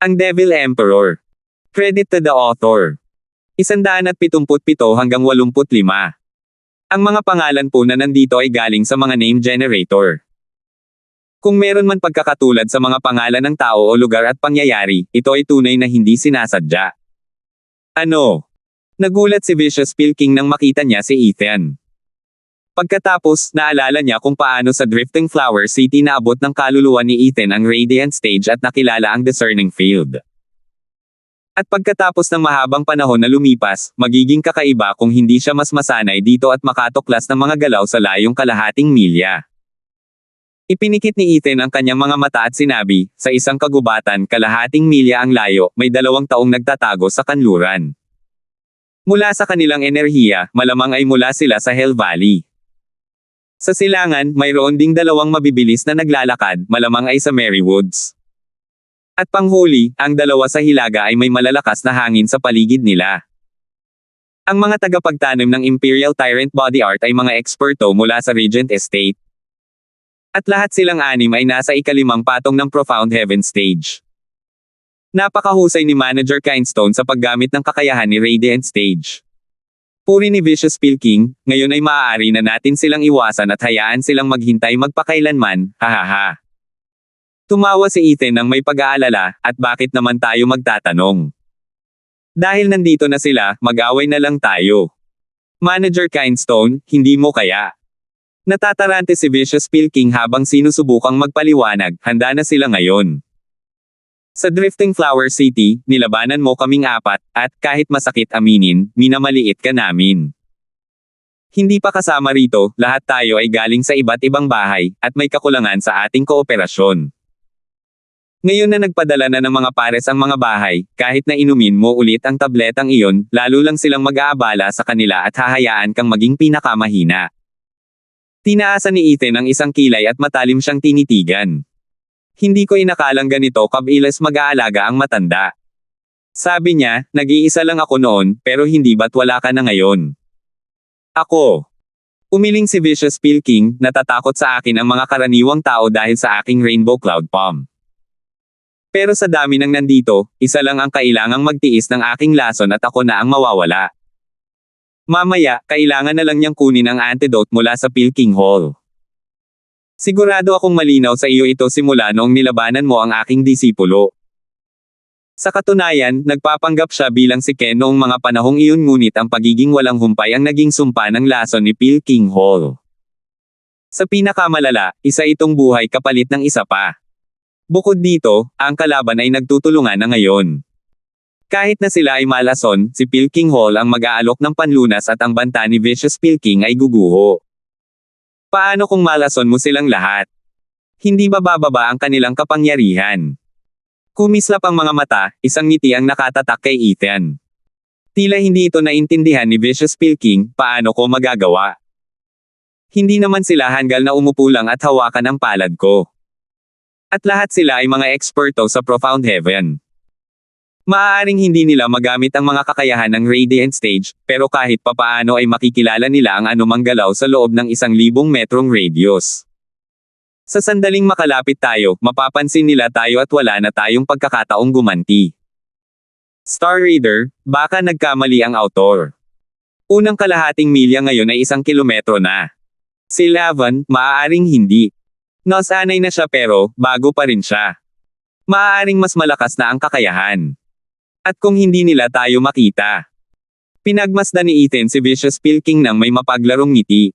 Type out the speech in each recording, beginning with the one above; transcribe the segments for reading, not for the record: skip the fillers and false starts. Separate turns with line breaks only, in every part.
Ang Devil Emperor. Credit to the author. 177 hanggang 85. Ang mga pangalan po na nandito ay galing sa mga name generator. Kung meron man pagkakatulad sa mga pangalan ng tao o lugar at pangyayari, ito ay tunay na hindi sinasadya. Ano? Nagulat si Vicious Pilking nang makita niya si Ethan. Pagkatapos, naalala niya kung paano sa Drifting Flower City naabot ng kaluluwa ni Ethan ang Radiant Stage at nakilala ang Discerning Field. At pagkatapos ng mahabang panahon na lumipas, magiging kakaiba kung hindi siya mas masanay dito at makatuklas ng mga galaw sa layong kalahating milya. Ipinikit ni Ethan ang kanyang mga mata at sinabi, sa isang kagubatan kalahating milya ang layo, may 2 taong nagtatago sa kanluran. Mula sa kanilang enerhiya, malamang ay mula sila sa Hell Valley. Sa silangan, mayroon ding 2 mabibilis na naglalakad, malamang ay sa Merry Woods. At panghuli, ang 2 sa hilaga ay may malalakas na hangin sa paligid nila. Ang mga tagapagtanim ng Imperial Tyrant Body Art ay mga eksperto mula sa Regent Estate. At lahat silang 6 ay nasa ika-5 patong ng Profound Heaven Stage. Napakahusay ni Manager Kindstone sa paggamit ng kakayahan ni Radiant Stage. Puri ni Vicious Pilking, ngayon ay maaari na natin silang iwasan at hayaan silang maghintay magpakailanman, hahaha. Tumawa si Ethan nang may pag-aalala, at bakit naman tayo magtatanong? Dahil nandito na sila, mag-away na lang tayo. Manager Kindstone, hindi mo kaya? Natatarante si Vicious Pilking habang sinusubukang magpaliwanag, handa na sila ngayon. Sa Drifting Flower City, nilabanan mo kaming 4, at kahit masakit aminin, minamaliit ka namin. Hindi pa kasama rito, lahat tayo ay galing sa iba't ibang bahay, at may kakulangan sa ating kooperasyon. Ngayon na nagpadala na ng mga pares ang mga bahay, kahit na inumin mo ulit ang tabletang iyon, lalo lang silang mag-aabala sa kanila at hahayaan kang maging pinakamahina. Tinaasan ni Ethan ang isang kilay at matalim siyang tinitigan. Hindi ko inakalang ganito kabilis mag-aalaga ang matanda. Sabi niya, nag-iisa lang ako noon, pero hindi ba't wala ka na ngayon? Ako. Umiling si Vicious Pilking, natatakot sa akin ang mga karaniwang tao dahil sa aking Rainbow Cloud Palm. Pero sa dami ng nandito, isa lang ang kailangang magtiis ng aking lason at ako na ang mawawala. Mamaya, kailangan na lang niyang kunin ang antidote mula sa Pilking Hall. Sigurado akong malinaw sa iyo ito simula noong nilabanan mo ang aking disipulo. Sa katunayan, nagpapanggap siya bilang si Ken noong mga panahong iyon ngunit ang pagiging walang humpay ang naging sumpa ng lason ni Pilking Hall. Sa pinakamalala, isa itong buhay kapalit ng isa pa. Bukod dito, ang kalaban ay nagtutulungan na ngayon. Kahit na sila ay malason, si Pilking Hall ang mag-aalok ng panlunas at ang banta ni Vicious Pilking ay guguho. Paano kung malason mo silang lahat? Hindi ba bababa ang kanilang kapangyarihan? Kumislap ang mga mata, isang ngiti ang nakatatak kay Ethan. Tila hindi ito naintindihan ni Vicious Pilking, paano ko magagawa? Hindi naman sila hanggal na umupo lang at hawakan ang palad ko. At lahat sila ay mga eksperto sa Profound Heaven. Maaaring hindi nila magamit ang mga kakayahan ng Radiant Stage, pero kahit papaano ay makikilala nila ang anumang galaw sa loob ng 1,000 metrong radius. Sa sandaling makalapit tayo, mapapansin nila tayo at wala na tayong pagkakataong gumanti. Star Reader, baka nagkamali ang author. Unang kalahating milya ngayon ay 1 kilometro na. Si Lavan, maaaring hindi. Nasanay na siya pero, bago pa rin siya. Maaaring mas malakas na ang kakayahan. At kung hindi nila tayo makita. Pinagmasdan ni Ethan si Vicious Pilking nang may mapaglarong ngiti.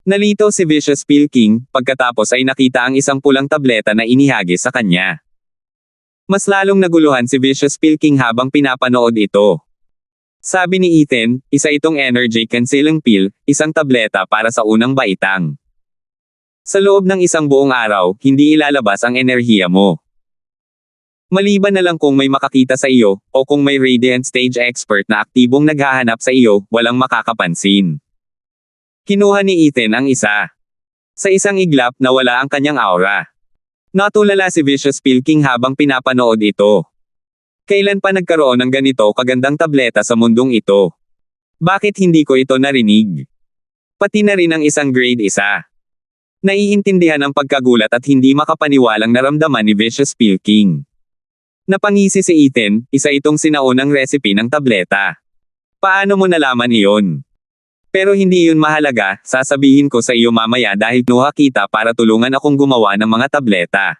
Nalito si Vicious Pilking, pagkatapos ay nakita ang isang pulang tableta na inihagis sa kanya. Mas lalong naguluhan si Vicious Pilking habang pinapanood ito. Sabi ni Ethan, isa itong energy canceling pill, isang tableta para sa unang baitang. Sa loob ng 1 buong araw, hindi ilalabas ang enerhiya mo. Maliban na lang kung may makakita sa iyo, o kung may Radiant Stage expert na aktibong naghahanap sa iyo, walang makakapansin. Kinuha ni Ethan ang isa. Sa isang iglap, nawala ang kanyang aura. Natulala si Vicious Pilking habang pinapanood ito. Kailan pa nagkaroon ng ganito kagandang tableta sa mundong ito? Bakit hindi ko ito narinig? Pati na rin ang isang grade 1. Naiintindihan ang pagkagulat at hindi makapaniwalang naramdaman ni Vicious Pilking. Napangisi si Ethan, isa itong sinaunang recipe ng tableta. Paano mo nalaman iyon? Pero hindi yun mahalaga, sasabihin ko sa iyo mamaya dahil kinuha kita para tulungan akong gumawa ng mga tableta.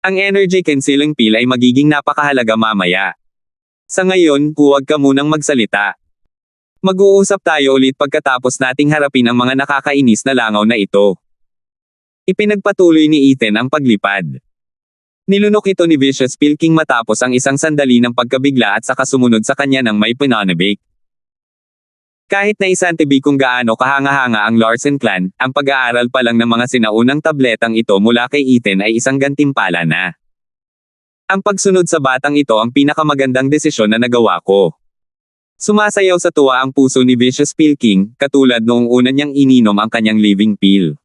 Ang energy cancelling pill ay magiging napakahalaga mamaya. Sa ngayon, huwag ka munang magsalita. Mag-uusap tayo ulit pagkatapos nating harapin ang mga nakakainis na langaw na ito. Ipinagpatuloy ni Ethan ang paglipad. Nilunok ito ni Vicious Pilking matapos ang isang sandali ng pagkabigla at saka sumunod sa kanya ng may pinanibik. Kahit na isantibi kung gaano kahanga-hanga ang Larsen clan, ang pag-aaral pa lang ng mga sinaunang tabletang ito mula kay Ethan ay isang gantimpala na. Ang pagsunod sa batang ito ang pinakamagandang desisyon na nagawa ko. Sumasayaw sa tuwa ang puso ni Vicious Pilking, katulad noong una niyang ininom ang kanyang living pill.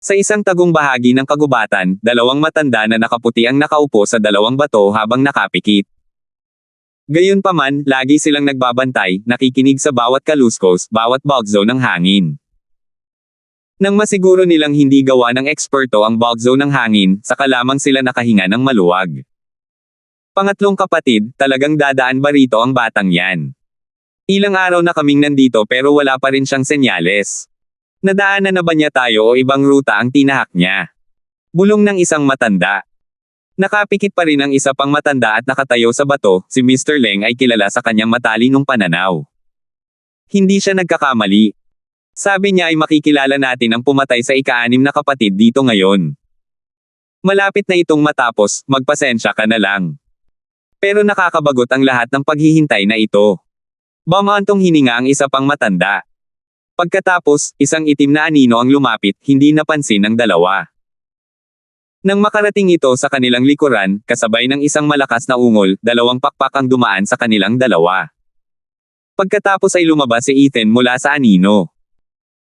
Sa isang tagong bahagi ng kagubatan, dalawang matanda na nakaputi ang nakaupo sa dalawang bato habang nakapikit. Gayunpaman, lagi silang nagbabantay, nakikinig sa bawat kaluskos, bawat bugzo ng hangin. Nang masiguro nilang hindi gawa ng eksperto ang bugzo ng hangin, saka lamang sila nakahinga ng maluwag. Pangatlong kapatid, talagang dadaan ba rito ang batang yan? Ilang araw na kaming nandito pero wala pa rin siyang senyales. Nadaanan na ba niya tayo o ibang ruta ang tinahak niya? Bulong ng isang matanda. Nakapikit pa rin ang isa pang matanda at nakatayo sa bato, si Mr. Leng ay kilala sa kanyang matalinong pananaw. Hindi siya nagkakamali. Sabi niya ay makikilala natin ang pumatay sa ika-6 na kapatid dito ngayon. Malapit na itong matapos, magpasensya ka na lang. Pero nakakabagot ang lahat ng paghihintay na ito. Bamantong hininga ang isa pang matanda. Pagkatapos, isang itim na anino ang lumapit, hindi napansin ng dalawa. Nang makarating ito sa kanilang likuran, kasabay ng isang malakas na ungol, dalawang pakpak ang dumaan sa kanilang dalawa. Pagkatapos ay lumabas si Ethan mula sa anino.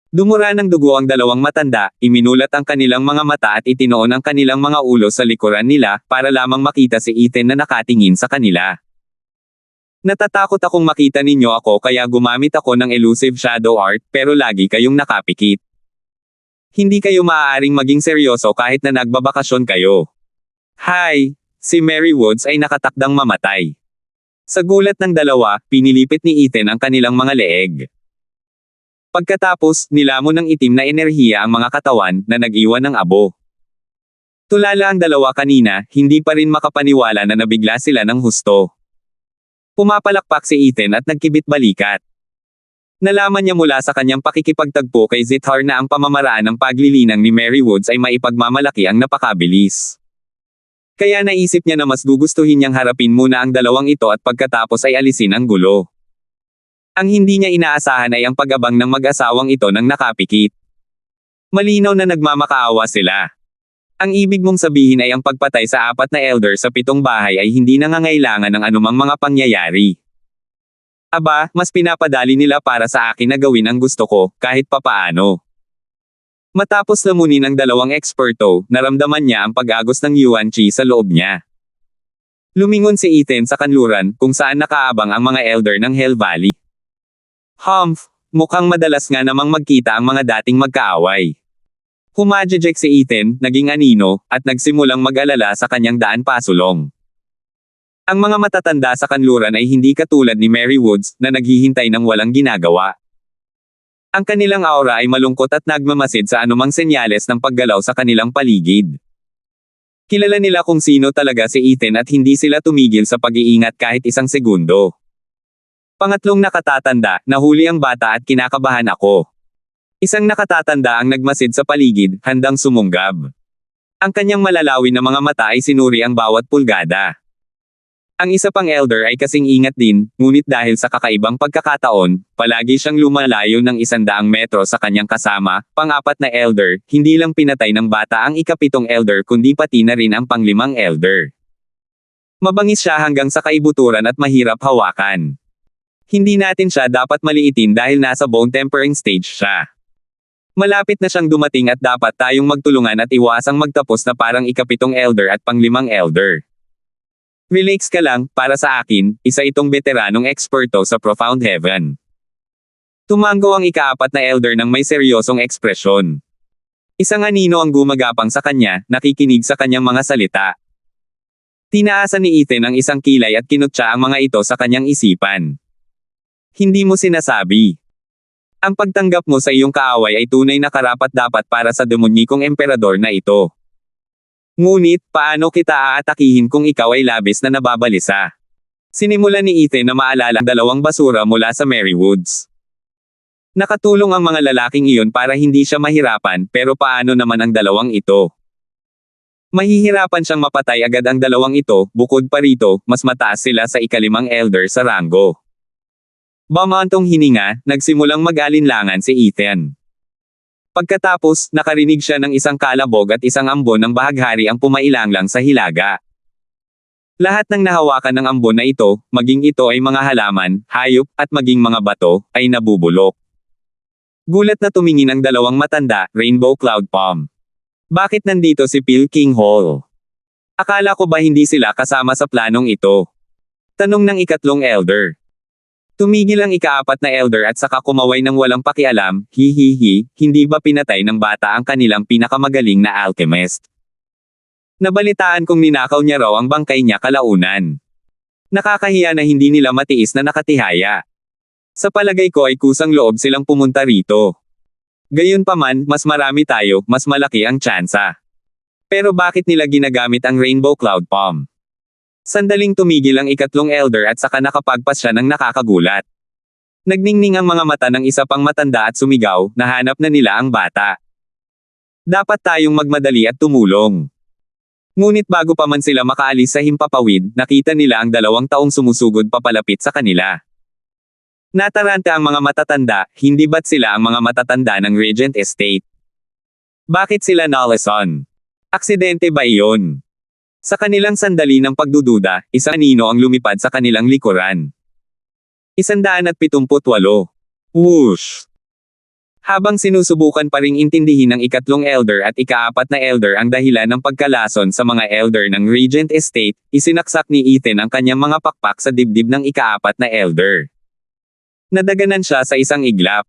Dumura ng dugo ang dalawang matanda, iminulat ang kanilang mga mata at itinoon ang kanilang mga ulo sa likuran nila, para lamang makita si Ethan na nakatingin sa kanila. Natatakot akong makita ninyo ako kaya gumamit ako ng elusive shadow art, pero lagi kayong nakapikit. Hindi kayo maaaring maging seryoso kahit na nagbabakasyon kayo. Hi! Si Mary Woods ay nakatakdang mamatay. Sa gulat ng dalawa, pinilipit ni Ethan ang kanilang mga leeg. Pagkatapos, nilamon ng itim na enerhiya ang mga katawan na nag-iwan ng abo. Tulala ang dalawa kanina, hindi pa rin makapaniwala na nabigla sila ng husto. Pumapalakpak si Ethan at nagkibit-balikat. Nalaman niya mula sa kanyang pakikipagtagpo kay Zithar na ang pamamaraan ng paglilinang ni Mary Woods ay maipagmamalaki ang napakabilis. Kaya naisip niya na mas gugustuhin niyang harapin muna ang dalawang ito at pagkatapos ay alisin ang gulo. Ang hindi niya inaasahan ay ang pag-abang ng mag-asawang ito nang nakapikit. Malinaw na nagmamakaawa sila. Ang ibig mong sabihin ay ang pagpatay sa 4 na elder sa 7 bahay ay hindi nangangailangan ng anumang mga pangyayari. Aba, mas pinapadali nila para sa akin na gawin ang gusto ko, kahit papaano. Matapos lamunin ng dalawang eksperto, naramdaman niya ang pag-agos ng Yuan Chi sa loob niya. Lumingon si Ethan sa kanluran, kung saan nakaabang ang mga elder ng Hell Valley. Humph, mukhang madalas nga namang magkita ang mga dating magkaaway. Humajejek si Ethan, naging anino, at nagsimulang mag-alala sa kanyang daan pasulong. Ang mga matatanda sa kanluran ay hindi katulad ni Mary Woods, na naghihintay ng walang ginagawa. Ang kanilang aura ay malungkot at nagmamasid sa anumang senyales ng paggalaw sa kanilang paligid. Kilala nila kung sino talaga si Ethan at hindi sila tumigil sa pag-iingat kahit isang segundo. Pangatlong nakatatanda, nahuli ang bata at kinakabahan ako. Isang nakatatanda ang nagmasid sa paligid, handang sumunggab. Ang kanyang malalawin na mga mata ay sinuri ang bawat pulgada. Ang isa pang elder ay kasing ingat din, ngunit dahil sa kakaibang pagkakataon, palagi siyang lumalayo ng 100 metro sa kanyang kasama. Pang-4 na elder, hindi lang pinatay ng bata ang ika-7 elder kundi pati na rin ang pang-5 elder. Mabangis siya hanggang sa kaibuturan at mahirap hawakan. Hindi natin siya dapat maliitin dahil nasa bone tempering stage siya. Malapit na siyang dumating at dapat tayong magtulungan at iwasang magtapos na parang ika-7 elder at pang-5 elder. Relax ka lang, para sa akin, isa itong veteranong eksperto sa Profound Heaven. Tumango ang ika-4 na elder ng may seryosong ekspresyon. Isang anino ang gumagapang sa kanya, nakikinig sa kanyang mga salita. Tinaasan ni Ethan ang isang kilay at kinutya ang mga ito sa kanyang isipan. Hindi mo sinasabi. Ang pagtanggap mo sa iyong kaaway ay tunay na karapat-dapat para sa demonyikong emperador na ito. Ngunit, paano kita aatakihin kung ikaw ay labis na nababalisa? Sinimulan ni Ethan na maalala ang 2 basura mula sa Merrywoods. Nakatulong ang mga lalaking iyon para hindi siya mahirapan, pero paano naman ang 2 ito? Mahihirapan siyang mapatay agad ang 2 ito, bukod pa rito, mas mataas sila sa ika-5 elder sa ranggo. Bumantong hininga, nagsimulang mag-alinlangan si Ethan. Pagkatapos, nakarinig siya ng isang kalabog at isang ambon ng bahaghari ang pumailanglang sa hilaga. Lahat ng nahawakan ng ambon na ito, maging ito ay mga halaman, hayop, at maging mga bato, ay nabubulok. Gulat na tumingin ang 2 matanda, Rainbow Cloud Palm. Bakit nandito si Pilking Hall? Akala ko ba hindi sila kasama sa planong ito? Tanong ng ika-3 elder. Tumigil ang ika-4 na elder at saka kumaway ng walang pakialam, hihihi, hindi ba pinatay ng bata ang kanilang pinakamagaling na alchemist? Nabalitaan kong ninakaw niya raw ang bangkay niya kalaunan. Nakakahiya na hindi nila matiis na nakatihaya. Sa palagay ko ay kusang loob silang pumunta rito. Gayunpaman, mas marami tayo, mas malaki ang tsansa. Pero bakit nila ginagamit ang Rainbow Cloud Palm? Sandaling tumigil ang ika-3 elder at saka nakapagpas siya ng nakakagulat. Nagningning ang mga mata ng isa pang matanda at sumigaw, nahanap na nila ang bata. Dapat tayong magmadali at tumulong. Ngunit bago pa man sila makaalis sa himpapawid, nakita nila ang 2 taong sumusugod papalapit sa kanila. Nataranta ang mga matatanda, hindi ba't sila ang mga matatanda ng Regent Estate? Bakit sila nalason? Aksidente ba iyon? Sa kanilang sandali ng pagdududa, isang anino ang lumipad sa kanilang likuran. 178. Whoosh! Habang sinusubukan pa ring intindihin ng ika-3 elder at ika-4 na elder ang dahilan ng pagkalason sa mga elder ng Regent Estate, isinaksak ni Ethan ang kanyang mga pakpak sa dibdib ng ika-4 na elder. Nadaganan siya sa isang iglap.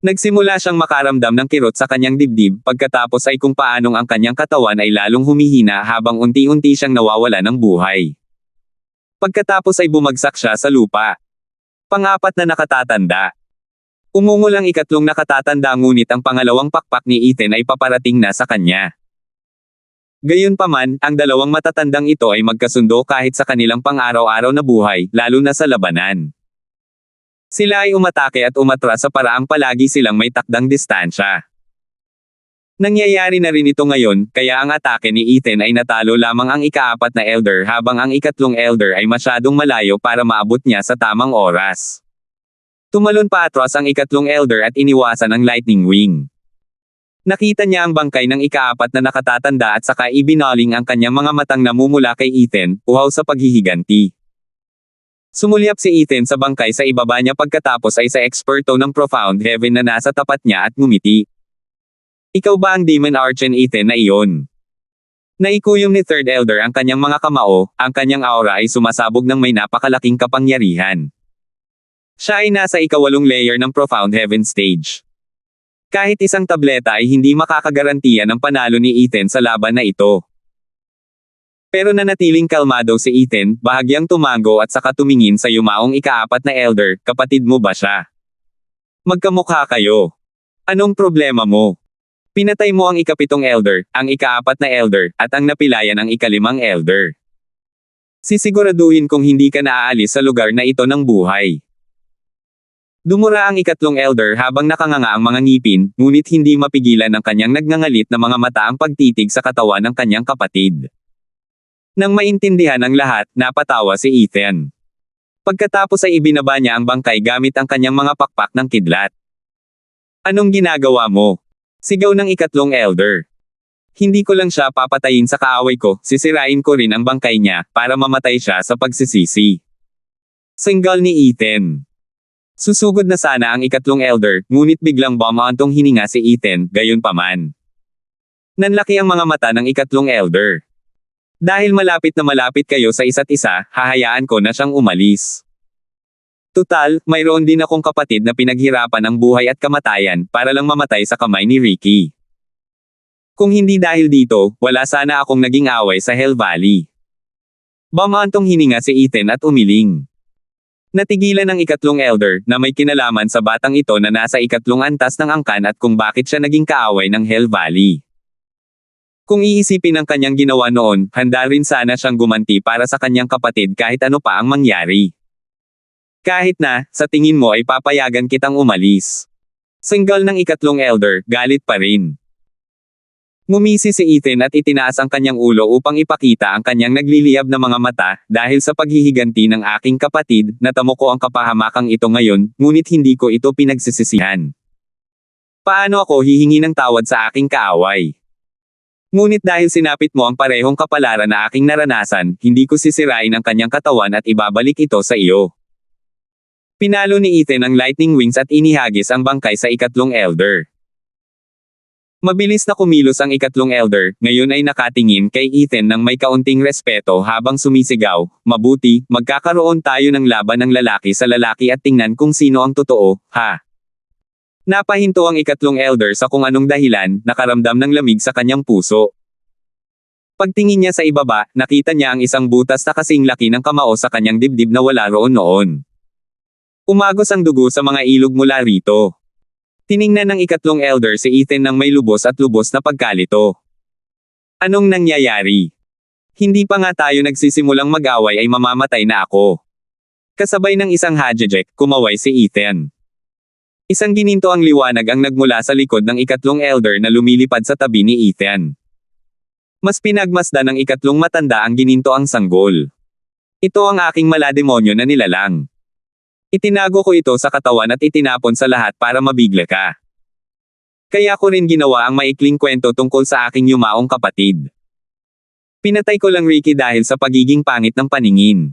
Nagsimula siyang makaramdam ng kirot sa kanyang dibdib, pagkatapos ay kung paanong ang kanyang katawan ay lalong humihina habang unti-unti siyang nawawala ng buhay. Pagkatapos ay bumagsak siya sa lupa. Pang-4 na nakatatanda. Umungol ang ika-3 nakatatanda ngunit ang pangalawang pakpak ni Ethan ay paparating na sa kanya. Gayunpaman, ang 2 matatandang ito ay magkasundo kahit sa kanilang pang-araw-araw na buhay, lalo na sa labanan. Sila ay umatake at umatras sa paraang palagi silang may takdang distansya. Nangyayari na rin ito ngayon, kaya ang atake ni Ethan ay natalo lamang ang ika-4 na elder habang ang ika-3 elder ay masyadong malayo para maabot niya sa tamang oras. Tumalon pa atras ang ika-3 elder at iniwasan ang lightning wing. Nakita niya ang bangkay ng ika-4 na nakatatanda at saka ibinaling ang kanyang mga matang namumula kay Ethan, uhaw sa paghihiganti. Sumulyap si Ethan sa bangkay sa ibaba niya pagkatapos ay sa eksperto ng Profound Heaven na nasa tapat niya at ngumiti. Ikaw ba ang Demon Archon Ethan na iyon? Naikuyom ni Third Elder ang kanyang mga kamao, ang kanyang aura ay sumasabog ng may napakalaking kapangyarihan. Siya ay nasa ika-8 layer ng Profound Heaven stage. Kahit isang tableta ay hindi makakagarantiya ng panalo ni Ethan sa laban na ito. Pero nanatiling kalmado si Ethan, bahagyang tumango at saka tumingin sa yumaong ika-4 na elder, kapatid mo ba siya? Magkamukha kayo. Anong problema mo? Pinatay mo ang ika-7 elder, ang ika-4 na elder, at ang napilayan ang ika-5 elder. Sisiguraduhin kong hindi ka naaalis sa lugar na ito ng buhay. Dumura ang ika-3 elder habang nakanganga ang mga ngipin, ngunit hindi mapigilan ng kanyang nagngangalit na mga mata ang pagtitig sa katawan ng kanyang kapatid. Nang maintindihan ng lahat, napatawa si Ethan. Pagkatapos ay ibinaba niya ang bangkay gamit ang kanyang mga pakpak ng kidlat. Anong ginagawa mo? Sigaw ng ika-3 elder. Hindi ko lang siya papatayin sa kaaway ko, sisirain ko rin ang bangkay niya, para mamatay siya sa pagsisisi. Singgal ni Ethan. Susugod na sana ang ika-3 elder, ngunit biglang bumantong hininga si Ethan, gayunpaman. Nanlaki ang mga mata ng ika-3 elder. Dahil malapit na malapit kayo sa isa't isa, hahayaan ko na siyang umalis. Tutal, mayroon din akong kapatid na pinaghirapan ang buhay at kamatayan, para lang mamatay sa kamay ni Ricky. Kung hindi dahil dito, wala sana akong naging away sa Hell Valley. Bumantong hininga si Ethan at umiling. Natigilan ng ikatlong elder na may kinalaman sa batang ito na nasa ikatlong antas ng angkan at kung bakit siya naging kaaway ng Hell Valley. Kung iisipin ang kanyang ginawa noon, handa rin sana siyang gumanti para sa kanyang kapatid kahit ano pa ang mangyari. Kahit na, sa tingin mo ay papayagan kitang umalis. Singgal ng ikatlong elder, galit pa rin. Ngumisi si Ethan at itinaas ang kanyang ulo upang ipakita ang kanyang nagliliyab na mga mata, dahil sa paghihiganti ng aking kapatid, natamo ko ang kapahamakang ito ngayon, ngunit hindi ko ito pinagsisisihan. Paano ako hihingi ng tawad sa aking kaaway? Ngunit dahil sinapit mo ang parehong kapalaran na aking naranasan, hindi ko sisirain ang kanyang katawan at ibabalik ito sa iyo. Pinalo ni Ethan ang lightning wings at inihagis ang bangkay sa ikatlong elder. Mabilis na kumilos ang ikatlong elder, ngayon ay nakatingin kay Ethan ng may kaunting respeto habang sumisigaw, "Mabuti, magkakaroon tayo ng laban ng lalaki sa lalaki at tingnan kung sino ang totoo, ha?" Napahinto ang ikatlong elder sa kung anong dahilan, nakaramdam ng lamig sa kanyang puso. Pagtingin niya sa ibaba, nakita niya ang isang butas na kasing laki ng kamao sa kanyang dibdib na wala roon noon. Umagos ang dugo sa mga ilog mula rito. Tiningnan ng ikatlong elder si Ethan ng may lubos at lubos na pagkalito. Anong nangyayari? Hindi pa nga tayo nagsisimulang mag-away ay mamamatay na ako. Kasabay ng isang hajejek, kumaway si Ethan. Isang gininto ang liwanag ang nagmula sa likod ng ikatlong elder na lumilipad sa tabi ni Ethan. Mas pinagmasdan ng ikatlong matanda ang gininto ang sanggol. Ito ang aking malademonyo na nilalang. Itinago ko ito sa katawan at itinapon sa lahat para mabigla ka. Kaya ko rin ginawa ang maikling kwento tungkol sa aking yumaong kapatid. Pinatay ko lang Ricky dahil sa pagiging pangit ng paningin.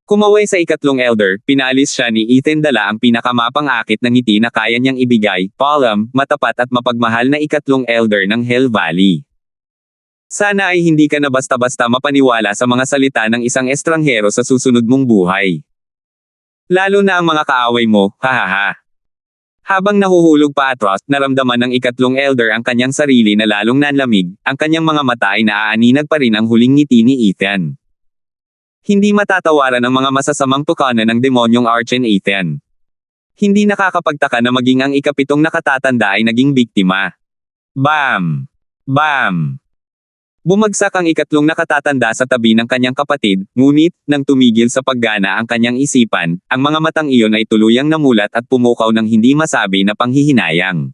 Kumaway sa ikatlong elder, pinaalis siya ni Ethan dala ang pinakamapang-akit na ngiti na kaya niyang ibigay, palm, matapat at mapagmahal na ikatlong elder ng Hell Valley. Sana ay hindi ka na basta-basta mapaniwala sa mga salita ng isang estranghero sa susunod mong buhay. Lalo na ang mga kaaway mo, hahaha. Habang nahuhulog pa atras, naramdaman ng ikatlong elder ang kanyang sarili na lalong nanlamig, ang kanyang mga mata ay naaaninag pa rin ang huling ngiti ni Ethan. Hindi matatawaran ang mga masasamang tukanan ng demonyong Archen Ethan. Hindi nakakapagtaka na maging ang ikapitong nakatatanda ay naging biktima. Bam! Bam! Bumagsak ang ikatlong nakatatanda sa tabi ng kanyang kapatid, ngunit, nang tumigil sa paggana ang kanyang isipan, ang mga matang iyon ay tuluyang namulat at pumukaw ng hindi masabi na panghihinayang.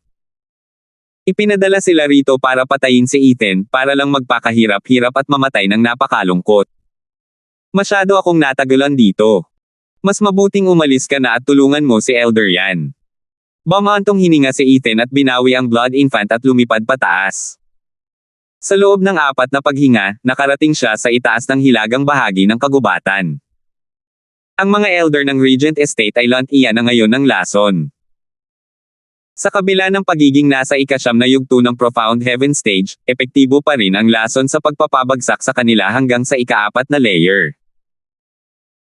Ipinadala sila rito para patayin si Ethan, para lang magpakahirap-hirap at mamatay ng napakalungkot. Masyado akong natagalan dito. Mas mabuting umalis ka na at tulungan mo si Elder yan. Bumantong hininga si Ethan at binawi ang Blood Infant at lumipad pataas. Sa loob ng 4 na paghinga, nakarating siya sa itaas ng hilagang bahagi ng kagubatan. Ang mga elder ng Regent Estate ay iyan na ngayon ng lason. Sa kabila ng pagiging nasa ika-9 na yugto ng Profound Heaven Stage, epektibo pa rin ang lason sa pagpapabagsak sa kanila hanggang sa ika-4 na layer.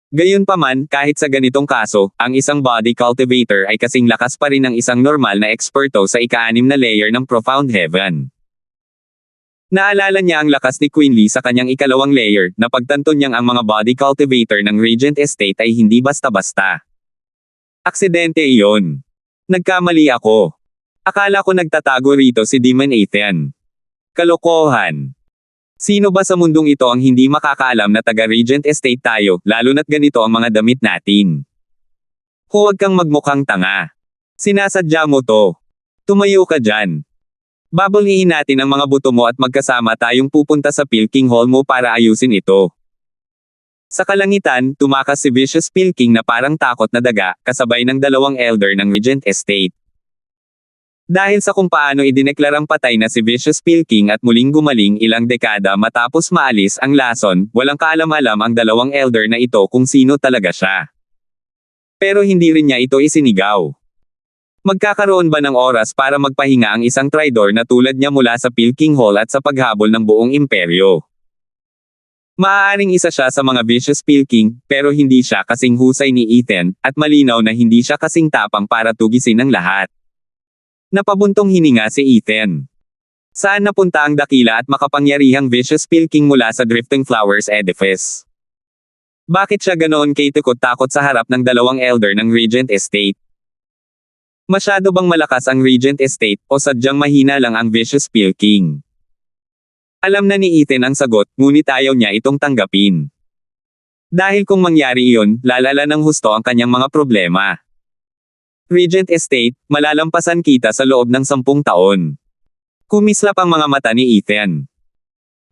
Gayunpaman, kahit sa ganitong kaso, ang isang body cultivator ay kasing lakas pa rin ng isang normal na eksperto sa ika-6 na layer ng Profound Heaven. Naalala niya ang lakas ni Quinley sa kanyang ikalawang layer, na pagtanto niyang ang mga body cultivator ng Regent Estate ay hindi basta-basta. Aksidente iyon. Nagkamali ako. Akala ko nagtatago rito si Demon Ethan. Kalokohan. Sino ba sa mundong ito ang hindi makakaalam na taga-Regent Estate tayo, lalo na't ganito ang mga damit natin? Huwag kang magmukhang tanga. Sinasadya mo to. Tumayo ka dyan. Babalihin natin ang mga buto mo at magkasama tayong pupunta sa Pilking Hall mo para ayusin ito. Sa kalangitan, tumakas si Vicious Pilking na parang takot na daga, kasabay ng 2 elder ng Regent Estate. Dahil sa kung paano idineklarang patay na si Vicious Pilking at muling gumaling ilang dekada matapos maalis ang lason, walang kaalam-alam ang 2 elder na ito kung sino talaga siya. Pero hindi rin niya ito isinigaw. Magkakaroon ba ng oras para magpahinga ang isang traidor na tulad niya mula sa Pilking Hall at sa paghabol ng buong imperyo? Maaaring isa siya sa mga Vicious Pilking, pero hindi siya kasing husay ni Ethan, at malinaw na hindi siya kasing tapang para tugisin ang lahat. Napabuntong hininga si Ethan. Saan napunta ang dakila at makapangyarihang Vicious Pilking mula sa Drifting Flowers Edifice? Bakit siya ganoon takot sa harap ng dalawang elder ng Regent Estate? Masyado bang malakas ang Regent Estate, o sadyang mahina lang ang Vicious Pilking? Alam na ni Ethan ang sagot, ngunit ayaw niya itong tanggapin. Dahil kung mangyari iyon, lalala ng husto ang kanyang mga problema. Regent Estate, malalampasan kita sa loob ng 10 taon. Kumislap ang mga mata ni Ethan.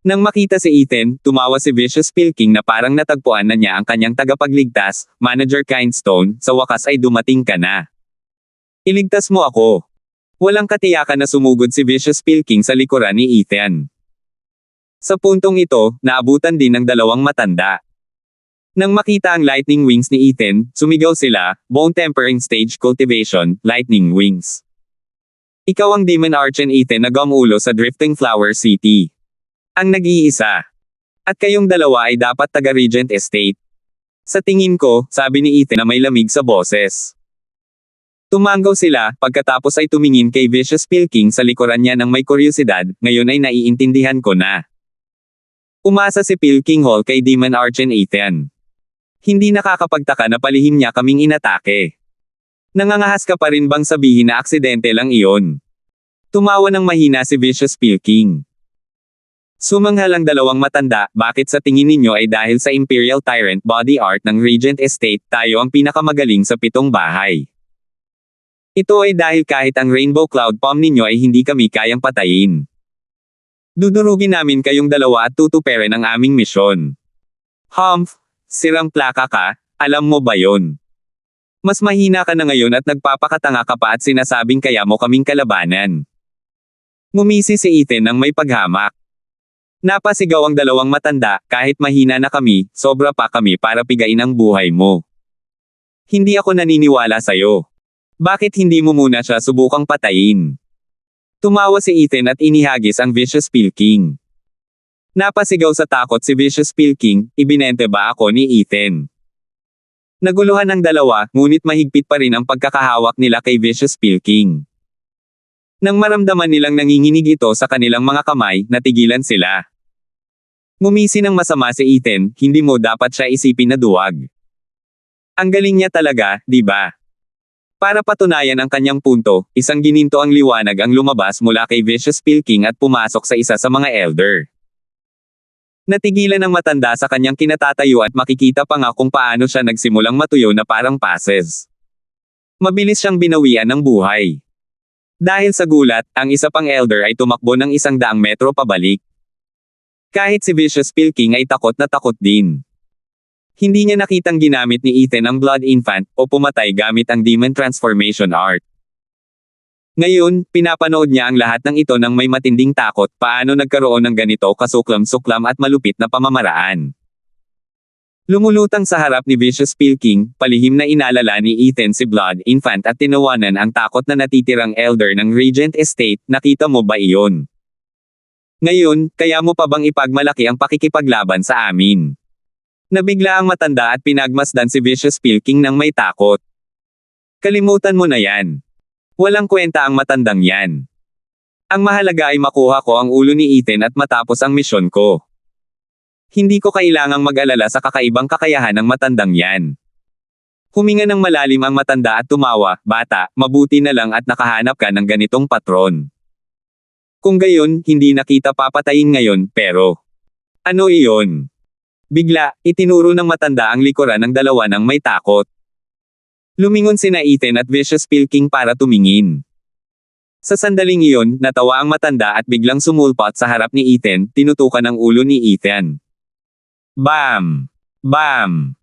Nang makita si Ethan, tumawa si Vicious Pilking na parang natagpuan na niya ang kanyang tagapagligtas, Manager Kindstone, sa wakas ay dumating ka na. Iligtas mo ako. Walang katiyakan na sumugod si Vicious Pilking sa likuran ni Ethan. Sa puntong ito, naabutan din ng dalawang matanda. Nang makita ang lightning wings ni Ethan, sumigaw sila, Bone Tempering Stage Cultivation, Lightning Wings. Ikaw ang Demon Archon Ethan na gumulo sa Drifting Flower City. Ang nag-iisa. At kayong dalawa ay dapat taga-Regent Estate. Sa tingin ko, sabi ni Ethan na may lamig sa boses. Tumanggaw sila, pagkatapos ay tumingin kay Vicious Pilking sa likuran niya ng may kuryosidad, ngayon ay naiintindihan ko na. Umasa si Pilking Hall kay Demon Archon Ethan. Hindi nakakapagtaka na palihim niya kaming inatake. Nangangahas ka pa rin bang sabihin na aksidente lang iyon? Tumawa ng mahina si Vicious Pilking. Sumanghal ang dalawang matanda, bakit sa tingin ninyo ay dahil sa Imperial Tyrant body art ng Regent Estate tayo ang pinakamagaling sa 7 bahay. Ito ay dahil kahit ang Rainbow Cloud Palm ninyo ay hindi kami kayang patayin. Dudurugin namin kayong dalawa at tutuperin ang aming misyon. Humph, sirang plaka ka, alam mo ba yon? Mas mahina ka na ngayon at nagpapakatanga ka pa at sinasabing kaya mo kaming kalabanan. Ngumisi si Ethan ng may paghamak. Napasigaw ang dalawang matanda, kahit mahina na kami, sobra pa kami para pigain ang buhay mo. Hindi ako naniniwala sa'yo. Bakit hindi mo muna siya subukang patayin? Tumawa si Ethan at inihagis ang Vicious Pilking. Napasigaw sa takot si Vicious Pilking, ibinente ba ako ni Ethan? Naguluhan ang dalawa, ngunit mahigpit pa rin ang pagkakahawak nila kay Vicious Pilking. Nang maramdaman nilang nanginginig ito sa kanilang mga kamay, natigilan sila. Ngumisi ng masama si Ethan, hindi mo dapat siya isipin na duwag. Ang galing niya talaga, di ba? Para patunayan ang kanyang punto, isang gininto ang liwanag ang lumabas mula kay Vicious Pilking at pumasok sa isa sa mga elder. Natigilan ang matanda sa kanyang kinatatayo at makikita pa nga kung paano siya nagsimulang matuyo na parang passes. Mabilis siyang binawian ng buhay. Dahil sa gulat, ang isa pang elder ay tumakbo ng 100 metro pabalik. Kahit si Vicious Pilking ay takot na takot din. Hindi niya nakitang ginamit ni Ethan ang Blood Infant o pumatay gamit ang Demon Transformation Art. Ngayon, pinapanood niya ang lahat ng ito ng may matinding takot, paano nagkaroon ng ganito kasuklam-suklam at malupit na pamamaraan. Lumulutang sa harap ni Vicious Pilking, palihim na inalala ni Ethan si Blood Infant at tinawanan ang takot na natitirang elder ng Regent Estate, nakita mo ba iyon? Ngayon, kaya mo pa bang ipagmalaki ang pakikipaglaban sa amin? Nabigla ang matanda at pinagmasdan si Vicious Pilking ng may takot. Kalimutan mo na yan. Walang kwenta ang matandang yan. Ang mahalaga ay makuha ko ang ulo ni Ethan at matapos ang misyon ko. Hindi ko kailangang mag-alala sa kakaibang kakayahan ng matandang yan. Huminga ng malalim ang matanda at tumawa, bata, mabuti na lang at nakahanap ka ng ganitong patron. Kung gayon, hindi na kita papatayin ngayon, pero... Ano iyon? Bigla, itinuro ng matanda ang likuran ng dalawa ng may takot. Lumingon sina Ethan at Vicious Pilking para tumingin. Sa sandaling iyon, natawa ang matanda at biglang sumulpot sa harap ni Ethan, tinutukan ang ulo ni Ethan. Bam! Bam!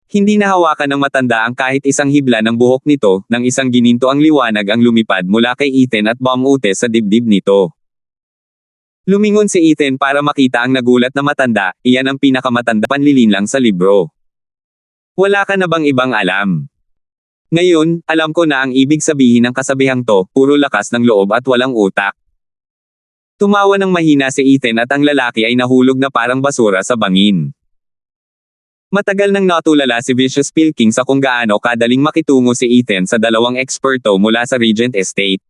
Hindi nahawakan ng matanda ang kahit isang hibla ng buhok nito, nang isang gininto ang liwanag ang lumipad mula kay Ethan at bumute sa dibdib nito. Lumingon si Ethan para makita ang nagulat na matanda, iyan ang pinakamatanda panlilinlang sa libro. Wala ka na bang ibang alam? Ngayon, alam ko na ang ibig sabihin ng kasabihang to, puro lakas ng loob at walang utak. Tumawa ng mahina si Ethan at ang lalaki ay nahulog na parang basura sa bangin. Matagal nang natulala si Vicious Pilking sa kung gaano kadaling makitungo si Ethan sa dalawang eksperto mula sa Regent Estate.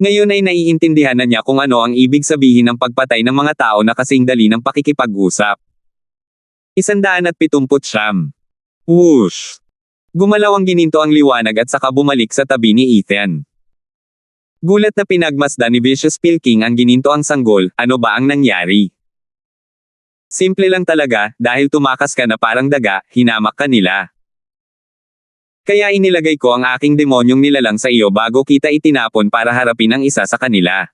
Ngayon ay naiintindihan na niya kung ano ang ibig sabihin ng pagpatay ng mga tao na kasing dali ng pakikipag-usap. 170. Whoosh! Gumalaw ang gininto ang liwanag at saka bumalik sa tabi ni Ethan. Gulat na pinagmasdan ni Vicious Pilking ang gininto ang sanggol, ano ba ang nangyari? Simple lang talaga, dahil tumakas ka na parang daga, hinamak ka nila. Kaya inilagay ko ang aking demonyong nilalang sa iyo bago kita itinapon para harapin ang isa sa kanila.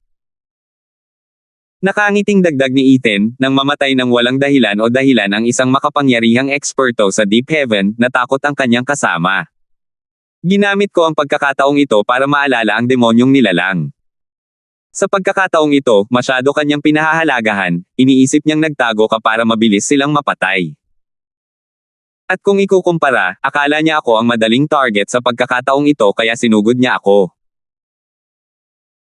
Nakangiting dagdag ni Ethan, nang mamatay ng walang dahilan o dahilan ang isang makapangyarihang eksperto sa Deep Heaven, natakot ang kanyang kasama. Ginamit ko ang pagkakataong ito para maalala ang demonyong nilalang. Sa pagkakataong ito, masyado kanyang pinahahalagahan, iniisip niyang nagtago ka para mabilis silang mapatay. At kung ikukumpara, akala niya ako ang madaling target sa pagkakataong ito kaya sinugod niya ako.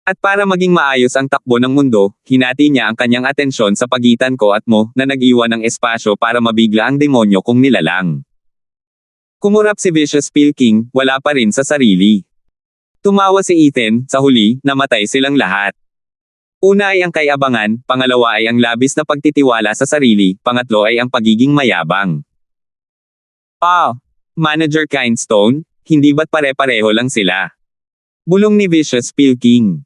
At para maging maayos ang takbo ng mundo, hinati niya ang kanyang atensyon sa pagitan ko at mo, na nag-iwan ng espasyo para mabigla ang demonyo kong nilalang. Kumurap si Vicious Pilking, wala pa rin sa sarili. Tumawa si Ethan, sa huli, namatay silang lahat. Una ay ang kay-abangan, pangalawa ay ang labis na pagtitiwala sa sarili, pangatlo ay ang pagiging mayabang. Manager Kindstone, hindi ba't pare-pareho lang sila? Bulong ni Vicious Pilking.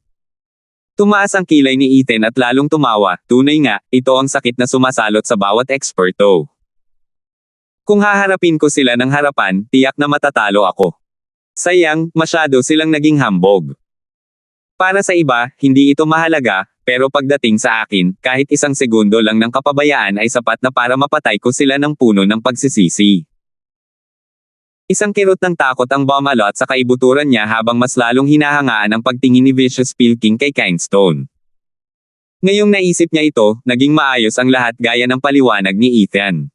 Tumaas ang kilay ni Ethan at lalong tumawa, tunay nga, ito ang sakit na sumasalot sa bawat eksperto. Kung haharapin ko sila ng harapan, tiyak na matatalo ako. Sayang, masyado silang naging hambog. Para sa iba, hindi ito mahalaga, pero pagdating sa akin, kahit isang segundo lang ng kapabayaan ay sapat na para mapatay ko sila ng puno ng pagsisisi. Isang kirot ng takot ang bumalot sa kaibuturan niya habang mas lalong hinahangaan ang pagtingin ni Vicious Pilking kay Kindstone. Ngayong naisip niya ito, naging maayos ang lahat gaya ng paliwanag ni Ethan.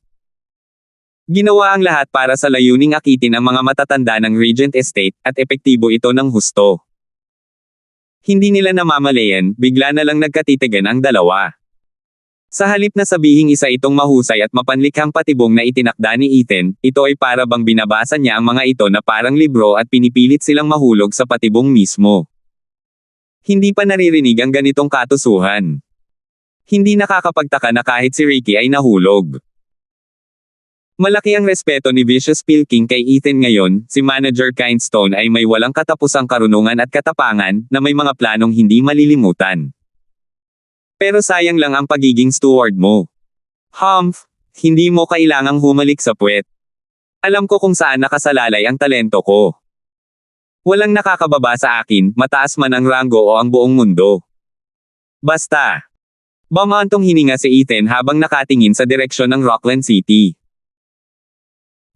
Ginawa ang lahat para sa layuning akitin ang mga matatanda ng Regent Estate, at epektibo ito ng husto. Hindi nila namamalayan, bigla na lang nagkatitigan ang dalawa. Sa halip na sabihing isa itong mahusay at mapanlikhang patibong na itinakda ni Ethan, ito ay para bang binabasa niya ang mga ito na parang libro at pinipilit silang mahulog sa patibong mismo. Hindi pa naririnig ang ganitong katusuhan. Hindi nakakapagtaka na kahit si Ricky ay nahulog. Malaki ang respeto ni Vicious Pilking kay Ethan ngayon, si Manager Kindstone ay may walang katapusang karunungan at katapangan, na may mga planong hindi malilimutan. Pero sayang lang ang pagiging steward mo. Hindi mo kailangang humalik sa puwet. Alam ko kung saan nakasalalay ang talento ko. Walang nakakababa sa akin, mataas man ang ranggo o ang buong mundo. Basta. Bumantong hininga si Ethan habang nakatingin sa direksyon ng Rockland City.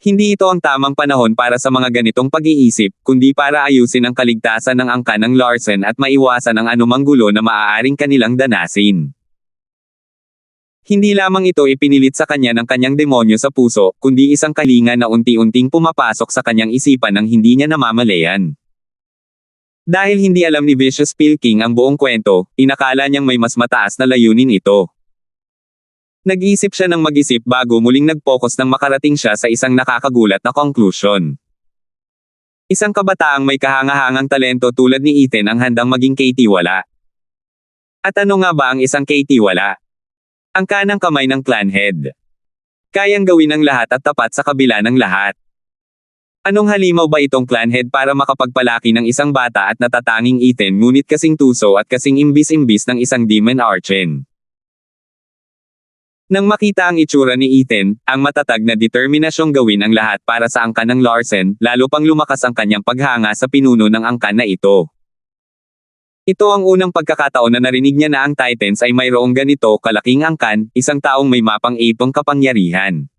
Hindi ito ang tamang panahon para sa mga ganitong pag-iisip, kundi para ayusin ang kaligtasan ng angkan ng Larsen at maiwasan ang anumang gulo na maaaring kanilang danasin. Hindi lamang ito ipinilit sa kanya ng kanyang demonyo sa puso, kundi isang kalinga na unti-unting pumapasok sa kanyang isipan nang hindi niya namamalayan. Dahil hindi alam ni Vicious Pilking ang buong kwento, inakala niyang may mas mataas na layunin ito. Nag-isip siya ng mag-isip bago muling nag-focus nang makarating siya sa isang nakakagulat na conclusion. Isang kabataang may kahangahangang talento tulad ni Ethan ang handang maging katiwala. At ano nga ba ang isang katiwala? Ang kanang kamay ng clan head. Kayang gawin ang lahat at tapat sa kabila ng lahat. Anong halimaw ba itong clan head para makapagpalaki ng isang bata at natatanging Ethan ngunit kasing tuso at kasing imbis-imbis ng isang demon archen? Nang makita ang itsura ni Ethan, ang matatag na determinasyong gawin ang lahat para sa angkan ng Larsen, lalo pang lumakas ang kanyang paghanga sa pinuno ng angkan na ito. Ito ang unang pagkakataon na narinig niya na ang Titans ay mayroong ganito kalaking angkan, isang taong may mapang ipong kapangyarihan.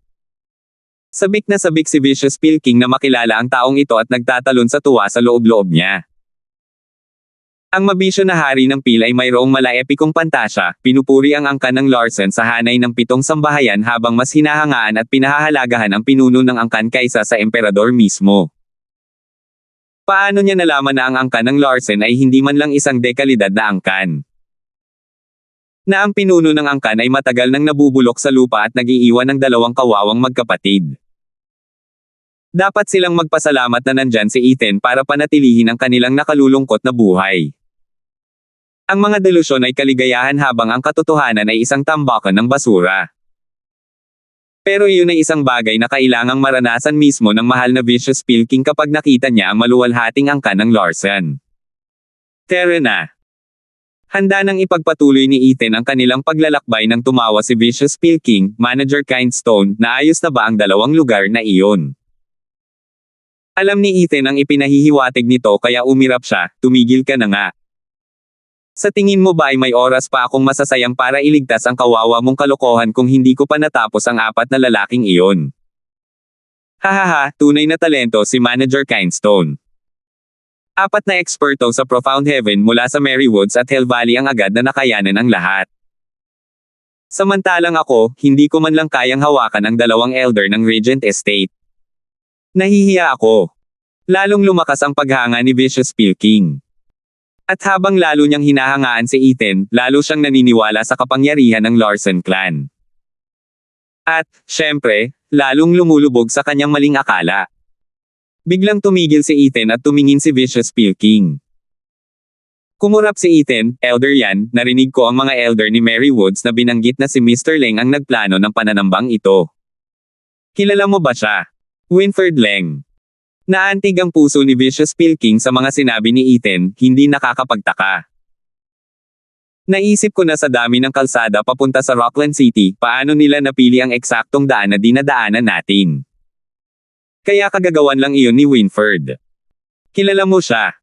Sabik na sabik si Vicious Pilking na makilala ang taong ito at nagtatalon sa tuwa sa loob-loob niya. Ang mabisyo na hari ng Pil ay mayroong malaepikong pantasya, pinupuri ang angkan ng Larsen sa hanay ng 7 sambahayan habang mas hinahangaan at pinahahalagahan ang pinuno ng angkan kaysa sa emperador mismo. Paano niya nalaman na ang angkan ng Larsen ay hindi man lang isang dekalidad na angkan? Na ang pinuno ng angkan ay matagal nang nabubulok sa lupa at nag-iiwan ng 2 kawawang magkapatid. Dapat silang magpasalamat na nandyan si Ethan para panatilihin ang kanilang nakalulungkot na buhay. Ang mga delusyon ay kaligayahan habang ang katotohanan ay isang tambakan ng basura. Pero iyon ay isang bagay na kailangang maranasan mismo ng mahal na Vicious Pilking kapag nakita niya ang maluwalhating angkan ng Larson. Tara na. Handa nang ipagpatuloy ni Ethan ang kanilang paglalakbay nang tumawa si Vicious Pilking, Manager Kindstone, na ayos na ba ang dalawang lugar na iyon. Alam ni Ethan ang ipinahihiwatig nito kaya umirap siya, tumigil ka na nga. Sa tingin mo ba ay may oras pa akong masasayang para iligtas ang kawawa mong kalokohan kung hindi ko pa natapos ang 4 na lalaking iyon? Hahaha, tunay na talento si Manager Kindstone. 4 na eksperto sa Profound Heaven mula sa Merrywoods at Hell Valley ang agad na nakayanan ang lahat. Samantalang ako, hindi ko man lang kayang hawakan ang 2 elder ng Regent Estate. Nahihiya ako. Lalong lumakas ang paghanga ni Vicious Pilking. At habang lalo niyang hinahangaan si Ethan, lalo siyang naniniwala sa kapangyarihan ng Larson clan. At, syempre, lalong lumulubog sa kanyang maling akala. Biglang tumigil si Ethan at tumingin si Vicious Pilking. Kumurap si Ethan, elder yan, narinig ko ang mga elder ni Merrywoods na binanggit na si Mr. Leng ang nagplano ng pananambang ito. Kilala mo ba siya? Winford Leng. Naantig ang puso ni Vicious Pilking sa mga sinabi ni Ethan, hindi nakakapagtaka. Naisip ko na sa dami ng kalsada papunta sa Rockland City, paano nila napili ang eksaktong daan na dinadaanan natin. Kaya kagagawan lang iyon ni Winford. Kilala mo siya.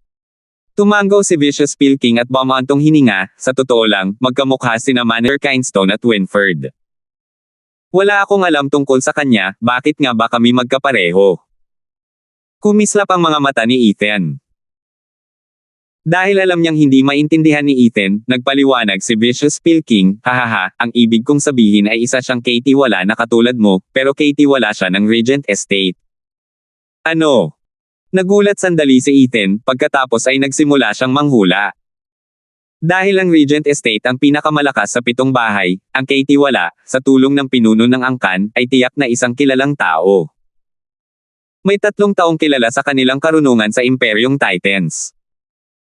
Tumango si Vicious Pilking at bumantong hininga, sa totoo lang, magkamukha sina Manager Kindstone at Winford. Wala akong alam tungkol sa kanya, bakit nga ba kami magkapareho? Kumislap ang mga mata ni Ethan. Dahil alam niyang hindi maintindihan ni Ethan, nagpaliwanag si Vicious Pilking, hahaha, ang ibig kong sabihin ay isa siyang Katie wala na katulad mo, pero Katie wala siya ng Regent Estate. Ano? Nagulat sandali si Ethan, pagkatapos ay nagsimula siyang manghula. Dahil ang Regent Estate ang pinakamalakas sa 7 bahay, ang Katie wala, sa tulong ng pinuno ng angkan, ay tiyak na isang kilalang tao. May 3 taong kilala sa kanilang karunungan sa Imperyong Titans.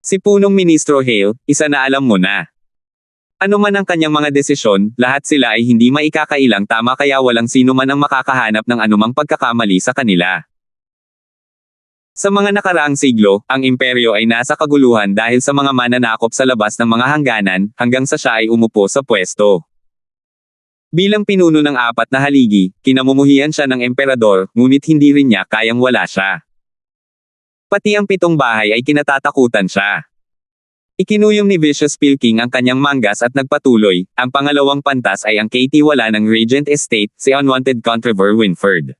Si Punong Ministro Hale, isa na alam mo na. Ano man ang kanyang mga desisyon, lahat sila ay hindi maikakailang tama kaya walang sino man ang makakahanap ng anumang pagkakamali sa kanila. Sa mga nakaraang siglo, ang imperyo ay nasa kaguluhan dahil sa mga mananakop sa labas ng mga hangganan, hanggang sa siya ay umupo sa pwesto. Bilang pinuno ng 4 na haligi, kinamumuhian siya ng emperador, ngunit hindi rin niya kayang wala siya. Pati ang 7 bahay ay kinatatakutan siya. Ikinuyom ni Vicious Pilking ang kanyang manggas at nagpatuloy, ang pangalawang pantas ay ang Katie wala ng Regent Estate, si Unwanted Controver Winford.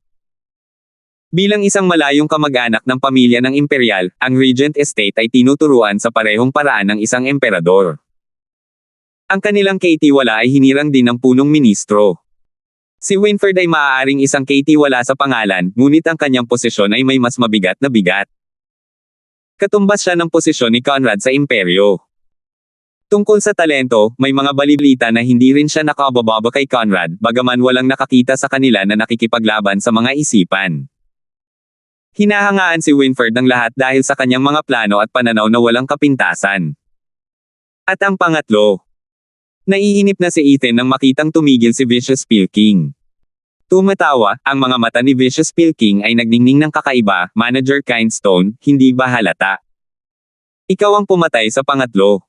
Bilang isang malayong kamag-anak ng pamilya ng imperial, ang Regent Estate ay tinuturuan sa parehong paraan ng isang emperador. Ang kanilang Katie wala ay hinirang din ng punong ministro. Si Winford ay maaaring isang Katie wala sa pangalan, ngunit ang kanyang posisyon ay may mas mabigat na bigat. Katumbas siya ng posisyon ni Conrad sa imperyo. Tungkol sa talento, may mga baliblita na hindi rin siya nakabababa kay Conrad, bagaman walang nakakita sa kanila na nakikipaglaban sa mga isipan. Hinahangaan si Winford ng lahat dahil sa kanyang mga plano at pananaw na walang kapintasan. At ang pangatlo, naiinip na si Ethan nang makitang tumigil si Vicious Pilking. Tumatawa, ang mga mata ni Vicious Pilking ay nagningning ng kakaiba, Manager Kindstone, hindi ba halata? Ikaw ang pumatay sa pangatlo.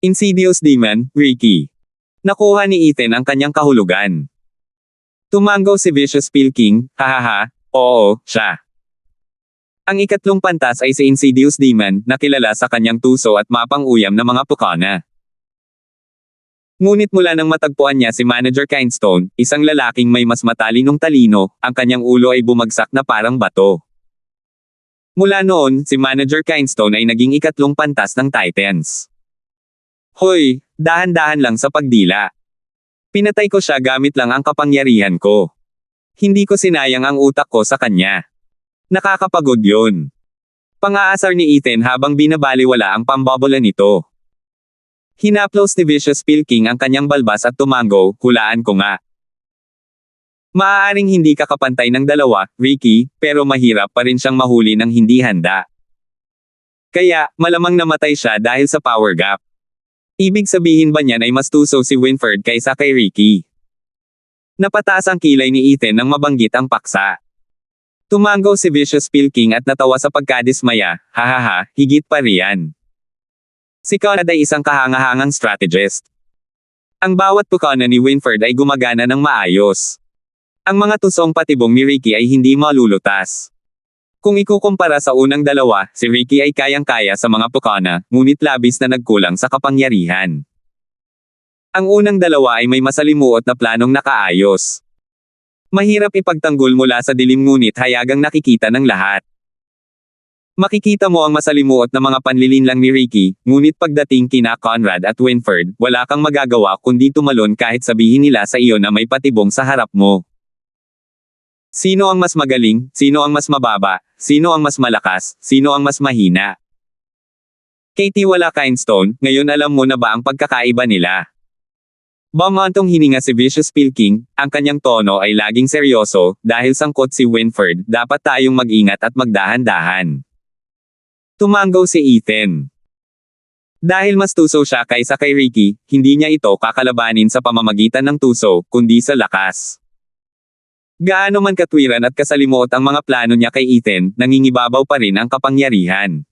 Insidious Demon, Ricky. Nakuha ni Ethan ang kanyang kahulugan. Tumango si Vicious Pilking, hahaha, oo, siya. Ang ikatlong pantas ay si Insidious Demon, na kilala sa kanyang tuso at mapang-uyam na mga pukana. Ngunit mula nang matagpuan niya si Manager Kindstone, isang lalaking may mas matalinong talino, ang kanyang ulo ay bumagsak na parang bato. Mula noon, si Manager Kindstone ay naging ikatlong pantas ng Titans. Hoy, dahan-dahan lang sa pagdila. Pinatay ko siya gamit lang ang kapangyarihan ko. Hindi ko sinayang ang utak ko sa kanya. Nakakapagod yun. Pang-aasar ni Ethan habang binabaliwala ang pambobola nito. Hinaplos ni Vicious Pilking ang kanyang balbas at tumango, hulaan ko nga. Maaaring hindi ka kapantay ng dalawa, Ricky, pero mahirap pa rin siyang mahuli ng hindi handa. Kaya, malamang namatay siya dahil sa power gap. Ibig sabihin ba niyan ay mas tuso si Winford kaysa kay Ricky? Napataas ang kilay ni Ethan nang mabanggit ang paksa. Tumango si Vicious Pilking at natawa sa pagkadismaya, hahaha, higit pa riyan. Si Conrad ay isang kahangahangang strategist. Ang bawat pukana ni Winford ay gumagana ng maayos. Ang mga tusong patibong ni Ricky ay hindi malulutas. Kung ikukumpara sa unang dalawa, si Ricky ay kayang-kaya sa mga pukana, ngunit labis na nagkulang sa kapangyarihan. Ang unang dalawa ay may masalimuot na planong nakaayos. Mahirap ipagtanggol mula sa dilim ngunit hayagang nakikita ng lahat. Makikita mo ang masalimuot na mga panlilinlang ni Ricky, ngunit pagdating kina Conrad at Winford, wala kang magagawa kundi tumalon kahit sabihin nila sa iyo na may patibong sa harap mo. Sino ang mas magaling, sino ang mas mababa, sino ang mas malakas, sino ang mas mahina? Katie wala Kindstone, ngayon alam mo na ba ang pagkakaiba nila? Bumantong hininga si Vicious Pilking, ang kanyang tono ay laging seryoso, dahil sangkot si Winford, dapat tayong mag-ingat at magdahan-dahan. Tumango si Ethan. Dahil mas tuso siya kaysa kay Ricky, hindi niya ito kakalabanin sa pamamagitan ng tuso, kundi sa lakas. Gaano man katwiran at kasalimuot ang mga plano niya kay Ethan, nangingibabaw pa rin ang kapangyarihan.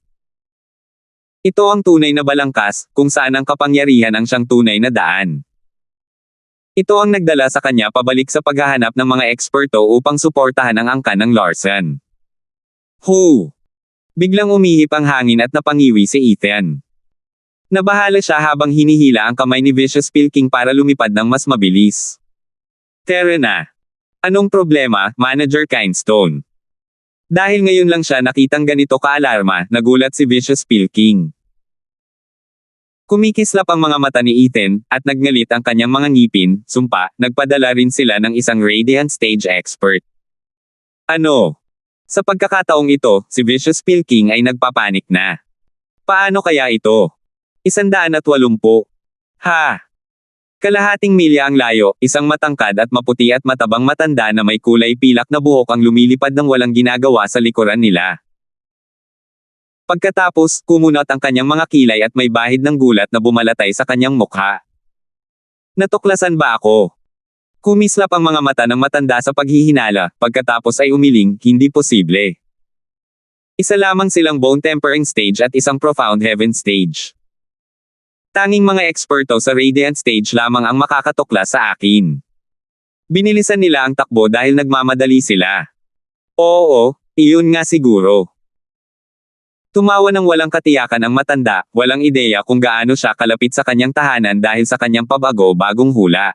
Ito ang tunay na balangkas, kung saan ang kapangyarihan ang siyang tunay na daan. Ito ang nagdala sa kanya pabalik sa paghahanap ng mga eksperto upang suportahan ang angkan ng Larson. Hu! Biglang umihip ang hangin at napangiwi si Ethan. Nabahala siya habang hinihila ang kamay ni Vicious Pilking para lumipad ng mas mabilis. Tara na! Anong problema, Manager Kindstone? Dahil ngayon lang siya nakitang ganito ka-alarma, nagulat si Vicious Pilking. Kumikislap ang mga mata ni Ethan, at nagngalit ang kanyang mga ngipin, sumpa, nagpadala rin sila ng isang Radiant Stage expert. Ano? Sa pagkakataong ito, si Vicious Pilking ay nagpapanik na. Paano kaya ito? 180. Ha! Kalahating milya ang layo, isang matangkad at maputi at matabang matanda na may kulay pilak na buhok ang lumilipad ng walang ginagawa sa likuran nila. Pagkatapos, kumunot ang kanyang mga kilay at may bahid ng gulat na bumalatay sa kanyang mukha. Natuklasan ba ako? Kumislap ang mga mata ng matanda sa paghihinala, pagkatapos ay umiling, hindi posible. Isa lamang silang Bone Tempering Stage at isang Profound Heaven Stage. Tanging mga eksperto sa Radiant Stage lamang ang makakatuklas sa akin. Binilisan nila ang takbo dahil nagmamadali sila. Oo, iyon nga siguro. Tumawa ng walang katiyakan ang matanda, walang ideya kung gaano siya kalapit sa kanyang tahanan dahil sa kanyang pabago-bagong hula.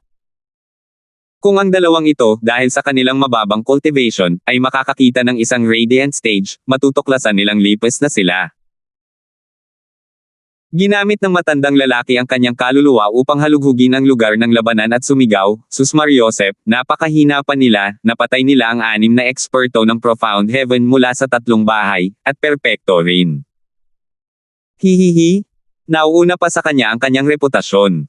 Kung ang dalawang ito, dahil sa kanilang mababang cultivation, ay makakakita ng isang Radiant Stage, matutuklasan nilang lipas na sila. Ginamit ng matandang lalaki ang kanyang kaluluwa upang halughugin ang lugar ng labanan at sumigaw, Sus Mariosep, napakahina pa nila, napatay nila ang 6 na eksperto ng Profound Heaven mula sa 3 bahay, at perpekto rin. Hihihi. Nauuna pa sa kanya ang kanyang reputasyon.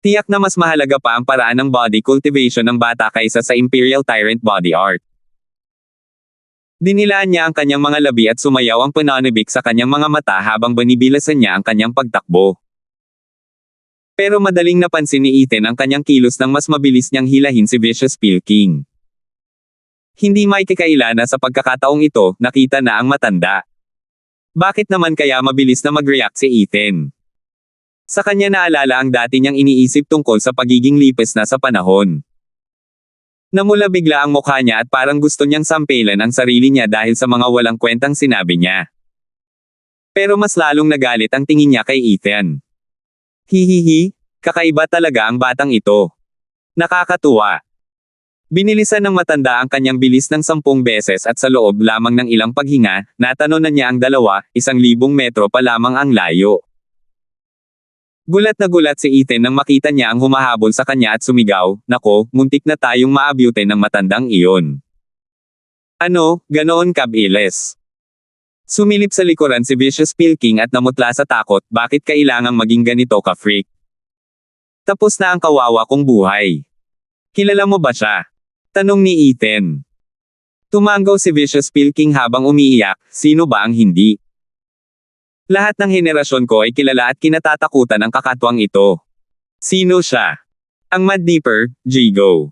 Tiyak na mas mahalaga pa ang paraan ng body cultivation ng bata kaysa sa Imperial Tyrant body art. Dinilaan niya ang kanyang mga labi at sumayaw ang pananabik sa kanyang mga mata habang binibilasan niya ang kanyang pagtakbo. Pero madaling napansin ni Ethan ang kanyang kilos nang mas mabilis niyang hilahin si Vicious Pilking. Hindi maikikaila na sa pagkakataong ito, nakita na ang matanda. Bakit naman kaya mabilis na mag-react si Ethan? Sa kanya naalala ang dati niyang iniisip tungkol sa pagiging lipes na sa panahon. Namula bigla ang mukha niya at parang gusto niyang sampelan ang sarili niya dahil sa mga walang kwentang sinabi niya. Pero mas lalong nagalit ang tingin niya kay Ethan. Hihihi, kakaiba talaga ang batang ito. Nakakatuwa. Binilisan ng matanda ang kanyang bilis ng 10 beses at sa loob lamang ng ilang paghinga, natanunan niya ang dalawa, 1,000 metro pa lamang ang layo. Gulat na gulat si Ethan nang makita niya ang humahabol sa kanya at sumigaw, Nako, muntik na tayong maabyute ng matandang iyon. Ano, ganoon kabilis? Sumilip sa likuran si Vicious Pilking at namutla sa takot, bakit kailangang maging ganito ka-freak? Tapos na ang kawawa kong buhay. Kilala mo ba siya? Tanong ni Ethan. Tumango si Vicious Pilking habang umiiyak, sino ba ang hindi? Lahat ng henerasyon ko ay kilala at kinatatakutan ang kakatwang ito. Sino siya? Ang Mad Dipper, Jigo.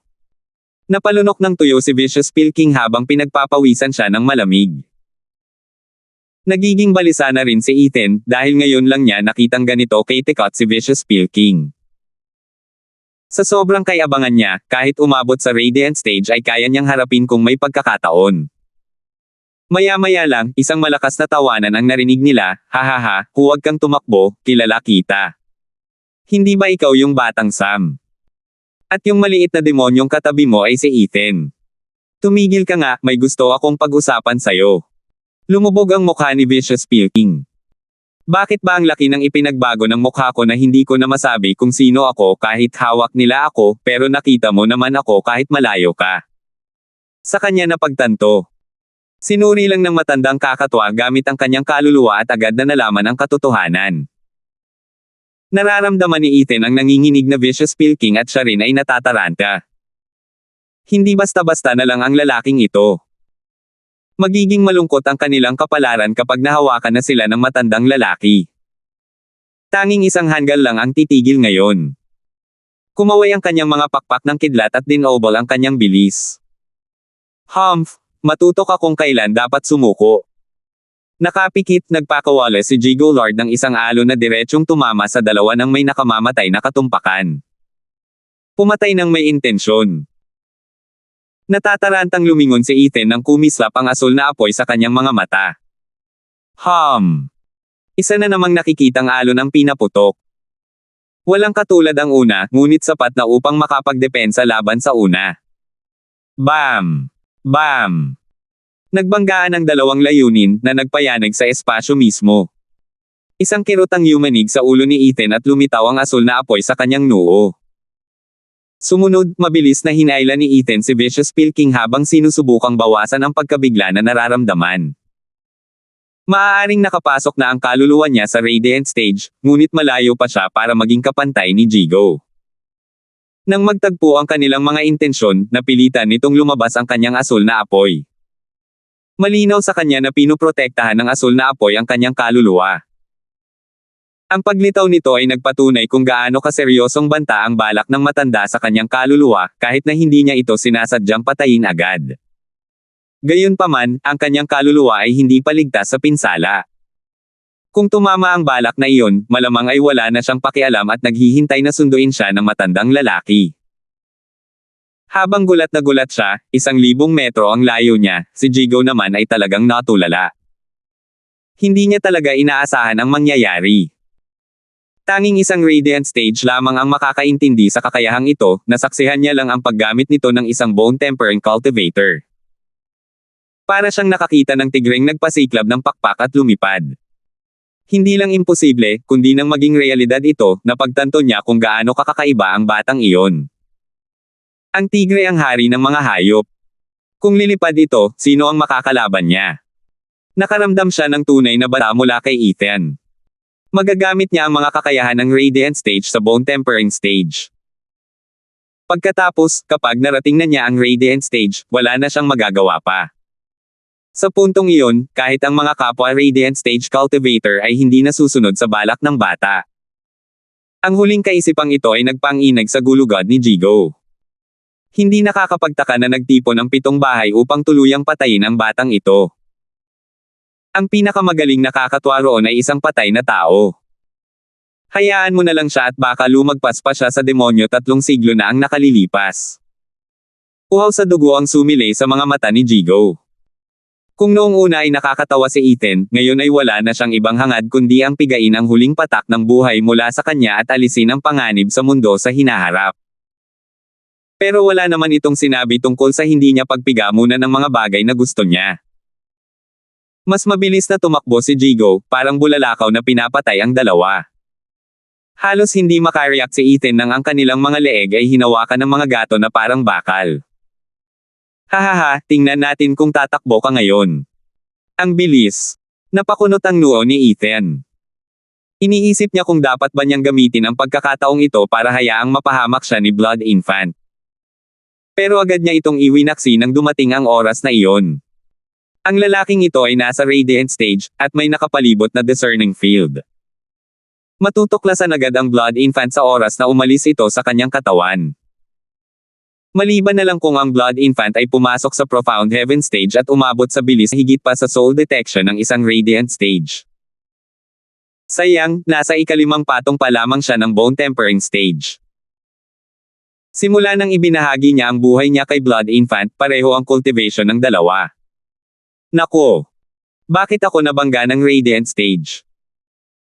Napalunok ng tuyo si Vicious Pilking habang pinagpapawisan siya ng malamig. Nagiging balisa na rin si Ethan dahil ngayon lang niya nakitang ganito kay Tekot si Vicious Pilking. Sa sobrang kayabangan niya, kahit umabot sa Radiant Stage ay kaya niyang harapin kung may pagkakataon. Maya-maya lang, isang malakas na tawanan ang narinig nila, hahaha, huwag kang tumakbo, kilala kita. Hindi ba ikaw yung batang Sam? At yung maliit na demonyong katabi mo ay si Ethan. Tumigil ka nga, may gusto akong pag-usapan sa'yo. Lumubog ang mukha ni Vicious Pilking. Bakit ba ang laki ng ipinagbago ng mukha ko na hindi ko na masabi kung sino ako kahit hawak nila ako pero nakita mo naman ako kahit malayo ka? Sa kanya napagtanto. Sinuri lang ng matandang kakatwa gamit ang kanyang kaluluwa at agad na nalaman ang katotohanan. Nararamdaman ni Ethan ang nanginginig na Vicious Pilking at siya rin ay natataranta. Hindi basta-basta na lang ang lalaking ito. Magiging malungkot ang kanilang kapalaran kapag nahawakan na sila ng matandang lalaki. Tanging isang hanggal lang ang titigil ngayon. Kumaway ang kanyang mga pakpak ng kidlat at dinobol ang kanyang bilis. Humph, matuto ka kung kailan dapat sumuko. Nakapikit, nagpakawala si Jigo Lord ng isang alon na diretsyong tumama sa dalawa ng may nakamamatay na katumpakan. Pumatay ng may intensyon. Natatarantang lumingon si Ethan nang kumislap ang asul na apoy sa kanyang mga mata. Isa na namang nakikitang alon ang pinaputok. Walang katulad ang una, ngunit sapat na upang makapagdepensa laban sa una. Bam! Bam! Nagbanggaan ang dalawang layunin na nagpayanig sa espasyo mismo. Isang kirot ang yumanig sa ulo ni Ethan at lumitaw ang asul na apoy sa kanyang noo. Sumunod, mabilis na hinailan ni Ethan si Vicious Pilking habang sinusubukang bawasan ang pagkabigla na nararamdaman. Maaaring nakapasok na ang kaluluwa niya sa Radiant Stage, ngunit malayo pa siya para maging kapantay ni Jigo. Nang magtagpo ang kanilang mga intensyon, napilitan nitong lumabas ang kanyang asul na apoy. Malinaw sa kanya na pinoprotektahan ng asul na apoy ang kanyang kaluluwa. Ang paglitaw nito ay nagpatunay kung gaano kaseryosong banta ang balak ng matanda sa kanyang kaluluwa, kahit na hindi niya ito sinasadyang patayin agad. Gayunpaman, ang kanyang kaluluwa ay hindi paligtas sa pinsala. Kung tumama ang balak na iyon, malamang ay wala na siyang pakialam at naghihintay na sunduin siya ng matandang lalaki. Habang gulat na gulat siya, 1,000 metro ang layo niya, si Jigo naman ay talagang natulala. Hindi niya talaga inaasahan ang mangyayari. Tanging isang Radiant Stage lamang ang makakaintindi sa kakayahang ito, nasaksihan niya lang ang paggamit nito ng isang Bone Tempering Cultivator. Para siyang nakakita ng tigreng nagpasiklab ng pakpak at lumipad. Hindi lang imposible, kundi nang maging realidad ito, napagtanto niya kung gaano kakakaiba ang batang iyon. Ang tigre ang hari ng mga hayop. Kung lilipad ito, sino ang makakalaban niya? Nakaramdam siya ng tunay na bala mula kay Ethan. Magagamit niya ang mga kakayahan ng Radiant Stage sa Bone Tempering Stage. Pagkatapos, kapag narating na niya ang Radiant Stage, wala na siyang magagawa pa. Sa puntong iyon, kahit ang mga kapwa Radiant Stage Cultivator ay hindi nasusunod sa balak ng bata. Ang huling kaisipang ito ay nagpanginag sa gulugod ni Jigo. Hindi nakakapagtaka na nagtipon ang 7 bahay upang tuluyang patayin ang batang ito. Ang pinakamagaling nakakatwa roon ay isang patay na tao. Hayaan mo na lang siya at baka lumagpas pa siya sa demonyo 3 siglo na ang nakalilipas. Uhaw sa dugo ang sumilay sa mga mata ni Jigo. Kung noong una ay nakakatawa si Ethan, ngayon ay wala na siyang ibang hangad kundi ang pigain ang huling patak ng buhay mula sa kanya at alisin ang panganib sa mundo sa hinaharap. Pero wala naman itong sinabi tungkol sa hindi niya pagpiga muna ng mga bagay na gusto niya. Mas mabilis na tumakbo si Jigo, parang bulalakaw na pinapatay ang dalawa. Halos hindi makareact si Ethan nang ang kanilang mga leeg ay hinawakan ng mga gato na parang bakal. Hahaha, tingnan natin kung tatakbo ka ngayon. Ang bilis. Napakunot ang noo ni Ethan. Iniisip niya kung dapat ba niyang gamitin ang pagkakataong ito para hayaang mapahamak siya ni Blood Infant. Pero agad niya itong iwinaksi nang dumating ang oras na iyon. Ang lalaking ito ay nasa Radiant Stage, at may nakapalibot na discerning field. Matutuklasan agad ang Blood Infant sa oras na umalis ito sa kanyang katawan. Maliban na lang kung ang Blood Infant ay pumasok sa Profound Heaven stage at umabot sa bilis higit pa sa Soul Detection ng isang Radiant stage. Sayang, nasa ikalimang patong pa lamang siya ng Bone Tempering stage. Simula nang ibinahagi niya ang buhay niya kay Blood Infant, pareho ang cultivation ng dalawa. Nako! Bakit ako nabangga ng Radiant stage?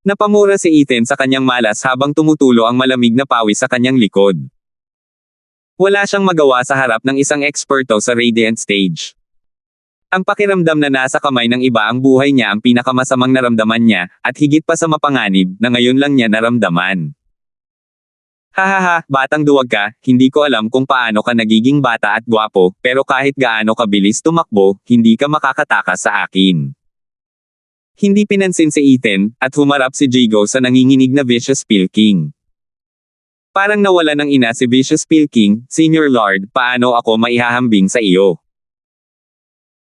Napamura si Ethan sa kanyang malas habang tumutulo ang malamig na pawis sa kanyang likod. Wala siyang magawa sa harap ng isang eksperto sa Radiant stage. Ang pakiramdam na nasa kamay ng iba ang buhay niya ang pinakamasamang naramdaman niya, at higit pa sa mapanganib, na ngayon lang niya naramdaman. Hahaha, batang duwag ka, hindi ko alam kung paano ka nagiging bata at gwapo, pero kahit gaano ka bilis tumakbo, hindi ka makakatakas sa akin. Hindi pinansin si Ethan, at humarap si Jigo sa nanginginig na Vicious Pilking. Parang nawala ng ina si Vicious Pilking, Senior Lord, paano ako maihahambing sa iyo?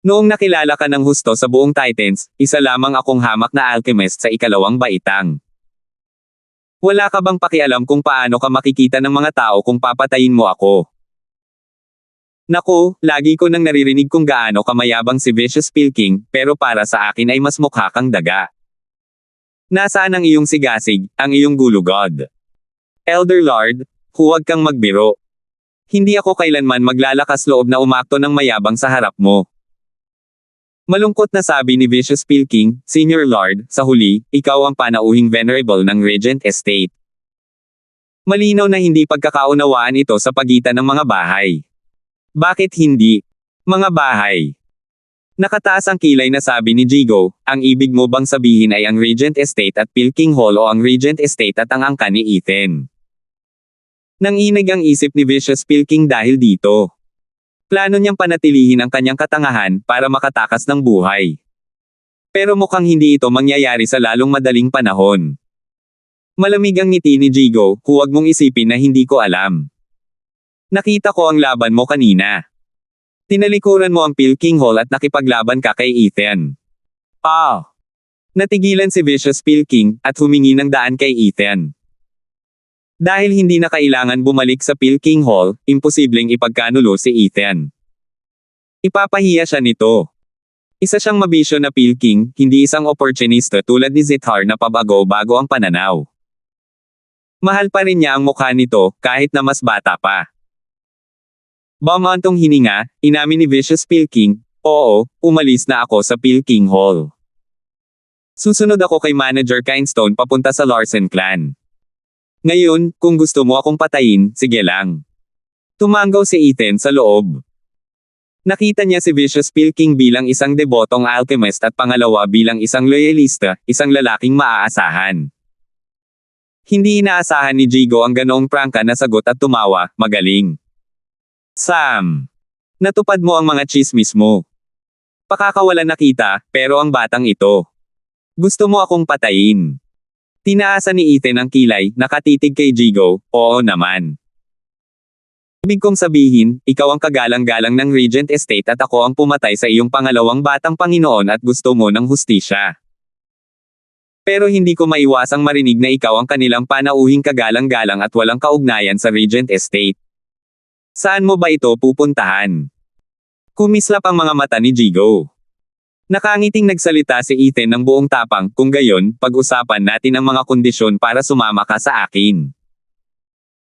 Noong nakilala ka ng husto sa buong Titans, isa lamang akong hamak na alchemist sa ikalawang baitang. Wala ka bang pakialam kung paano ka makikita ng mga tao kung papatayin mo ako? Naku, lagi ko nang naririnig kung gaano kamayabang si Vicious Pilking, pero para sa akin ay mas mukha kang daga. Nasaan ang iyong sigasig, ang iyong gulugod? Elder Lord, huwag kang magbiro. Hindi ako kailanman maglalakas loob na umakto ng mayabang sa harap mo. Malungkot na sabi ni Vicious Pilking, Senior Lord, sa huli, ikaw ang panauhing venerable ng Regent Estate. Malinaw na hindi pagkakaunawaan ito sa pagitan ng mga bahay. Bakit hindi? Mga bahay. Nakataas ang kilay na sabi ni Jigo, ang ibig mo bang sabihin ay ang Regent Estate at Pilking Hall o ang Regent Estate at ang angka ni Ethan? Nanginig ang isip ni Vicious Pilking dahil dito. Plano niyang panatilihin ang kanyang katangahan para makatakas ng buhay. Pero mukhang hindi ito mangyayari sa lalong madaling panahon. Malamig ang ngiti ni Jigo, huwag mong isipin na hindi ko alam. Nakita ko ang laban mo kanina. Tinalikuran mo ang Pilking Hall at nakipaglaban ka kay Ethan. Natigilan si Vicious Pilking, at humingi ng daan kay Ethan. Dahil hindi na kailangan bumalik sa Pilking Hall, imposibleng ipagkanulo si Ethan. Ipapahiya siya nito. Isa siyang mabisyo na Pilking, hindi isang opportunista tulad ni Zithar na pabago-bago ang pananaw. Mahal pa rin niya ang mukha nito, kahit na mas bata pa. Bumantong hininga, inamin ni Vicious Pilking, oo, umalis na ako sa Pilking Hall. Susunod ako kay Manager Kindstone papunta sa Larsen clan. Ngayon, kung gusto mo akong patayin, sige lang. Tumanggaw si Ethan sa loob. Nakita niya si Vicious Pilking bilang isang debotong alchemist at pangalawa bilang isang loyalista, isang lalaking maaasahan. Hindi inaasahan ni Jigo ang ganoong prangka na sagot at tumawa, magaling. Sam! Natupad mo ang mga chismis mo. Pakakawalan na kita, pero ang batang ito. Gusto mo akong patayin. Tinaasan ni Ethan ang kilay, nakatitig kay Jigo, oo naman. Ibig kong sabihin, ikaw ang kagalang-galang ng Regent Estate at ako ang pumatay sa iyong pangalawang batang Panginoon at gusto mo ng hustisya. Pero hindi ko maiwasang marinig na ikaw ang kanilang panauhing kagalang-galang at walang kaugnayan sa Regent Estate. Saan mo ba ito pupuntahan? Kumislap ang mga mata ni Jigo. Nakangiting nagsalita si Ethan ng buong tapang, kung gayon, pag-usapan natin ang mga kondisyon para sumama ka sa akin.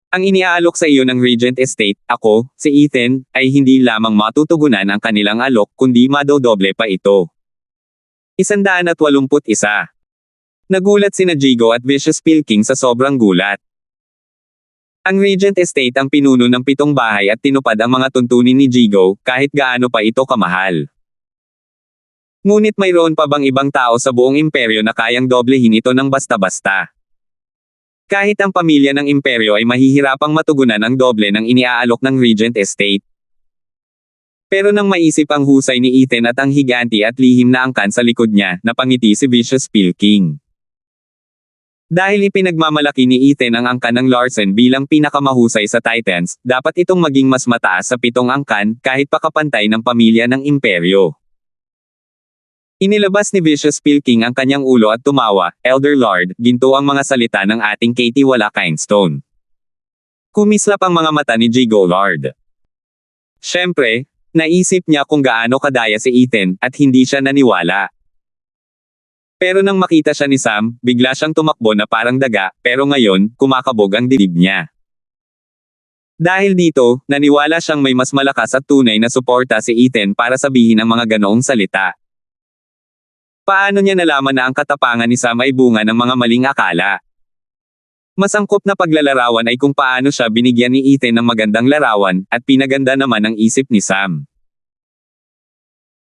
Ang iniaalok sa iyo ng Regent Estate, ako, si Ethan, ay hindi lamang matutugunan ang kanilang alok kundi madodoble pa ito. 181. Nagulat sina Jigo at Vicious Pilking sa sobrang gulat. Ang Regent Estate ang pinuno ng 7 bahay at tinupad ang mga tuntunin ni Jigo, kahit gaano pa ito kamahal. Ngunit mayroon pa bang ibang tao sa buong imperyo na kayang doblehin ito ng basta-basta? Kahit ang pamilya ng imperyo ay mahihirapang matugunan ang doble ng iniaalok ng Regent Estate. Pero nang maisip ang husay ni Ethan at ang higanti at lihim na angkan sa likod niya, napangiti si Vicious Pilking. Dahil ipinagmamalaki ni Ethan ang angkan ng Larsen bilang pinakamahusay sa Titans, dapat itong maging mas mataas sa 7 angkan, kahit pakapantay ng pamilya ng imperyo. Inilabas ni Vicious Pilking ang kanyang ulo at tumawa, Elder Lord, ginto ang mga salita ng ating Katie wala Kindstone. Kumislap ang mga mata ni Jigo Lord. Siyempre, naisip niya kung gaano kadaya si Ethan, at hindi siya naniwala. Pero nang makita siya ni Sam, bigla siyang tumakbo na parang daga, pero ngayon, kumakabog ang dibdib niya. Dahil dito, naniwala siyang may mas malakas at tunay na suporta si Ethan para sabihin ang mga ganoong salita. Paano niya nalaman na ang katapangan ni Sam ay bunga ng mga maling akala? Masangkop na paglalarawan ay kung paano siya binigyan ni Ethan ng magandang larawan, at pinaganda naman ang isip ni Sam.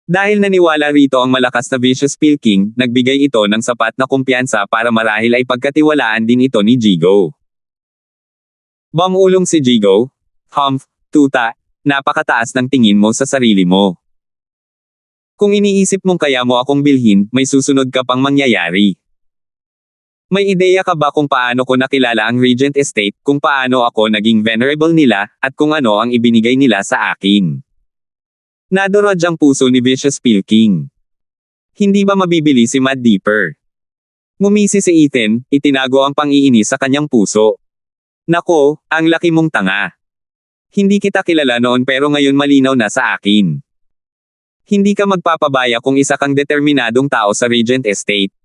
Dahil naniwala rito ang malakas na vicious Spill King, nagbigay ito ng sapat na kumpiyansa para marahil ay pagkatiwalaan din ito ni Jigo. Bamulong si Jigo. Humph, tuta, napakataas ng tingin mo sa sarili mo. Kung iniisip mong kaya mo akong bilhin, may susunod ka pang mangyayari. May ideya ka ba kung paano ko nakilala ang Regent Estate, kung paano ako naging venerable nila, at kung ano ang ibinigay nila sa akin? Nadurog ang puso ni Vicious Spill King. Hindi ba mabibili si Mad Dipper? Ngumisi si Ethan, itinago ang pang-iinis sa kanyang puso. Nako, ang laki mong tanga. Hindi kita kilala noon pero ngayon malinaw na sa akin. Hindi ka magpapabaya kung isa kang determinadong tao sa Regent Estate.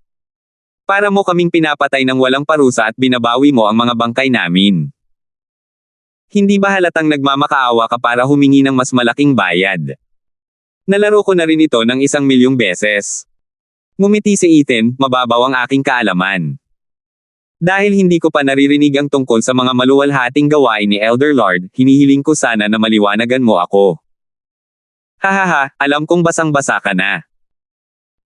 Para mo kaming pinapatay ng walang parusa at binabawi mo ang mga bangkay namin. Hindi ba halatang nagmamakaawa ka para humingi ng mas malaking bayad? Nalaro ko na rin ito ng 1,000,000 beses. Ngumiti si Ethan, mababaw ang aking kaalaman. Dahil hindi ko pa naririnig ang tungkol sa mga maluwalhating gawain ni Elder Lord, hinihiling ko sana na maliwanagan mo ako. Hahaha, alam kong basang-basa ka na.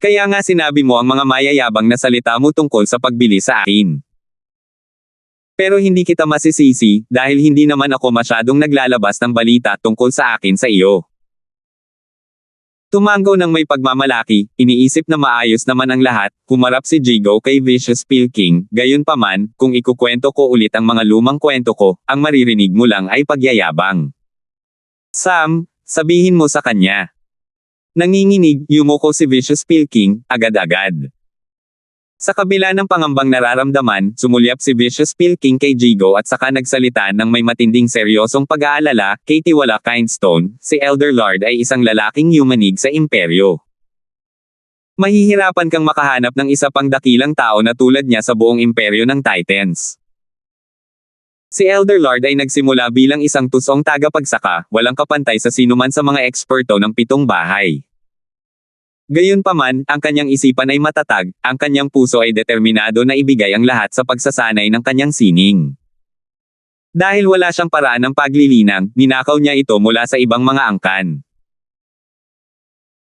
Kaya nga sinabi mo ang mga mayayabang na salita mo tungkol sa pagbili sa akin. Pero hindi kita masisisi, dahil hindi naman ako masyadong naglalabas ng balita tungkol sa akin sa iyo. Tumanggo ng may pagmamalaki, iniisip na maayos naman ang lahat, humarap si Jigo kay Vicious Spill King, gayunpaman, kung ikukwento ko ulit ang mga lumang kwento ko, ang maririnig mo lang ay pagyayabang. Sam, sabihin mo sa kanya. Nanginginig, yumuko si Vicious Spill King, agad-agad. Sa kabila ng pangambang nararamdaman, sumulyap si Vicious Spill King kay Jigo at saka nagsalita ng may matinding seryosong pag-aalala, kay Tiwala Kindstone, si Elder Lord ay isang lalaking yumanig sa imperyo. Mahihirapan kang makahanap ng isa pang dakilang tao na tulad niya sa buong imperyo ng Titans. Si Elder Lord ay nagsimula bilang isang tusong tagapagsaka, walang kapantay sa sinuman sa mga eksperto ng 7 bahay. Gayunpaman, ang kanyang isipan ay matatag, ang kanyang puso ay determinado na ibigay ang lahat sa pagsasanay ng kanyang sining. Dahil wala siyang paraan ng paglilinang, ninakaw niya ito mula sa ibang mga angkan.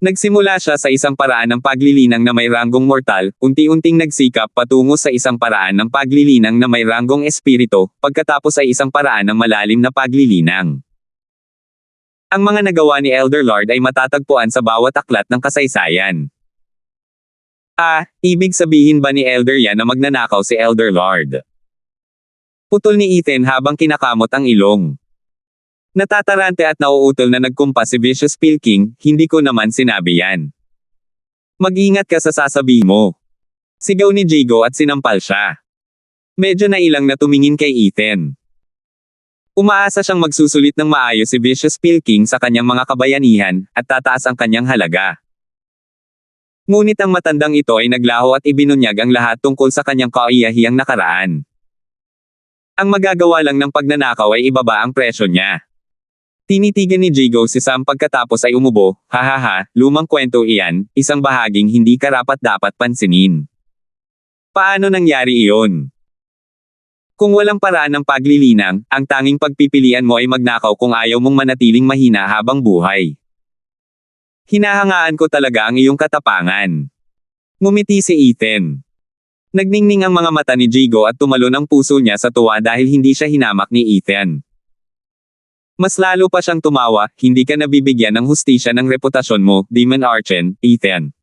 Nagsimula siya sa isang paraan ng paglilinang na may ranggong mortal, unti-unting nagsikap patungo sa isang paraan ng paglilinang na may ranggong espiritu, pagkatapos ay isang paraan ng malalim na paglilinang. Ang mga nagawa ni Elder Lord ay matatagpuan sa bawat aklat ng kasaysayan. Ibig sabihin ba ni Elder yan na magnanakaw si Elder Lord? Putol ni Ethan habang kinakamot ang ilong. Natatarante at nauutol na nagkumpas si Vicious Spill King, hindi ko naman sinabi yan. Mag-ingat ka sa sasabihin mo. Sigaw ni Jigo at sinampal siya. Medyo nailang na tumingin kay Ethan. Umaasa siyang magsusulit ng maayos si Vicious Spill King sa kanyang mga kabayanihan, at tataas ang kanyang halaga. Ngunit ang matandang ito ay naglaho at ibinunyag ang lahat tungkol sa kanyang kaiyahiyang nakaraan. Ang magagawa lang ng pagnanakaw ay ibaba ang presyo niya. Tinitigan ni Jigo si Sam pagkatapos ay umubo, hahaha, lumang kwento iyan, isang bahaging hindi karapat-dapat pansinin. Paano nangyari iyon? Kung walang paraan ng paglilinang, ang tanging pagpipilian mo ay magnakaw kung ayaw mong manatiling mahina habang buhay. Hinahangaan ko talaga ang iyong katapangan. Ngumiti si Ethan. Nagningning ang mga mata ni Jigo at tumalon ang puso niya sa tuwa dahil hindi siya hinamak ni Ethan. Mas lalo pa siyang tumawa, hindi ka nabibigyan ng hustisya ng reputasyon mo, Demon Archon, Ethan.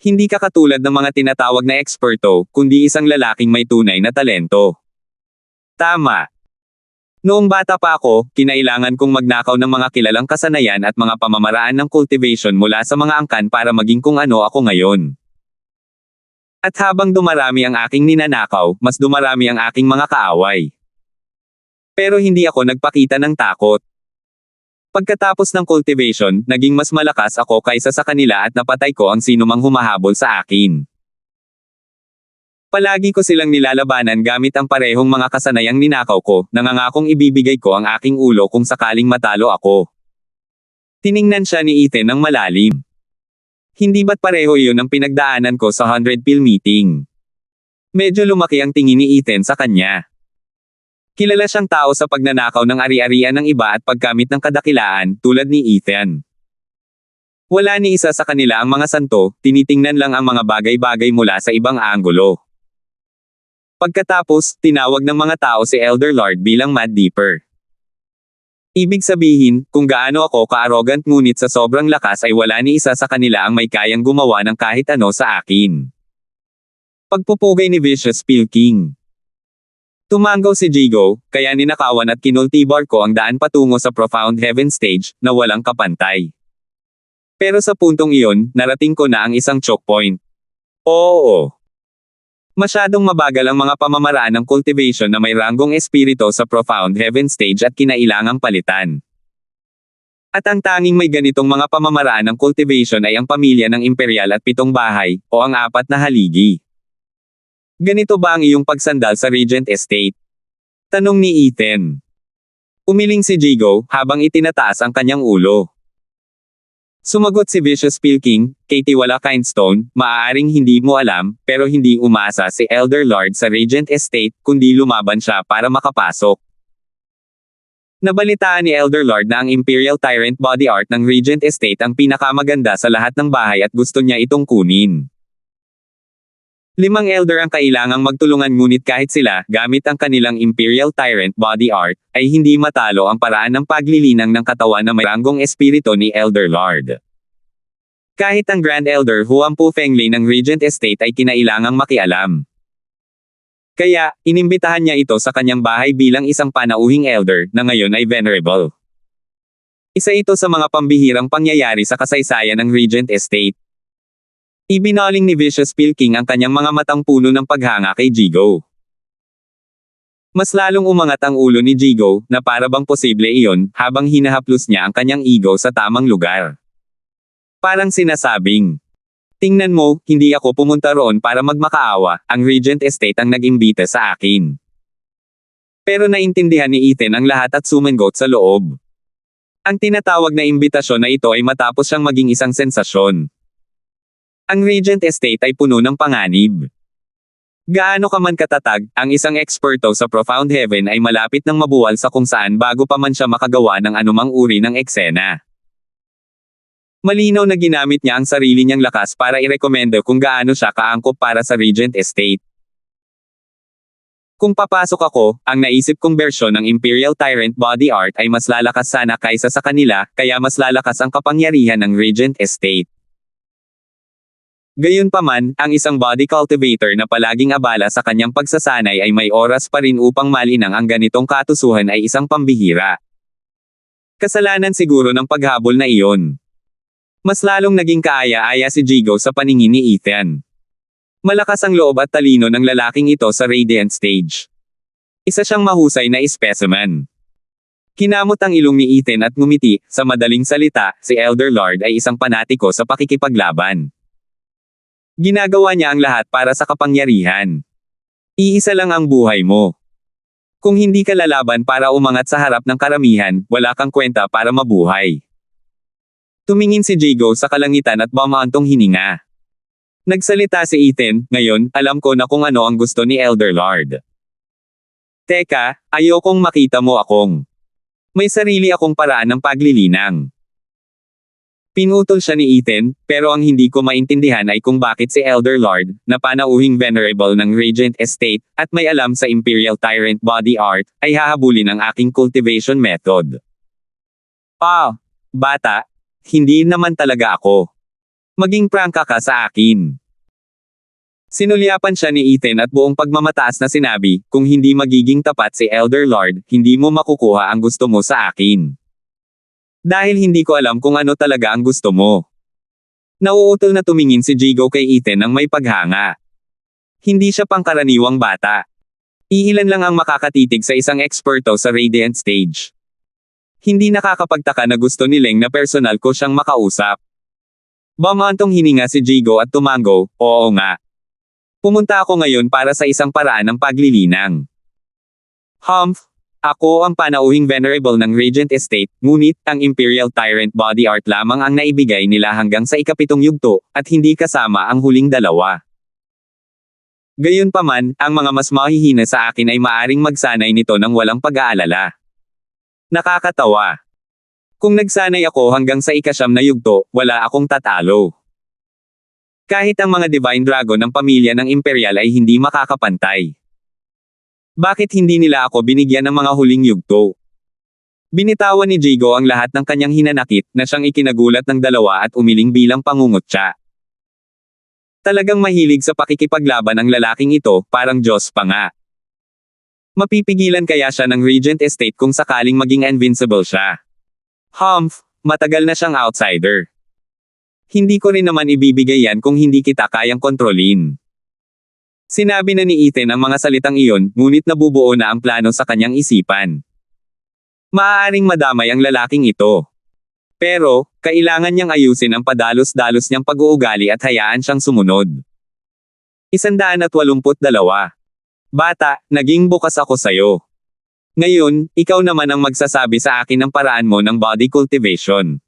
Hindi ka katulad ng mga tinatawag na eksperto, kundi isang lalaking may tunay na talento. Tama. Noong bata pa ako, kinailangan kong magnakaw ng mga kilalang kasanayan at mga pamamaraan ng cultivation mula sa mga angkan para maging kung ano ako ngayon. At habang dumarami ang aking ninanakaw, mas dumarami ang aking mga kaaway. Pero hindi ako nagpakita ng takot. Pagkatapos ng cultivation, naging mas malakas ako kaysa sa kanila at napatay ko ang sinumang humahabol sa akin. Palagi ko silang nilalabanan gamit ang parehong mga kasanayang ninakaw ko, nangangakong ibibigay ko ang aking ulo kung sakaling matalo ako. Tiningnan siya ni Ethan ng malalim. Hindi ba't pareho iyon ang pinagdaanan ko sa 100-pill meeting? Medyo lumaki ang tingin ni Ethan sa kanya. Kilala siyang tao sa pagnanakaw ng ari-arian ng iba at paggamit ng kadakilaan, tulad ni Ethan. Wala ni isa sa kanila ang mga santo, tinitingnan lang ang mga bagay-bagay mula sa ibang anggulo. Pagkatapos, tinawag ng mga tao si Elder Lord bilang Mad Dipper. Ibig sabihin, kung gaano ako ka-arrogant ngunit sa sobrang lakas ay wala ni isa sa kanila ang may kayang gumawa ng kahit ano sa akin. Pagpupugay ni Vicious Pill King. Tumanggaw si Jigo, kaya ninakawan at kinultibar ko ang daan patungo sa Profound Heaven Stage, na walang kapantay. Pero sa puntong iyon, narating ko na ang isang choke point. Oo. Masyadong mabagal ang mga pamamaraan ng cultivation na may ranggong espirito sa Profound Heaven Stage at kinailangang palitan. At ang tanging may ganitong mga pamamaraan ng cultivation ay ang pamilya ng Imperial at 7 bahay, o ang 4 na haligi. Ganito ba ang iyong pagsandal sa Regent Estate? Tanong ni Ethan. Umiling si Jigo, habang itinataas ang kanyang ulo. Sumagot si Vicious Pill King, Katie wala Kindstone, maaaring hindi mo alam, pero hindi umasa si Elder Lord sa Regent Estate, kundi lumaban siya para makapasok. Nabalitaan ni Elder Lord na ang Imperial Tyrant Body Art ng Regent Estate ang pinakamaganda sa lahat ng bahay at gusto niya itong kunin. 5 elder ang kailangang magtulungan ngunit kahit sila, gamit ang kanilang Imperial Tyrant Body Art, ay hindi matalo ang paraan ng paglilinang ng katawan na may ranggong espiritu ni Elder Lord. Kahit ang Grand Elder Huampu Fenglei ng Regent Estate ay kinailangang makialam. Kaya, inimbitahan niya ito sa kanyang bahay bilang isang panauhing elder, na ngayon ay venerable. Isa ito sa mga pambihirang pangyayari sa kasaysayan ng Regent Estate. Ibinaling ni Vicious Pill King ang kanyang mga matang puno ng paghanga kay Jigo. Mas lalong umangat ang ulo ni Jigo, na para bang posible iyon, habang hinahaplos niya ang kanyang ego sa tamang lugar. Parang sinasabing, tingnan mo, hindi ako pumunta roon para magmakaawa, ang Regent Estate ang nag-imbita sa akin. Pero naintindihan ni Ethan ang lahat at sumangot sa loob. Ang tinatawag na imbitasyon na ito ay matapos siyang maging isang sensasyon. Ang Regent Estate ay puno ng panganib. Gaano ka man katatag, ang isang eksperto sa Profound Heaven ay malapit ng mabuwal sa kung saan bago pa man siya makagawa ng anumang uri ng eksena. Malinaw na ginamit niya ang sarili niyang lakas para irekomenda kung gaano siya kaangkop para sa Regent Estate. Kung papasok ako, ang naisip kong bersyon ng Imperial Tyrant Body Art ay mas lalakas sana kaysa sa kanila, kaya mas lalakas ang kapangyarihan ng Regent Estate. Gayunpaman, ang isang body cultivator na palaging abala sa kanyang pagsasanay ay may oras pa rin upang malinang ang ganitong katusuhan ay isang pambihira. Kasalanan siguro ng paghabol na iyon. Mas lalong naging kaaya-aya si Jigo sa paningin ni Ethan. Malakas ang loob at talino ng lalaking ito sa Radiant Stage. Isa siyang mahusay na specimen. Kinamot ang ilong ni Ethan at ngumiti, sa madaling salita, si Elder Lord ay isang panatiko sa pakikipaglaban. Ginagawa niya ang lahat para sa kapangyarihan. Iisa lang ang buhay mo. Kung hindi ka lalaban para umangat sa harap ng karamihan, wala kang kwenta para mabuhay. Tumingin si Jigo sa kalangitan at bumaantong hininga. Nagsalita si Ethan, ngayon, alam ko na kung ano ang gusto ni Elder Lord. Teka, ayokong makita mo akong. May sarili akong paraan ng paglilinang. Pinutol siya ni Ethan, pero ang hindi ko maintindihan ay kung bakit si Elder Lord, na panauhing venerable ng Regent Estate, at may alam sa Imperial Tyrant Body Art, ay hahabulin ang aking cultivation method. Bata, hindi naman talaga ako. Maging prangka ka sa akin. Sinulyapan siya ni Ethan at buong pagmamataas na sinabi, kung hindi magiging tapat si Elder Lord, hindi mo makukuha ang gusto mo sa akin. Dahil hindi ko alam kung ano talaga ang gusto mo. Nauutol na tumingin si Jigo kay Ethan ng may paghanga. Hindi siya pangkaraniwang bata. Iilan lang ang makakatitig sa isang eksperto sa Radiant Stage. Hindi nakakapagtaka na gusto ni Leng na personal ko siyang makausap. Bumantong hininga si Jigo at tumango, oo nga. Pumunta ako ngayon para sa isang paraan ng paglilinang. Humph, ako ang panauhing venerable ng Regent Estate, ngunit ang Imperial Tyrant Body Art lamang ang naibigay nila hanggang sa ikapitong yugto, at hindi kasama ang huling dalawa. Gayunpaman, ang mga mas mahihina sa akin ay maaring magsanay nito ng walang pag-aalala. Nakakatawa. Kung nagsanay ako hanggang sa ikasyam na yugto, wala akong tatalo. Kahit ang mga Divine Dragon ng pamilya ng Imperial ay hindi makakapantay. Bakit hindi nila ako binigyan ng mga huling yugto? Binitawan ni Jigo ang lahat ng kanyang hinanakit na siyang ikinagulat ng dalawa at umiling bilang pangungutya. Talagang mahilig sa pakikipaglaban ang lalaking ito, parang Diyos pa nga. Mapipigilan kaya siya ng Regent Estate kung sakaling maging invincible siya? Humph, matagal na siyang outsider. Hindi ko rin naman ibibigay yan kung hindi kita kayang kontrolin. Sinabi na ni Ethan ang mga salitang iyon, ngunit nabubuo na ang plano sa kanyang isipan. Maaaring madamay ang lalaking ito. Pero, kailangan niyang ayusin ang padalos-dalos niyang pag-uugali at hayaan siyang sumunod. 182. Bata, naging bukas ako sa'yo. Ngayon, ikaw naman ang magsasabi sa akin ng paraan mo ng body cultivation.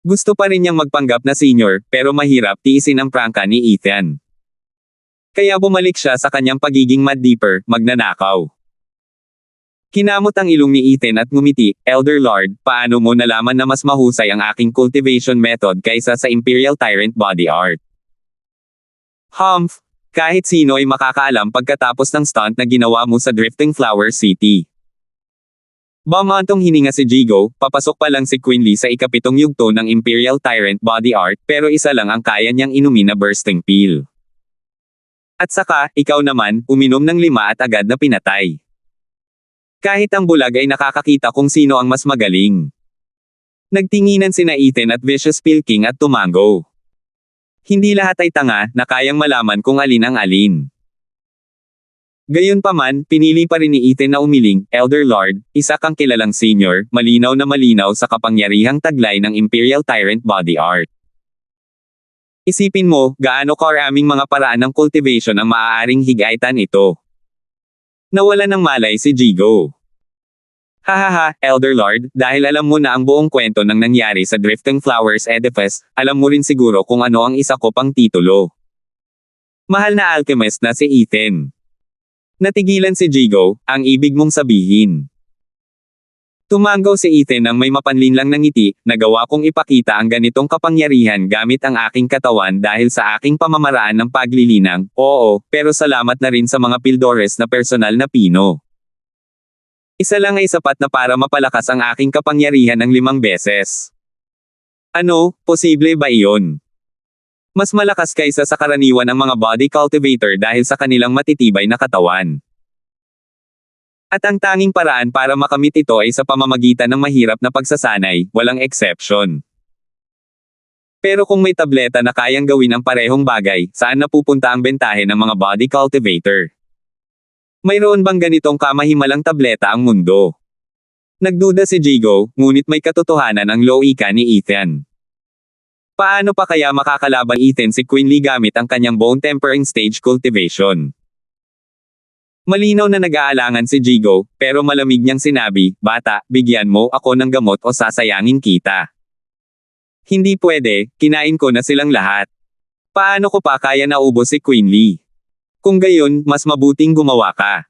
Gusto pa rin niyang magpanggap na senior, pero mahirap tiisin ang prangka ni Ethan. Kaya bumalik siya sa kanyang pagiging mad deeper, magnanakaw. Kinamot ang ilong ni Ethan at ngumiti, Elder Lord, paano mo nalaman na mas mahusay ang aking cultivation method kaysa sa Imperial Tyrant Body Art? Humph, kahit sino ay makakaalam pagkatapos ng stunt na ginawa mo sa Drifting Flower City. Bumantong hininga si Jigo, papasok pa lang si Quinley sa ikapitong yugto ng Imperial Tyrant Body Art, pero isa lang ang kaya niyang inumin na bursting pill. At saka, ikaw naman, uminom ng 5 at agad na pinatay. Kahit ang bulag ay nakakakita kung sino ang mas magaling. Nagtinginan sina Ethan at Vicious Pilking at tumango. Hindi lahat ay tanga na kayang malaman kung alin ang alin. Gayunpaman, pinili pa rin ni Ethan na umiling, Elder Lord, isa kang kilalang senior, malinaw na malinaw sa kapangyarihang taglay ng Imperial Tyrant Body Art. Isipin mo, gaano karaming mga paraan ng cultivation ang maaaring higaitan ito. Nawala ng malay si Jigo. Hahaha, Elder Lord, dahil alam mo na ang buong kwento ng nangyari sa Drifting Flowers Edifice, alam mo rin siguro kung ano ang isa ko pang titulo. Mahal na alchemist na si Ethan. Natigilan si Jigo, ang ibig mong sabihin. Tumango si Ethan nang may mapanlinlang na ngiti, nagawa kong ipakita ang ganitong kapangyarihan gamit ang aking katawan dahil sa aking pamamaraan ng paglilinang, oo, pero salamat na rin sa mga pildores na personal na pino. Isa lang ay sapat na para mapalakas ang aking kapangyarihan ng 5 beses. Ano, posible ba iyon? Mas malakas kaysa sa karaniwan ang mga body cultivator dahil sa kanilang matitibay na katawan. At ang tanging paraan para makamit ito ay sa pamamagitan ng mahirap na pagsasanay, walang exception. Pero kung may tableta na kayang gawin ang parehong bagay, saan napupunta ang bentahe ng mga body cultivator? Mayroon bang ganitong kamahimalang tableta ang mundo? Nagduda si Jigo, ngunit may katotohanan ang loika ni Ethan. Paano pa kaya makakalaban Ethan si Quinley gamit ang kanyang bone tempering stage cultivation? Malinaw na nag-aalangan si Jigo, pero malamig niyang sinabi, bata, bigyan mo ako ng gamot o sasayangin kita. Hindi pwede, kinain ko na silang lahat. Paano ko pa kaya naubos si Quinley? Kung gayon, mas mabuting gumawa ka.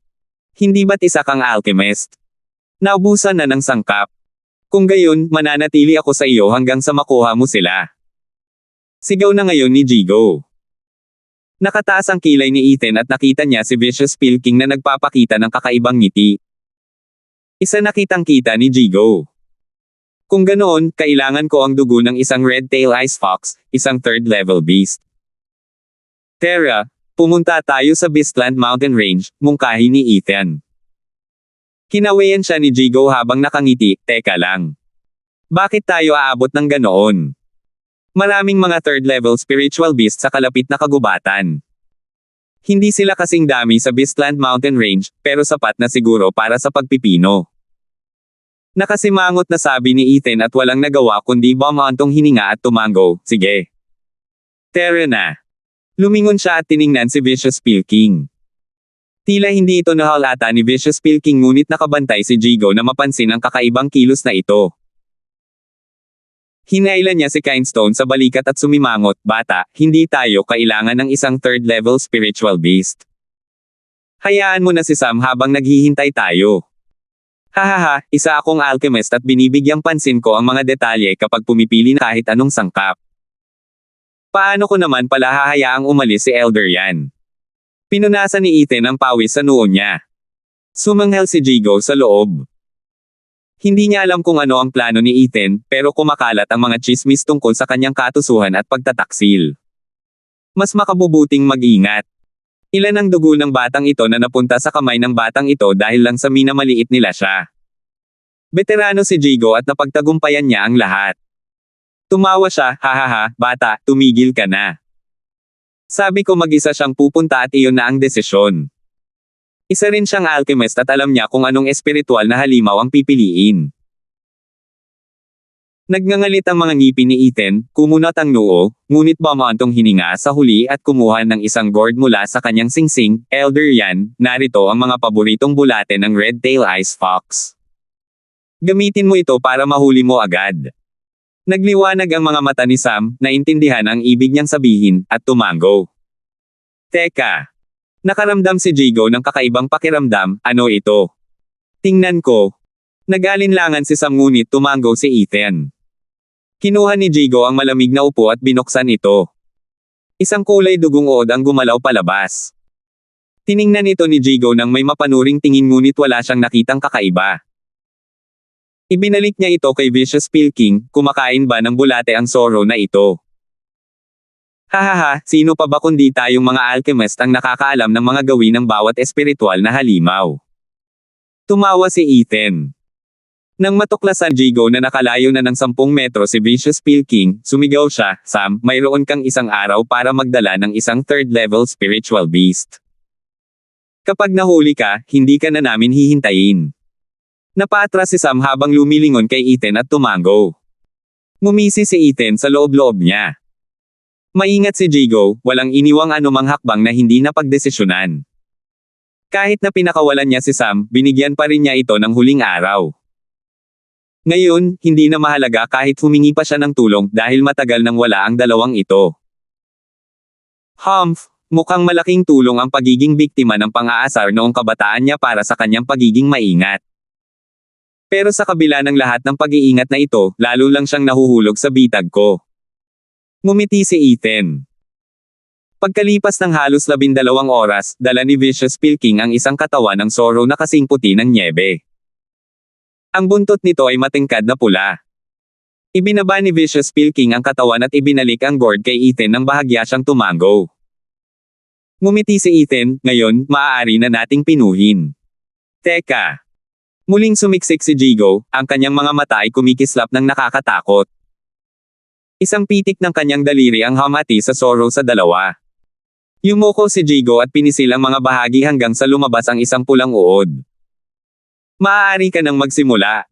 Hindi ba't isa kang alchemist? Naubusan na ng sangkap. Kung gayon, mananatili ako sa iyo hanggang sa makuha mo sila. Sigaw na ngayon ni Jigo. Nakataas ang kilay ni Ethan at nakita niya si Vicious Pilking na nagpapakita ng kakaibang ngiti. Isa nakitang-kita ni Jigo. Kung ganoon, kailangan ko ang dugo ng isang red-tail ice fox, isang third-level beast. Tara, pumunta tayo sa Beastland Mountain Range, mungkahi ni Ethan. Kinawayan siya ni Jigo habang nakangiti, teka lang. Bakit tayo aabot ng ganoon? Maraming mga third-level spiritual beasts sa kalapit na kagubatan. Hindi sila kasing dami sa Beastland Mountain Range, pero sapat na siguro para sa pagpipino. Nakasimangot na sabi ni Ethan at walang nagawa kundi bumantong hininga at tumango, sige. Tara na. Lumingon siya at tiningnan si Vicious Pilking. Tila hindi ito nahalata ni Vicious Pilking ngunit nakabantay si Jigo na mapansin ang kakaibang kilos na ito. Hinailan niya si Kindstone sa balikat at sumimangot, bata, hindi tayo kailangan ng isang third-level spiritual beast. Hayaan mo na si Sam habang naghihintay tayo. Hahaha, isa akong alchemist at binibigyang pansin ko ang mga detalye kapag pumipili na kahit anong sangkap. Paano ko naman pala hahayaang umalis si Elder yan? Pinunasan ni Ethan ang pawis sa noo niya. Sumanghel si Jigo sa loob. Hindi niya alam kung ano ang plano ni Ethan, pero kumakalat ang mga chismis tungkol sa kanyang katusuhan at pagtataksil. Mas makabubuting mag-ingat. Ilan ang dugo ng batang ito na napunta sa kamay ng batang ito dahil lang sa minamaliit nila siya. Veterano si Jigo at napagtagumpayan niya ang lahat. Tumawa siya, hahaha, bata, tumigil ka na. Sabi ko mag-isa siyang pupunta at iyon na ang desisyon. Isa rin siyang alchemist at alam niya kung anong espiritual na halimaw ang pipiliin. Nagngangalit ang mga ngipin ni Ethan, kumunat ang noo, ngunit bumantong hininga sa huli at kumuha ng isang gourd mula sa kanyang singsing, Elder yan, narito ang mga paboritong bulate ng red-tail ice fox. Gamitin mo ito para mahuli mo agad. Nagliwanag ang mga mata ni Sam, naintindihan ang ibig niyang sabihin, at tumango. Teka. Nakaramdam si Jigo ng kakaibang pakiramdam, ano ito? Tingnan ko. Nag-alinlangan si Sam ngunit tumango si Ethan. Kinuha ni Jigo ang malamig na upo at binuksan ito. Isang kulay dugong uod ang gumalaw palabas. Tiningnan ito ni Jigo nang may mapanuring tingin ngunit wala siyang nakitang kakaiba. Ibinalik niya ito kay Vicious Pilking, kumakain ba ng bulate ang Zoro na ito? Hahaha, sino pa ba kundi tayong mga alchemist ang nakakaalam ng mga gawin ng bawat espiritual na halimaw? Tumawa si Ethan. Nang matuklasan Jigo na nakalayo na ng 10 metro si Vicious Pilking, sumigaw siya, Sam, mayroon kang isang araw para magdala ng isang third-level spiritual beast. Kapag nahuli ka, hindi ka na namin hihintayin. Napaatras si Sam habang lumilingon kay Ethan at tumango. Ngumisi si Ethan sa loob-loob niya. Maingat si Jigo, walang iniwang anumang hakbang na hindi napagdesisyonan. Kahit na pinakawalan niya si Sam, binigyan pa rin niya ito ng huling araw. Ngayon, hindi na mahalaga kahit humingi pa siya ng tulong dahil matagal nang wala ang dalawang ito. Humph, mukhang malaking tulong ang pagiging biktima ng pang-aasar noong kabataan niya para sa kanyang pagiging maingat. Pero sa kabila ng lahat ng pag-iingat na ito, lalo lang siyang nahuhulog sa bitag ko. Ngumiti si Ethan. Pagkalipas ng halos 12 oras, dala ni Vicious Pilking ang isang katawan ng Zoro na kasing puti ng nyebe. Ang buntot nito ay matingkad na pula. Ibinaba ni Vicious Pilking ang katawan at ibinalik ang gourd kay Ethan nang bahagya siyang tumango. Ngumiti si Ethan, ngayon, maaari na nating pinuhin. Teka. Muling sumiksik si Jigo, ang kanyang mga mata ay kumikislap ng nakakatakot. Isang pitik ng kanyang daliri ang hamati sa Zoro sa dalawa. Yumuko si Jigo at pinisil ang mga bahagi hanggang sa lumabas ang isang pulang uod. Maaari ka nang magsimula.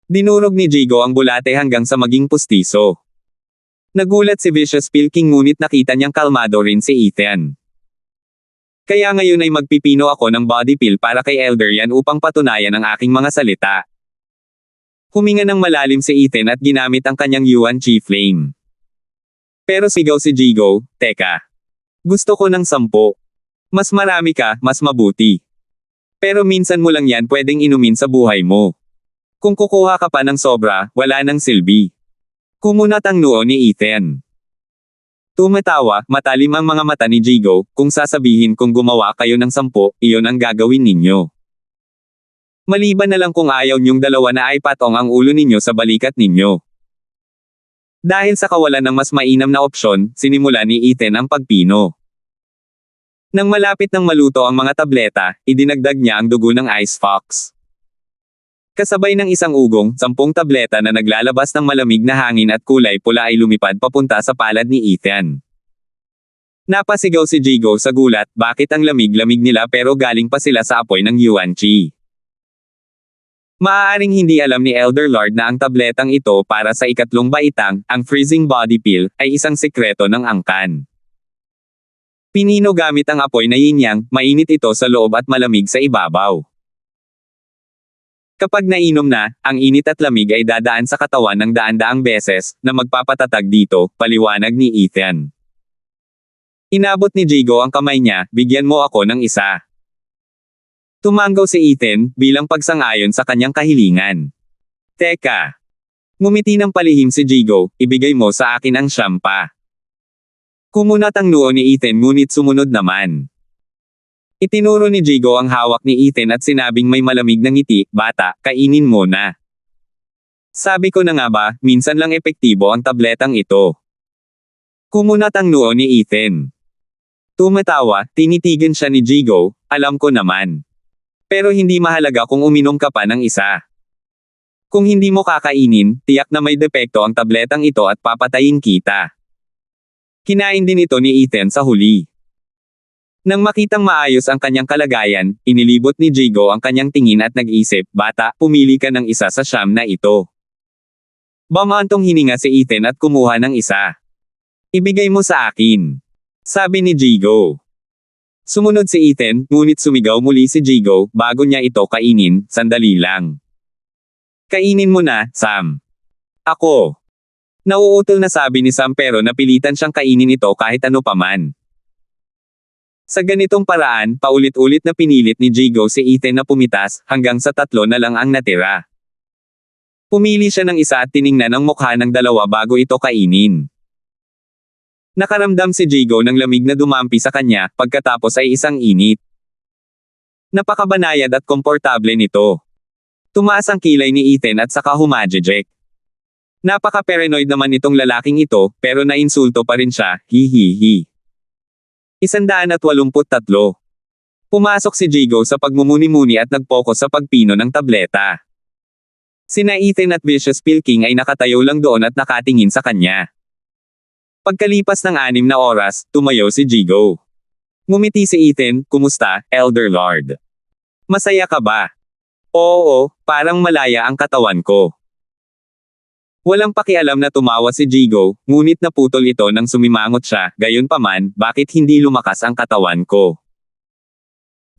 Dinurog ni Jigo ang bulate hanggang sa maging pustiso. Nagulat si Vicious Pilking ngunit nakita niyang kalmado rin si Ethan. Kaya ngayon ay magpipino ako ng body pill para kay Elder yan upang patunayan ang aking mga salita. Huminga ng malalim si Ethan at ginamit ang kanyang Yuan Chi Flame. Pero sigaw si Jigo, teka. Gusto ko ng 10. Mas marami ka, mas mabuti. Pero minsan mo lang yan pwedeng inumin sa buhay mo. Kung kukuha ka pa ng sobra, wala nang silbi. Kumunat ang noo ni Ethan. Tumatawa, matalim ang mga mata ni Jigo, kung sasabihin kung gumawa kayo ng 10, iyon ang gagawin ninyo. Maliban na lang kung ayaw niyong dalawa na ay patong ang ulo ninyo sa balikat ninyo. Dahil sa kawalan ng mas mainam na opsyon, sinimula ni Ethan ang pagpino. Nang malapit ng maluto ang mga tableta, idinagdag niya ang dugo ng Ice Fox. Kasabay ng isang ugong, 10 tableta na naglalabas ng malamig na hangin at kulay pula ay lumipad papunta sa palad ni Ethan. Napasigaw si Jigo sa gulat, bakit ang lamig-lamig nila pero galing pa sila sa apoy ng Yuan Chi. Maaaring hindi alam ni Elder Lord na ang tabletang ito para sa ikatlong baitang, ang freezing body pill, ay isang sekreto ng angkan. Pinino gamit ang apoy na yin-yang, mainit ito sa loob at malamig sa ibabaw. Kapag nainom na, ang init at lamig ay dadaan sa katawan ng daan-daang beses, na magpapatatag dito, paliwanag ni Ethan. Inabot ni Jigo ang kamay niya, bigyan mo ako ng isa. Tumanggaw si Ethan, bilang pagsang-ayon sa kanyang kahilingan. Teka. Ngumiti ng palihim si Jigo, ibigay mo sa akin ang siyampa. Kumunat ang noo ni Ethan ngunit sumunod naman. Itinuro ni Jigo ang hawak ni Ethan at sinabing may malamig na ngiti, bata, kainin mo na. Sabi ko na nga ba, minsan lang epektibo ang tabletang ito. Kumunat ang noo ni Ethan. Tumatawa, tinitigan siya ni Jigo, alam ko naman. Pero hindi mahalaga kung uminom ka pa ng isa. Kung hindi mo kakainin, tiyak na may depekto ang tabletang ito at papatayin kita. Kinain din ito ni Ethan sa huli. Nang makitang maayos ang kanyang kalagayan, inilibot ni Jigo ang kanyang tingin at nag-isip, bata, pumili ka ng isa sa siyam na ito. Bamantong hininga si Ethan at kumuha ng isa. Ibigay mo sa akin. Sabi ni Jigo. Sumunod si Ethan, ngunit sumigaw muli si Jigo, bago niya ito kainin, sandali lang. Kainin mo na, Sam. Ako. Nauutol na sabi ni Sam pero napilitan siyang kainin ito kahit ano paman. Sa ganitong paraan, paulit-ulit na pinilit ni Jigo si Ethan na pumitas, hanggang sa 3 na lang ang natira. Pumili siya ng isa at tiningnan ang mukha ng dalawa bago ito kainin. Nakaramdam si Jigo ng lamig na dumampi sa kanya, pagkatapos ay isang init. Napakabanayad at komportable nito. Tumaas ang kilay ni Ethan at saka humajejek. Napaka-paranoid naman itong lalaking ito, pero nainsulto pa rin siya, hihihi. 183. Pumasok si Jigo sa pagmumuni-muni at nag-focus sa pagpino ng tableta. Sina Ethan at Vicious Pilking ay nakatayo lang doon at nakatingin sa kanya. Pagkalipas ng 6 na oras, tumayo si Jigo. Ngumiti si Ethan, kumusta, Elder Lord? Masaya ka ba? Oo, parang malaya ang katawan ko. Walang pakialam na tumawa si Jigo, ngunit naputol ito nang sumimangot siya, gayunpaman, bakit hindi lumakas ang katawan ko?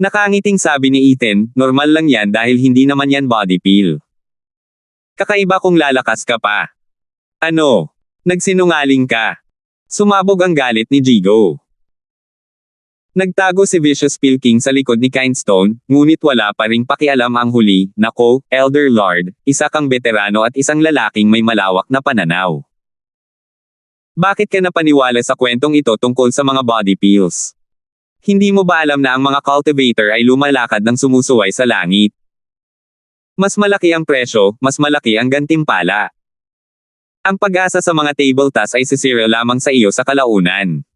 Nakangiting sabi ni Ethan, normal lang yan dahil hindi naman yan body pill. Kakaiba kung lalakas ka pa. Ano? Nagsinungaling ka. Sumabog ang galit ni Jigo. Nagtago si Vicious Pilking sa likod ni Kindstone, ngunit wala pa ring pakialam ang huli, nako, Elder Lord, isa kang veterano at isang lalaking may malawak na pananaw. Bakit ka napaniwala sa kwentong ito tungkol sa mga body pills? Hindi mo ba alam na ang mga cultivator ay lumalakad ng sumusuway sa langit? Mas malaki ang presyo, mas malaki ang gantimpala. Ang pag-asa sa mga table tas ay sisira lamang sa iyo sa kalaunan.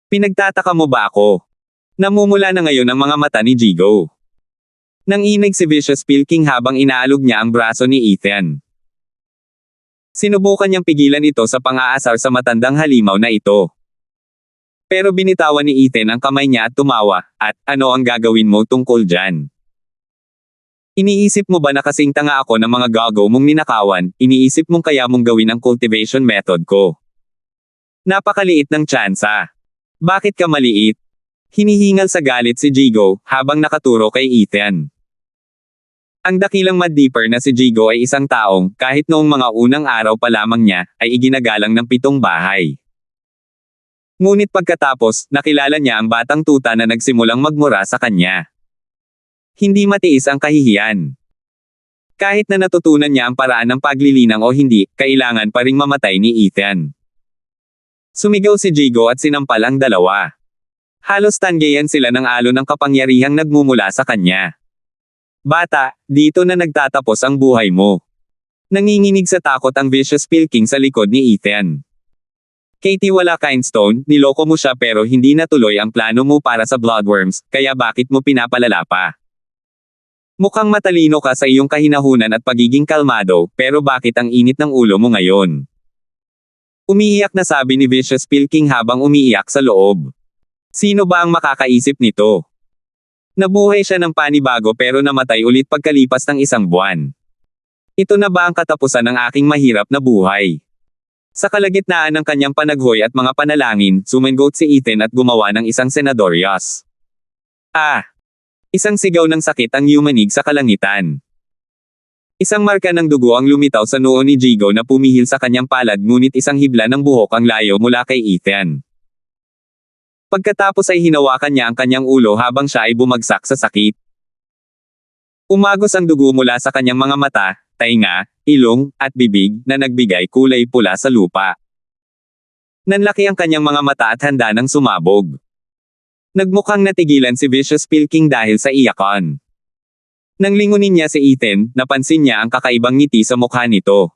Pinagtataka mo ba ako? Namumula na ngayon ang mga mata ni Jigo. Nanginig si Vicious Pilking habang inaalog niya ang braso ni Ethan. Sinubukan niyang pigilan ito sa pang-aasar sa matandang halimaw na ito. Pero binitawan ni Ethan ang kamay niya at tumawa, at ano ang gagawin mo tungkol dyan? Iniisip mo ba na kasing tanga ako ng mga gago mong ninakawan, iniisip mong kaya mong gawin ang cultivation method ko? Napakaliit ng tsansa. Bakit ka maliit? Hinihingal sa galit si Jigo, habang nakaturo kay Ethan. Ang dakilang Mad Dipper na si Jigo ay isang taong, kahit noong mga unang araw pa lamang niya, ay iginagalang ng 7 bahay. Ngunit pagkatapos, nakilala niya ang batang tuta na nagsimulang magmura sa kanya. Hindi matiis ang kahihiyan. Kahit na natutunan niya ang paraan ng paglilinang o hindi, kailangan pa ring mamatay ni Ethan. Sumigaw si Jigo at sinampal ang dalawa. Halos tanggayan sila ng alon ng kapangyarihang nagmumula sa kanya. Bata, dito na nagtatapos ang buhay mo. Nanginginig sa takot ang Vicious Pilking sa likod ni Ethan. Katie wala Kindstone, niloko mo siya pero hindi natuloy ang plano mo para sa Bloodworms, kaya bakit mo pinapalala pa? Mukhang matalino ka sa iyong kahinahunan at pagiging kalmado, pero bakit ang init ng ulo mo ngayon? Umiiyak na sabi ni Vicious Pilking habang umiiyak sa loob. Sino ba ang makakaisip nito? Nabuhay siya ng panibago pero namatay ulit pagkalipas ng 1 buwan. Ito na ba ang katapusan ng aking mahirap na buhay? Sa kalagitnaan ng kanyang panaghoy at mga panalangin, sumengot si Ethan at gumawa ng isang senadoryas. Isang sigaw ng sakit ang yumanig sa kalangitan. Isang marka ng dugo ang lumitaw sa noo ni Jigo na pumihil sa kanyang palad ngunit isang hibla ng buhok ang layo mula kay Ethan. Pagkatapos ay hinawakan niya ang kanyang ulo habang siya ay bumagsak sa sakit. Umagos ang dugo mula sa kanyang mga mata, tainga, ilong, at bibig na nagbigay kulay pula sa lupa. Nanlaki ang kanyang mga mata at handa ng sumabog. Nagmukhang natigilan si Vicious Pilking dahil sa iyakan. Nang lingunin niya si Ethan, napansin niya ang kakaibang ngiti sa mukha nito.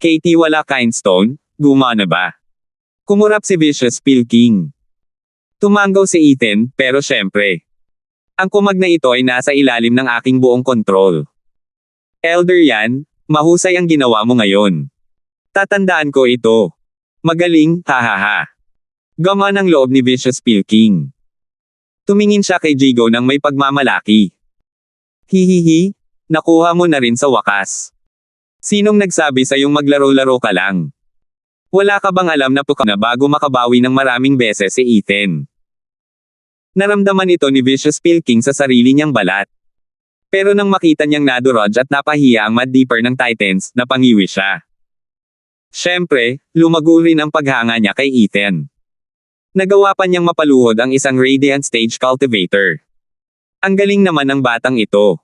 Katie wala Kindstone, gumana ba? Kumurap si Vicious Pilking. Tumanggaw si Ethan, pero syempre. Ang kumag na ito ay nasa ilalim ng aking buong kontrol. Elder yan, mahusay ang ginawa mo ngayon. Tatandaan ko ito. Magaling, hahaha. Gama ng loob ni Vicious Pilking. Tumingin siya kay Jigo nang may pagmamalaki. Hihihi, nakuha mo na rin sa wakas. Sinong nagsabi sa iyong maglaro-laro ka lang? Wala ka bang alam na puka na bago makabawi ng maraming beses si Ethan? Naramdaman ito ni Vicious Pilking sa sarili niyang balat. Pero nang makita niyang naduraj at napahiya ang Mad Deeper ng Titans, napangiwi siya. Siyempre, lumago rin ang paghanga niya kay Ethan. Nagawa pa niyang mapaluhod ang isang Radiant Stage Cultivator. Ang galing naman ng batang ito.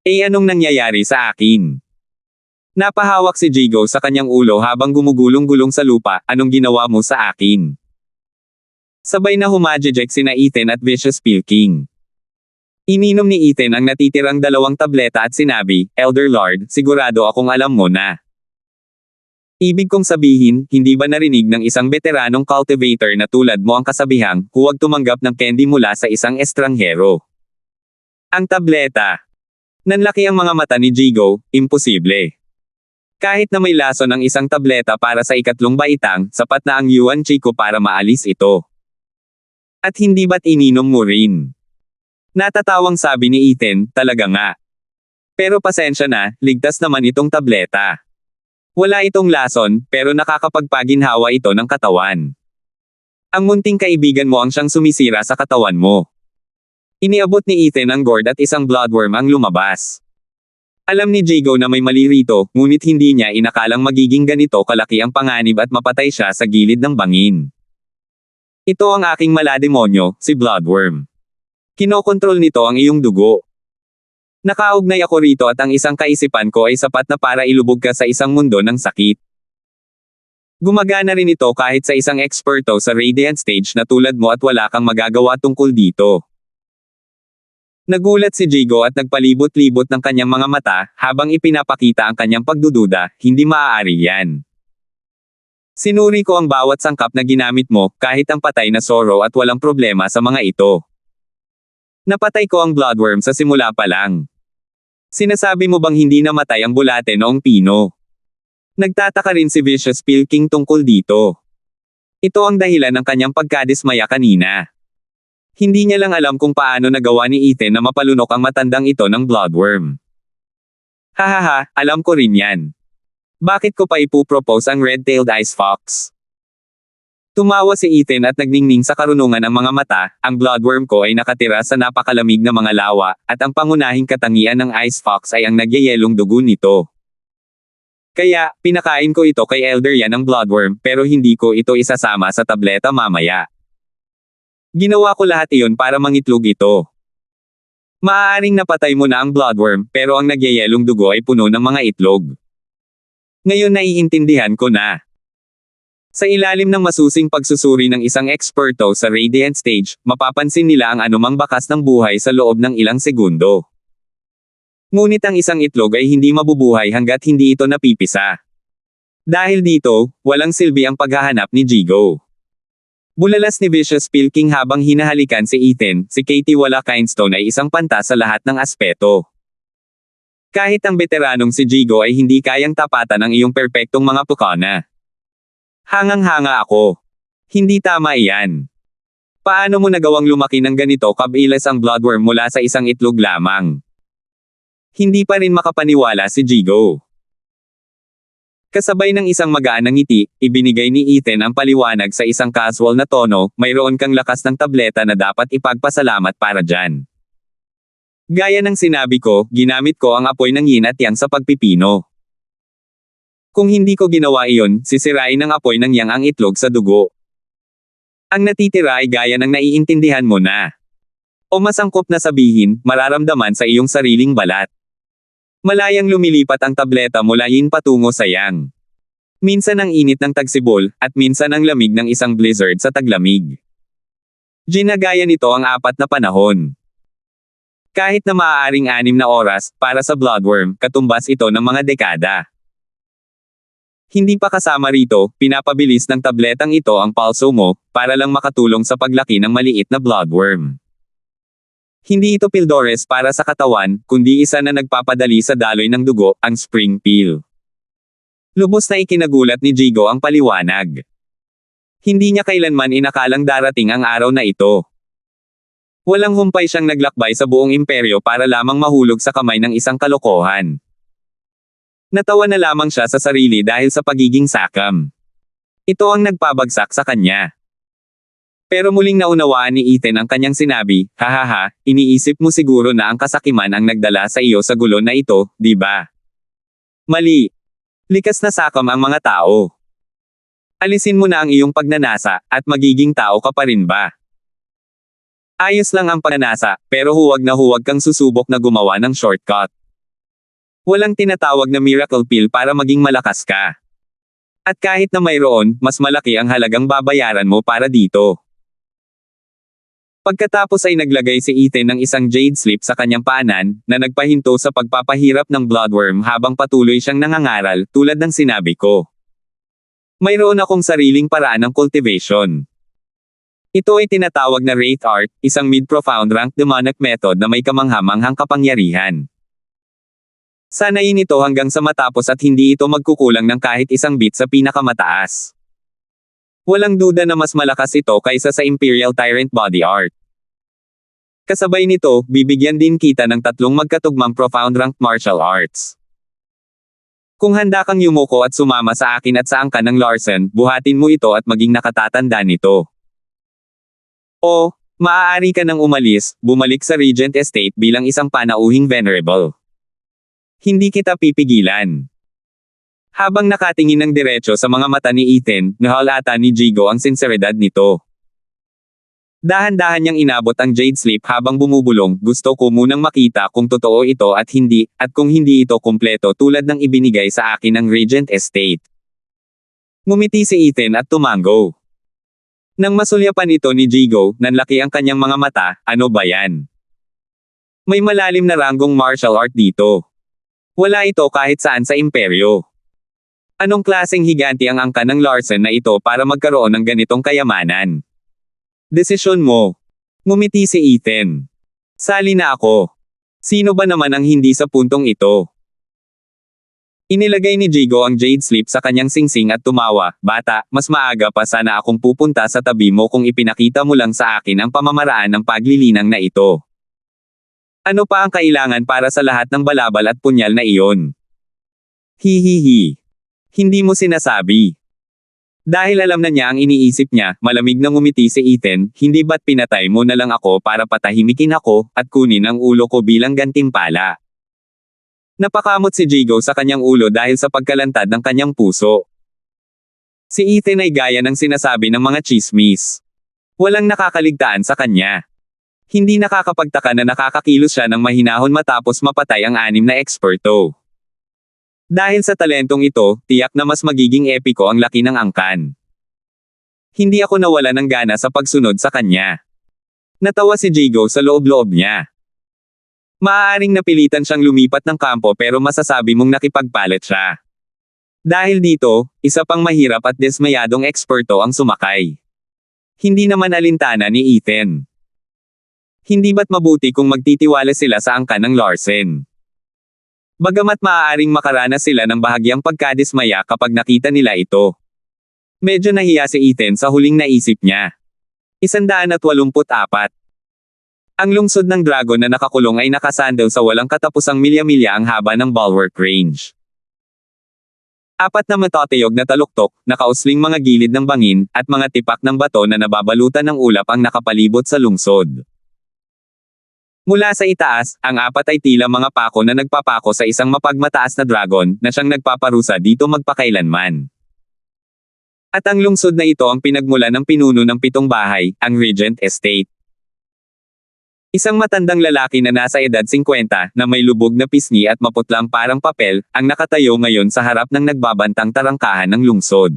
Anong nangyayari sa akin? Napahawak si Jigo sa kanyang ulo habang gumugulong-gulong sa lupa, anong ginawa mo sa akin? Sabay na humajejek sina Ethan at Vicious Pilking. Ininom ni Ethan ang natitirang 2 tableta at sinabi, Elder Lord, sigurado akong alam mo na. Ibig kong sabihin, hindi ba narinig ng isang veteranong cultivator na tulad mo ang kasabihang, huwag tumanggap ng candy mula sa isang estranghero? Ang tableta. Nanlaki ang mga mata ni Jigo, imposible. Kahit na may lason ng isang tableta para sa 3 baitang, sapat na ang Yuan Chico para maalis ito. At hindi ba't ininom mo rin? Natatawang sabi ni Ethan, talaga nga. Pero pasensya na, ligtas naman itong tableta. Wala itong lason, pero nakakapagpaginhawa ito ng katawan. Ang munting kaibigan mo ang siyang sumisira sa katawan mo. Iniabot ni Ethan ang gourd at isang bloodworm ang lumabas. Alam ni Jigo na may mali rito, ngunit hindi niya inakalang magiging ganito kalaki ang panganib at mapatay siya sa gilid ng bangin. Ito ang aking malademonyo, si Bloodworm. Kinokontrol nito ang iyong dugo. Nakaugnay ako rito at ang isang kaisipan ko ay sapat na para ilubog ka sa isang mundo ng sakit. Gumagana rin ito kahit sa isang eksperto sa Radiant Stage na tulad mo at wala kang magagawa tungkol dito. Nagulat si Jigo at nagpalibot-libot ng kanyang mga mata, habang ipinapakita ang kanyang pagdududa, hindi maaari yan. Sinuri ko ang bawat sangkap na ginamit mo, kahit ang patay na Zoro at walang problema sa mga ito. Napatay ko ang bloodworm sa simula pa lang. Sinasabi mo bang hindi namatay ang bulate noong pino? Nagtataka rin si Vicious Pilking tungkol dito. Ito ang dahilan ng kanyang pagkadismaya kanina. Hindi niya lang alam kung paano nagawa ni Ethan na mapalunok ang matandang ito ng bloodworm. Hahaha, alam ko rin yan. Bakit ko pa ipupropose ang red-tailed ice fox? Tumawa si Ethan at nagningning sa karunungan ang mga mata, ang bloodworm ko ay nakatira sa napakalamig na mga lawa, at ang pangunahing katangian ng ice fox ay ang nagyayelong dugo nito. Kaya, pinakain ko ito kay Elder yan ng bloodworm, pero hindi ko ito isasama sa tableta mamaya. Ginawa ko lahat iyon para mangitlog ito. Maaaring napatay mo na ang bloodworm, pero ang nagyayelong dugo ay puno ng mga itlog. Ngayon naiintindihan ko na. Sa ilalim ng masusing pagsusuri ng isang eksperto sa Radiant Stage, mapapansin nila ang anumang bakas ng buhay sa loob ng ilang segundo. Ngunit ang isang itlog ay hindi mabubuhay hanggat hindi ito napipisa. Dahil dito, walang silbi ang paghahanap ni Jigo. Bulalas ni Vicious Pilking habang hinahalikan si Ethan, si Katie wala Kindstone ay isang panta sa lahat ng aspeto. Kahit ang veteranong si Jigo ay hindi kayang tapatan ang iyong perpektong mga pukana. Hangang-hanga ako. Hindi tama iyan. Paano mo nagawang lumaki ng ganito kabilis ang bloodworm mula sa isang itlog lamang? Hindi pa rin makapaniwala si Jigo. Kasabay ng isang magaan na ngiti, ibinigay ni Ethan ang paliwanag sa isang casual na tono, mayroon kang lakas ng tableta na dapat ipagpasalamat para dyan. Gaya ng sinabi ko, ginamit ko ang apoy ng yin at yang sa pagpipino. Kung hindi ko ginawa iyon, sisirain ng apoy ng yang ang itlog sa dugo. Ang natitira ay gaya ng naiintindihan mo na. O masangkop na sabihin, mararamdaman sa iyong sariling balat. Malayang lumilipat ang tableta mula yin patungo sa yang. Minsan ang init ng tagsibol, at minsan ang lamig ng isang blizzard sa taglamig. Ginagaya nito ang 4 na panahon. Kahit na maaaring 6 na oras, para sa bloodworm, katumbas ito ng mga dekada. Hindi pa kasama rito, pinapabilis ng tabletang ito ang pulso mo, para lang makatulong sa paglaki ng maliit na bloodworm. Hindi ito pildores para sa katawan, kundi isa na nagpapadali sa daloy ng dugo, ang spring peel. Lubos na ikinagulat ni Jigo ang paliwanag. Hindi niya kailanman inakalang darating ang araw na ito. Walang humpay siyang naglakbay sa buong imperyo para lamang mahulog sa kamay ng isang kalokohan. Natawa na lamang siya sa sarili dahil sa pagiging sakam. Ito ang nagpabagsak sa kanya. Pero muling naunawaan ni Ethan ang kanyang sinabi, hahaha, iniisip mo siguro na ang kasakiman ang nagdala sa iyo sa gulo na ito, di ba? Mali. Likas na sakam ang mga tao. Alisin mo na ang iyong pagnanasa, at magiging tao ka pa rin ba? Ayos lang ang pagnanasa, pero huwag na huwag kang susubok na gumawa ng shortcut. Walang tinatawag na miracle pill para maging malakas ka. At kahit na mayroon, mas malaki ang halagang babayaran mo para dito. Pagkatapos ay naglagay si Ethan ng isang jade slip sa kanyang paanan, na nagpahinto sa pagpapahirap ng bloodworm habang patuloy siyang nangangaral, tulad ng sinabi ko. Mayroon akong sariling paraan ng cultivation. Ito ay tinatawag na Wraith Art, isang mid-profound rank demonic method na may kamangha-manghang kapangyarihan. Sanayin ito hanggang sa matapos at hindi ito magkukulang ng kahit isang bit sa pinakamataas. Walang duda na mas malakas ito kaysa sa Imperial Tyrant Body Art. Kasabay nito, bibigyan din kita ng 3 magkatugmang profound rank martial arts. Kung handa kang yumuko at sumama sa akin at sa angkan ng Larsen, buhatin mo ito at maging nakatatanda nito. O, maaari ka nang umalis, bumalik sa Regent Estate bilang isang panauhing venerable. Hindi kita pipigilan. Habang nakatingin ng diretso sa mga mata ni Ethan, nahalata ni Jigo ang sinseridad nito. Dahan-dahan niyang inabot ang jade slip habang bumubulong, gusto ko munang makita kung totoo ito at kung hindi ito kumpleto tulad ng ibinigay sa akin ng Regent Estate. Ngumiti si Ethan at tumango. Nang masulyapan ito ni Jigo, nanlaki ang kanyang mga mata, ano ba yan? May malalim na ranggong martial art dito. Wala ito kahit saan sa imperyo. Anong klaseng higanti ang angkan ng Larsen na ito para magkaroon ng ganitong kayamanan? Desisyon mo. Ngumiti si Ethan. Sali na ako. Sino ba naman ang hindi sa puntong ito? Inilagay ni Jigo ang jade slip sa kanyang singsing at tumawa, bata, mas maaga pa sana akong pupunta sa tabi mo kung ipinakita mo lang sa akin ang pamamaraan ng paglilinang na ito. Ano pa ang kailangan para sa lahat ng balabal at punyal na iyon? Hihihi. Hindi mo sinasabi. Dahil alam na niya ang iniisip niya, malamig na ngumiti si Ethan, hindi ba't pinatay mo na lang ako para patahimikin ako, at kunin ang ulo ko bilang gantimpala? Napakamot si Jigo sa kanyang ulo dahil sa pagkalantad ng kanyang puso. Si Ethan ay gaya ng sinasabi ng mga chismis. Walang nakakaligtaan sa kanya. Hindi nakakapagtaka na nakakakilos siya ng mahinahon matapos mapatay ang 6 na eksperto. Dahil sa talentong ito, tiyak na mas magiging epiko ang laki ng angkan. Hindi ako nawala ng gana sa pagsunod sa kanya. Natawa si Jigo sa loob-loob niya. Maaaring napilitan siyang lumipat ng kampo pero masasabi mong nakipagpalit siya. Dahil dito, isa pang mahirap at dismayadong eksperto ang sumakay. Hindi naman alintana ni Ethan. Hindi ba't mabuti kung magtitiwala sila sa angkan ng Larsen? Bagamat maaaring makaranas sila ng bahagyang pagkadismaya kapag nakita nila ito. Medyo nahiya si Ethan sa huling naisip niya. 184. Ang lungsod ng dragon na nakakulong ay nakasandal sa walang katapusang milya-milya ang haba ng bulwark range. 4 na matatayog na taluktok, nakausling mga gilid ng bangin, at mga tipak ng bato na nababalutan ng ulap ang nakapalibot sa lungsod. Mula sa itaas, ang 4 ay tila mga pako na nagpapako sa isang mapagmataas na dragon na siyang nagpaparusa dito magpakailanman. At ang lungsod na ito ang pinagmula ng pinuno ng 7 bahay, ang Regent Estate. Isang matandang lalaki na nasa edad 50, na may lubog na pisngi at maputlang parang papel, ang nakatayo ngayon sa harap ng nagbabantang tarangkahan ng lungsod.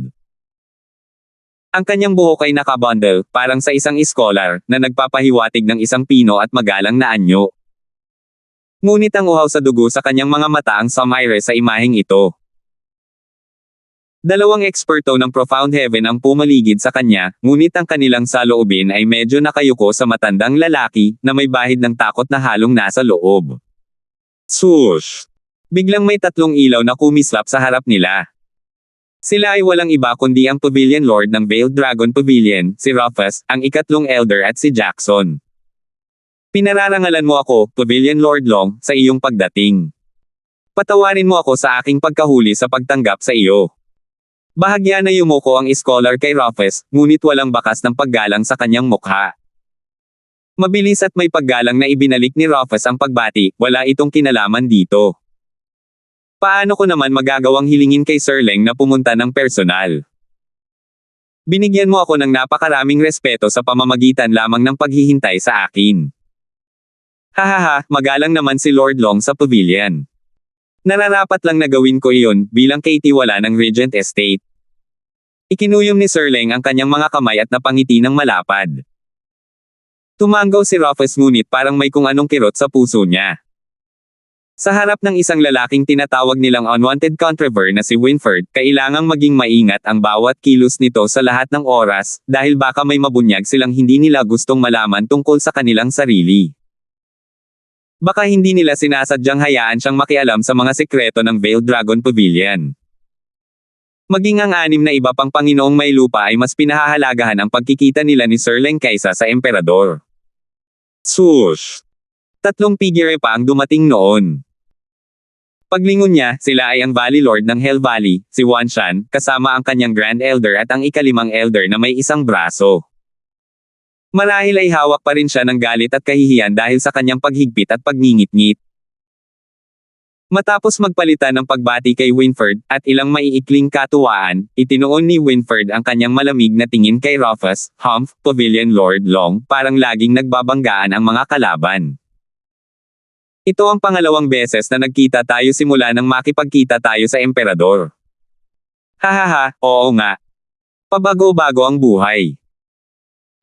Ang kanyang buhok ay nakabundle, parang sa isang iskolar, na nagpapahiwatig ng isang pino at magalang na anyo. Ngunit ang uhaw sa dugo sa kanyang mga mata ang sumire sa imaheng ito. 2 eksperto ng Profound Heaven ang pumaligid sa kanya, ngunit ang kanilang saloobin ay medyo nakayuko sa matandang lalaki, na may bahid ng takot na halong nasa loob. Swoosh! Biglang may 3 ilaw na kumislap sa harap nila. Sila ay walang iba kundi ang Pavilion Lord ng Veiled Dragon Pavilion, si Rufus, ang 3 Elder at si Jackson. Pinararangalan mo ako, Pavilion Lord Long, sa iyong pagdating. Patawarin mo ako sa aking pagkahuli sa pagtanggap sa iyo. Bahagya na yumuko ang scholar kay Rufus, ngunit walang bakas ng paggalang sa kanyang mukha. Mabilis at may paggalang na ibinalik ni Rufus ang pagbati, wala itong kinalaman dito. Paano ko naman magagawang hilingin kay Sir Leng na pumunta ng personal? Binigyan mo ako ng napakaraming respeto sa pamamagitan lamang ng paghihintay sa akin. Hahaha, magalang naman si Lord Long sa pavilion. Nararapat lang na gawin ko iyon, bilang kaitiwala ng Regent Estate. Ikinuyom ni Sir Leng ang kanyang mga kamay at napangiti ng malapad. Tumanggaw si Rufus ngunit parang may kung anong kirot sa puso niya. Sa harap ng isang lalaking tinatawag nilang unwanted controver na si Winford, kailangang maging maingat ang bawat kilos nito sa lahat ng oras, dahil baka may mabunyag silang hindi nila gustong malaman tungkol sa kanilang sarili. Baka hindi nila sinasadyang hayaan siyang makialam sa mga sekreto ng Veiled Dragon Pavilion. Maging ang 6 na iba pang Panginoong may lupa ay mas pinahahalagahan ang pagkikita nila ni Sir Leng kaysa sa Emperador. Swoosh! 3 figure pa ang dumating noon. Paglingon niya, sila ay ang Valley Lord ng Hell Valley, si Wanshan, kasama ang kanyang Grand Elder at ang 5 Elder na may isang braso. Marahil ay hawak pa rin siya ng galit at kahihiyan dahil sa kanyang paghigpit at pagngingit-ngit. Matapos magpalitan ng pagbati kay Winford, at ilang maiikling katuwaan, itinuon ni Winford ang kanyang malamig na tingin kay Rufus, Humph, Pavilion Lord Long, parang laging nagbabanggaan ang mga kalaban. Ito ang pangalawang beses na nagkita tayo simula nang makipagkita tayo sa Emperador. Hahaha, oo nga. Pabago-bago ang buhay.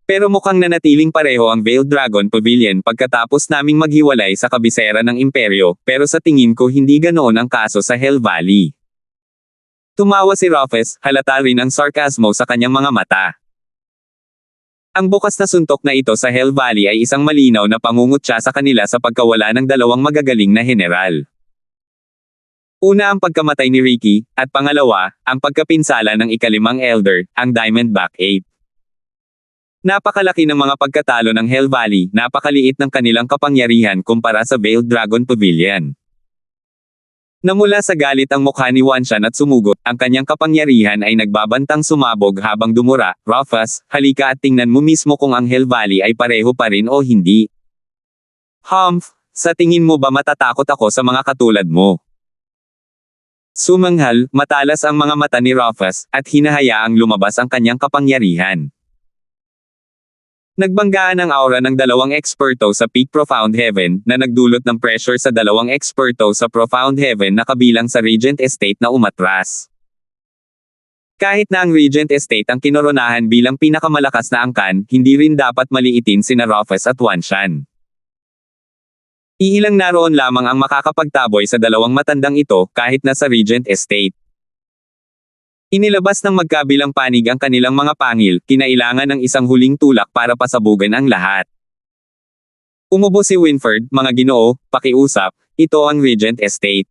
Pero mukhang nanatiling pareho ang Veiled Dragon Pavilion pagkatapos naming maghiwalay sa kabisera ng imperyo, pero sa tingin ko hindi ganoon ang kaso sa Hell Valley. Tumawa si Rufus, halata rin ang sarkasmo sa kanyang mga mata. Ang bukas na suntok na ito sa Hell Valley ay isang malinaw na pangungutya sa kanila sa pagkawala ng 2 magagaling na general. Una ang pagkamatay ni Ricky, at pangalawa, ang pagkapinsala ng 5 Elder, ang Diamondback Ape. Napakalaki ng mga pagkatalo ng Hell Valley, napakaliit ng kanilang kapangyarihan kumpara sa Veiled Dragon Pavilion. Namula sa galit ang mukha ni Wanshan at sumugot, ang kanyang kapangyarihan ay nagbabantang sumabog habang dumura. Rufus, halika at tingnan mo mismo kung ang Hell Valley ay pareho pa rin o hindi. Humph, sa tingin mo ba matatakot ako sa mga katulad mo? Sumanghal, matalas ang mga mata ni Rufus, at hinahayaang lumabas ang kanyang kapangyarihan. Nagbanggaan ang aura ng 2 eksperto sa Peak Profound Heaven, na nagdulot ng pressure sa 2 eksperto sa Profound Heaven na kabilang sa Regent Estate na umatras. Kahit na ang Regent Estate ang kinoronahan bilang pinakamalakas na angkan, hindi rin dapat maliitin sina Rufus at Wanshan. Iilang naroon lamang ang makakapagtaboy sa 2 matandang ito, kahit na sa Regent Estate. Inilabas ng magkabilang panig ang kanilang mga pangil, kinailangan ng isang huling tulak para pasabugan ang lahat. Umubo si Winford, mga ginoo, pakiusap, ito ang Regent Estate.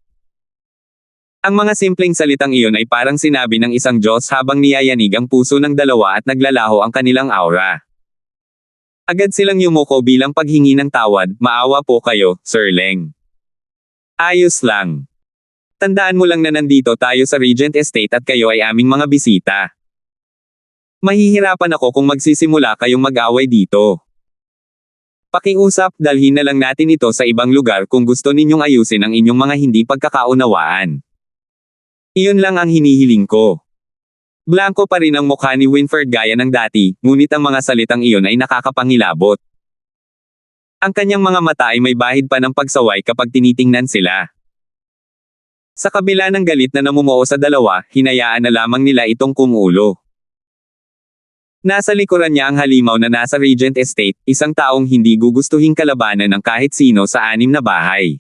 Ang mga simpleng salitang iyon ay parang sinabi ng isang Diyos habang niyayanig ang puso ng 2 at naglalaho ang kanilang aura. Agad silang yumuko bilang paghingi ng tawad, maawa po kayo, Sir Leng. Ayos lang. Tandaan mo lang na nandito tayo sa Regent Estate at kayo ay aming mga bisita. Mahihirapan ako kung magsisimula kayong mag-away dito. Pakiusap, dalhin na lang natin ito sa ibang lugar kung gusto ninyong ayusin ang inyong mga hindi pagkakaunawaan. Iyon lang ang hinihiling ko. Blanco pa rin ang mukha ni Winfred gaya ng dati, ngunit ang mga salitang iyon ay nakakapangilabot. Ang kanyang mga mata ay may bahid pa ng pagsaway kapag tinitingnan sila. Sa kabila ng galit na namumuo sa dalawa, hinayaan na lamang nila itong kumulo. Nasa likuran niya ang halimaw na nasa Regent Estate, isang taong hindi gugustuhing kalabanan ng kahit sino sa 6 na bahay.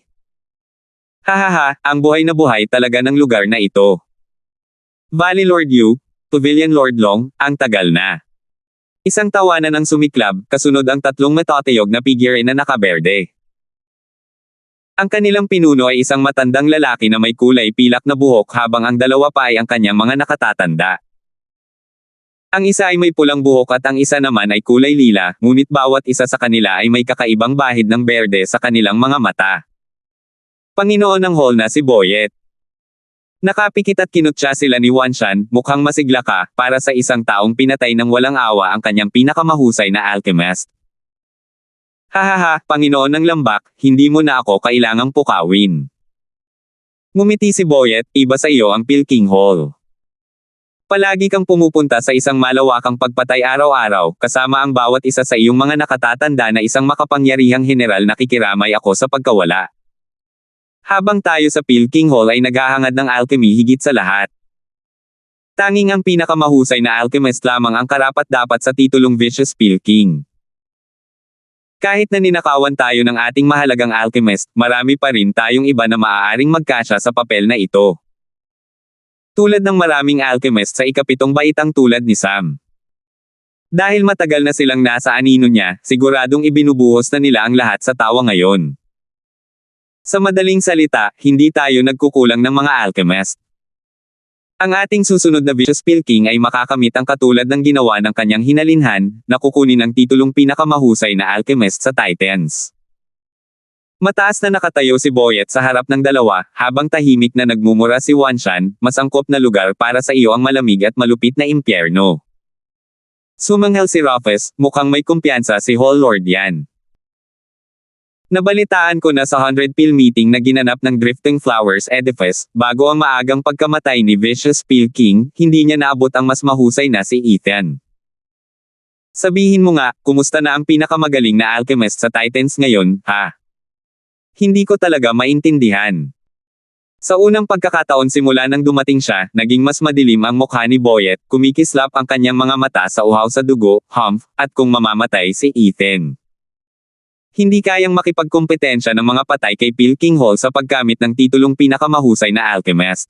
Hahaha, ang buhay na buhay talaga ng lugar na ito. Valley Lord Yu, Pavilion Lord Long, ang tagal na. Isang tawanan ang sumiklab, kasunod ang 3 matoteyog na figure na nakaberde. Ang kanilang pinuno ay isang matandang lalaki na may kulay pilak na buhok habang ang dalawa pa ay ang kanyang mga nakatatanda. Ang isa ay may pulang buhok at ang isa naman ay kulay lila, ngunit bawat isa sa kanila ay may kakaibang bahid ng berde sa kanilang mga mata. Panginoon ng hall na si Boyet. Nakapikit at kinutya sila ni Wanshan, mukhang masigla ka, para sa isang taong pinatay ng walang awa ang kanyang pinakamahusay na alchemist. Hahaha, Panginoon ng lambak, hindi mo na ako kailangang pukawin. Ngumiti si Boyet, iba sa iyo ang Pilking Hall. Palagi kang pumupunta sa isang malawakang pagpatay araw-araw, kasama ang bawat isa sa iyong mga nakatatanda na isang makapangyarihang general na kikiramay ako sa pagkawala. Habang tayo sa Pilking Hall ay naghahangad ng alchemy higit sa lahat. Tanging ang pinakamahusay na alchemist lamang ang karapat-dapat sa titulong Vicious Pilking. Kahit na ninakawan tayo ng ating mahalagang alchemist, marami pa rin tayong iba na maaaring magkasya sa papel na ito. Tulad ng maraming alchemist sa ikapitong baitang tulad ni Sam. Dahil matagal na silang nasa anino niya, siguradong ibinubuhos na nila ang lahat sa tawa ngayon. Sa madaling salita, hindi tayo nagkukulang ng mga alchemist. Ang ating susunod na Vicious Pilking ay makakamit ang katulad ng ginawa ng kanyang hinalinhan, na kukunin ang titulong pinakamahusay na alchemist sa Titans. Mataas na nakatayo si Boyet sa harap ng dalawa, habang tahimik na nagmumura si Wanshan, mas angkop na lugar para sa iyo ang malamig at malupit na impyerno. Sumanghel si Rufus, mukhang may kumpiyansa si Hall Lord yan. Nabalitaan ko na sa 100 Pil meeting na ginanap ng Drifting Flowers Edifice, bago ang maagang pagkamatay ni Vicious Pilking, hindi niya naabot ang mas mahusay na si Ethan. Sabihin mo nga, kumusta na ang pinakamagaling na alchemist sa Titans ngayon, ha? Hindi ko talaga maintindihan. Sa unang pagkakataon simula nang dumating siya, naging mas madilim ang mukha ni Boyet, kumikislap ang kanyang mga mata sa uhaw sa dugo, humph, at kung mamamatay si Ethan. Hindi kayang makipagkompetensya ng mga patay kay Pilking Hall sa paggamit ng titulong pinakamahusay na alchemist.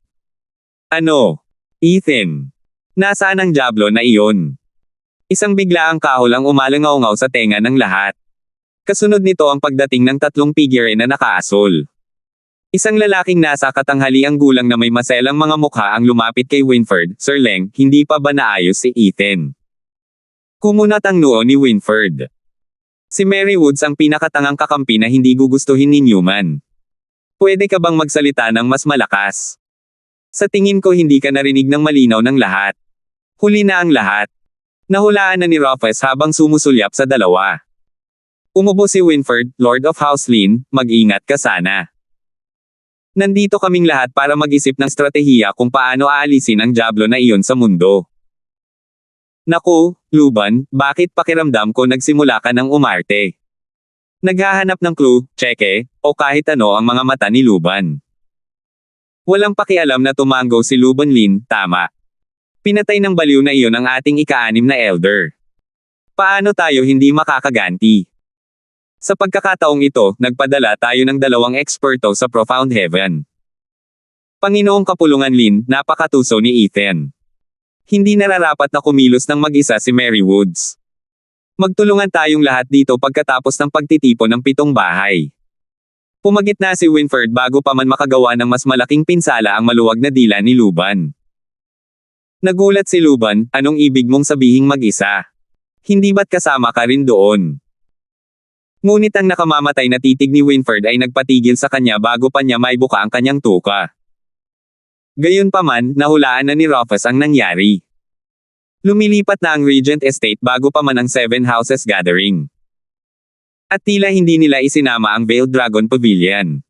Ano? Ethan? Nasaan ang diablo na iyon? Isang biglaang kahol ang umalangaw-ngaw sa tenga ng lahat. Kasunod nito ang pagdating ng 3 figure na nakaasol. Isang lalaking nasa katanghaliang gulang na may maselang mga mukha ang lumapit kay Winfred, Sir Leng, hindi pa ba naayos si Ethan? Kumunat ang noo ni Winfred. Si Mary Woods ang pinakatangang kakampi na hindi gugustuhin ni Newman. Pwede ka bang magsalita ng mas malakas? Sa tingin ko hindi ka narinig ng malinaw ng lahat. Huli na ang lahat. Nahulaan na ni Rufus habang sumusulyap sa dalawa. Umubo si Winfred, Lord of Houselin, mag-ingat ka sana. Nandito kaming lahat para mag-isip ng stratehiya kung paano aalisin ang diablo na iyon sa mundo. Naku, Luban, bakit pakiramdam ko nagsimula ka ng umarte? Naghahanap ng clue, tseke, o kahit ano ang mga mata ni Luban. Walang pakialam na tumango si Luban Lin, tama. Pinatay ng baliw na iyon ang ating ika-6 na elder. Paano tayo hindi makakaganti? Sa pagkakataong ito, nagpadala tayo ng 2 eksperto sa Profound Heaven. Panginoong Kapulungan Lin, napakatuso ni Ethan. Hindi nararapat na kumilos ng mag-isa si Mary Woods. Magtulungan tayong lahat dito pagkatapos ng pagtitipon ng 7 bahay. Pumagit na si Winfred bago pa man makagawa ng mas malaking pinsala ang maluwag na dila ni Luban. Nagulat si Luban, anong ibig mong sabihing mag-isa? Hindi ba't kasama ka rin doon? Ngunit ang nakamamatay na titig ni Winford ay nagpatigil sa kanya bago pa niya maibuka ang kanyang tuka. Gayunpaman, nahulaan na ni Rufus ang nangyari. Lumilipat na ang Regent Estate bago pa man ang Seven Houses Gathering. At tila hindi nila isinama ang Veiled Dragon Pavilion.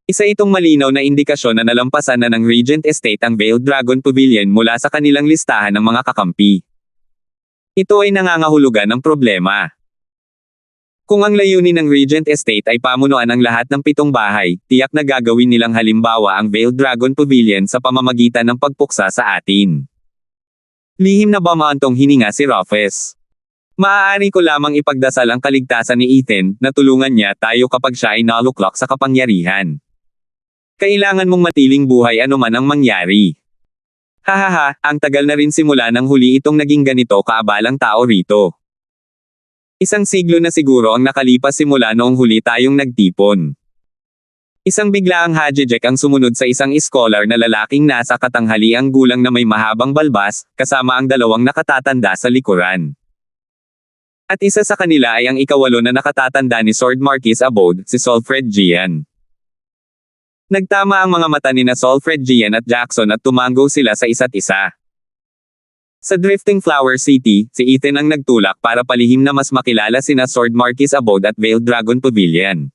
Isa itong malinaw na indikasyon na nalampasan na ng Regent Estate ang Veiled Dragon Pavilion mula sa kanilang listahan ng mga kakampi. Ito ay nangangahulugan ng problema. Kung ang layunin ng Regent Estate ay pamunuan ang lahat ng 7 bahay, tiyak na gagawin nilang halimbawa ang Veiled Dragon Pavilion sa pamamagitan ng pagpuksa sa atin. Lihim na bamaantong hininga si Rufus. Maaari ko lamang ipagdasal ang kaligtasan ni Ethan, na tulungan niya tayo kapag siya ay naluklok sa kapangyarihan. Kailangan mong matiling buhay anuman ang mangyari. Hahaha, ang tagal na rin simula nang huli itong naging ganito kaabalang tao rito. Isang siglo na siguro ang nakalipas simula noong huli tayong nagtipon. Isang biglaang hajejek ang sumunod sa isang scholar na lalaking nasa katanghaliang gulang na may mahabang balbas, kasama ang 2 nakatatanda sa likuran. At isa sa kanila ay ang ika-8 na nakatatanda ni Sword Marquis Abode, si Solfred Gian. Nagtama ang mga mata ni na Solfred Gian at Jackson at tumango sila sa isa't isa. Sa Drifting Flower City, si Ethan ang nagtulak para palihim na mas makilala sina Sword Marquis Abode at Veiled Dragon Pavilion.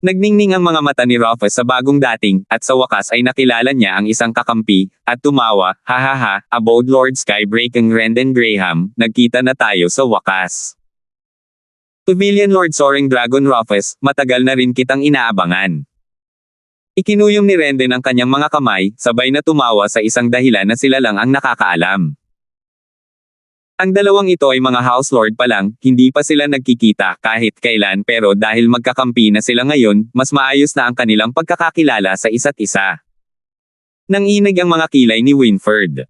Nagningning ang mga mata ni Rufus sa bagong dating, at sa wakas ay nakilala niya ang isang kakampi, at tumawa, hahaha, Abode Lord Skybreak ang Rendon Graham, nagkita na tayo sa wakas. Pavilion Lord Soaring Dragon Rufus, matagal na rin kitang inaabangan. Ikinuyom ni Rendon ang kanyang mga kamay, sabay na tumawa sa isang dahilan na sila lang ang nakakaalam. Ang 2 ito ay mga House Lord pa lang, hindi pa sila nagkikita kahit kailan pero dahil magkakampi na sila ngayon, mas maayos na ang kanilang pagkakakilala sa isa't isa. Nanginig ang mga kilay ni Winford.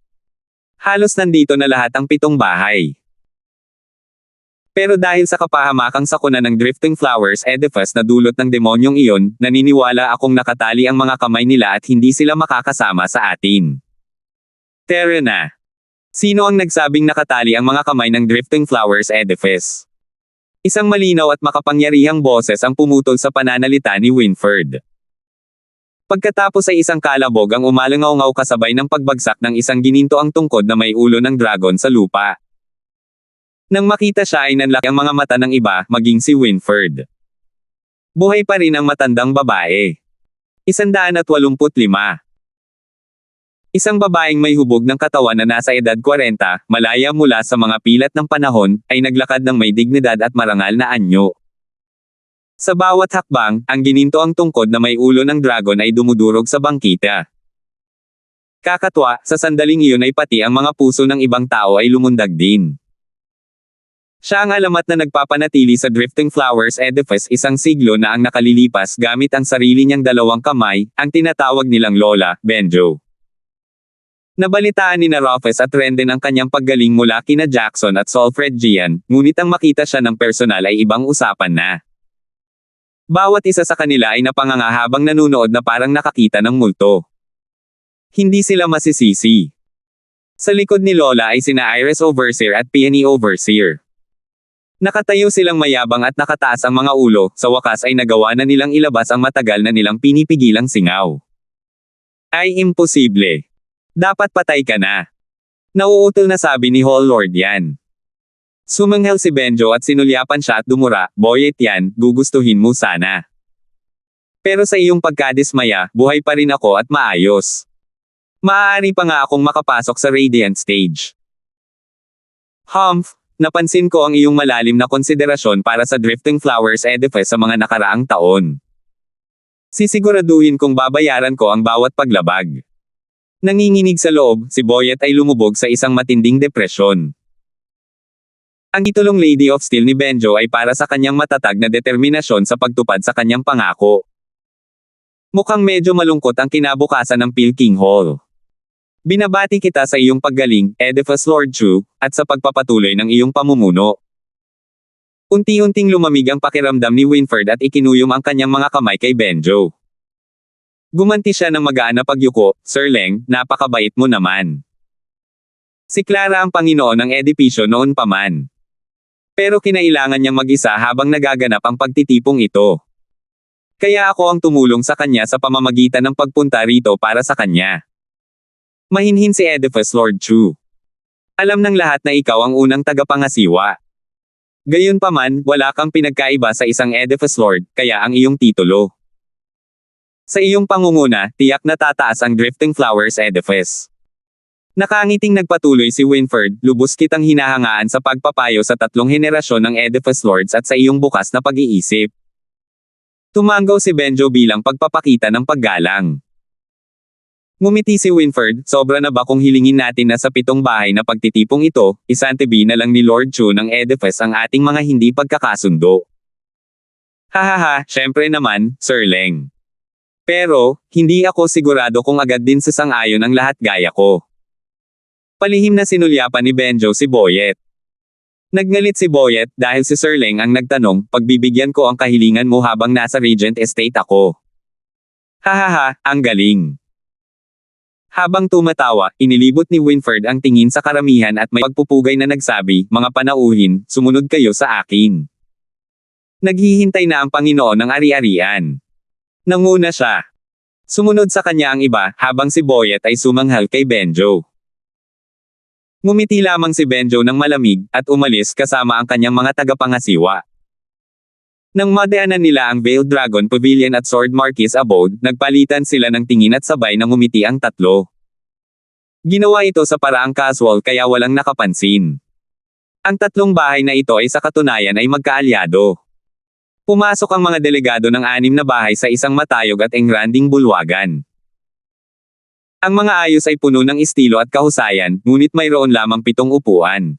Halos nandito na lahat ang 7 bahay. Pero dahil sa kapahamakang sakuna ng Drifting Flowers edifice na dulot ng demonyong iyon, naniniwala akong nakatali ang mga kamay nila at hindi sila makakasama sa atin. Tara na. Sino ang nagsabing nakatali ang mga kamay ng Drifting Flowers edifice? Isang malinaw at makapangyarihang boses ang pumutol sa pananalita ni Winford. Pagkatapos ay isang kalabog ang umalangaw-ngaw kasabay ng pagbagsak ng isang ginintoang tungkod na may ulo ng dragon sa lupa. Nang makita siya ay nanlaki ang mga mata ng iba, maging si Winford. Buhay pa rin ang matandang babae. 185. Isang babaeng may hubog ng katawan na nasa edad 40, malaya mula sa mga pilat ng panahon, ay naglakad ng may dignidad at marangal na anyo. Sa bawat hakbang, ang ginintoang tungkod na may ulo ng dragon ay dumudurog sa bangkita. Kakatwa, sa sandaling iyon ay pati ang mga puso ng ibang tao ay lumundag din. Siya ang alamat na nagpapanatili sa Drifting Flowers edifice isang siglo na ang nakalilipas gamit ang sarili niyang 2 kamay, ang tinatawag nilang Lola, Benjo. Nabalitaan ni na Rufus at Rendon ang kanyang paggaling mula kina Jackson at Solfred Gian, ngunit ang makita siya ng personal ay ibang usapan na. Bawat isa sa kanila ay napanganga habang nanunood na parang nakakita ng multo. Hindi sila masisisi. Sa likod ni Lola ay sina Iris Overseer at Peony Overseer. Nakatayo silang mayabang at nakataas ang mga ulo, sa wakas ay nagawa na nilang ilabas ang matagal na nilang pinipigilang singaw. Ay imposible. Dapat patay ka na. Nauutol na sabi ni Hall Lord yan. Sumanghel si Benjo at sinulyapan siya at dumura, boyet yan, gugustuhin mo sana. Pero sa iyong pagkadismaya, buhay pa rin ako at maayos. Maaari pa nga akong makapasok sa Radiant Stage. Humph! Napansin ko ang iyong malalim na konsiderasyon para sa Drifting Flowers edifice sa mga nakaraang taon. Sisiguraduhin kong babayaran ko ang bawat paglabag. Nanginginig sa loob, si Boyet ay lumubog sa isang matinding depresyon. Ang titulong Lady of Steel ni Benjo ay para sa kanyang matatag na determinasyon sa pagtupad sa kanyang pangako. Mukhang medyo malungkot ang kinabukasan ng Pilking Hall. Binabati kita sa iyong paggaling, Edifice Lord Chu, at sa pagpapatuloy ng iyong pamumuno. Unti-unting lumamig ang pakiramdam ni Winford at ikinuyom ang kanyang mga kamay kay Benjo. Gumanti siya ng magaan na pagyuko, Sir Leng, napakabait mo naman. Si Clara ang Panginoon ng Edipisyo noon pa man. Pero kinailangan niyang mag-isa habang nagaganap ang pagtitipong ito. Kaya ako ang tumulong sa kanya sa pamamagitan ng pagpunta rito para sa kanya. Mahinhin si Oedipus Lord Chu. Alam ng lahat na ikaw ang unang tagapangasiwa. Gayunpaman, wala kang pinagkaiba sa isang Oedipus Lord, kaya ang iyong titulo. Sa iyong pangunguna, tiyak na tataas ang Drifting Flowers Oedipus. Nakangiting nagpatuloy si Winford, lubos kitang hinahangaan sa pagpapayo sa 3 henerasyon ng Oedipus Lords at sa iyong bukas na pag-iisip. Tumanggaw si Benjo bilang pagpapakita ng paggalang. Ngumiti si Winford, sobra na ba kung hilingin natin na sa 7 bahay na pagtitipong ito, isantabi na lang ni Lord Chu ng Oedipus ang ating mga hindi pagkakasundo. Hahaha, syempre naman, Sir Leng. Pero, hindi ako sigurado kung agad din sasang-ayon ang lahat gaya ko. Palihim na sinulyapan ni Benjo si Boyet. Nagngalit si Boyet dahil si Sir Leng ang nagtanong, pagbibigyan ko ang kahilingan mo habang nasa Regent Estate ako. Hahaha, ang galing. Habang tumatawa, inilibot ni Winford ang tingin sa karamihan at may pagpupugay na nagsabi, mga panauhin, sumunod kayo sa akin. Naghihintay na ang Panginoon ng ari-arian. Nanguna siya. Sumunod sa kanya ang iba, habang si Boyet ay sumanghal kay Benjo. Ngumiti lamang si Benjo ng malamig, at umalis kasama ang kanyang mga tagapangasiwa. Nang madaanan nila ang Veiled Dragon Pavilion at Sword Marquis Abode, nagpalitan sila ng tingin at sabay na ngumiti ang tatlo. Ginawa ito sa paraang casual kaya walang nakapansin. Ang 3 bahay na ito ay sa katunayan ay magkaalyado. Pumasok ang mga delegado ng 6 na bahay sa isang matayog at engranding bulwagan. Ang mga ayos ay puno ng estilo at kahusayan, ngunit mayroon lamang 7 upuan.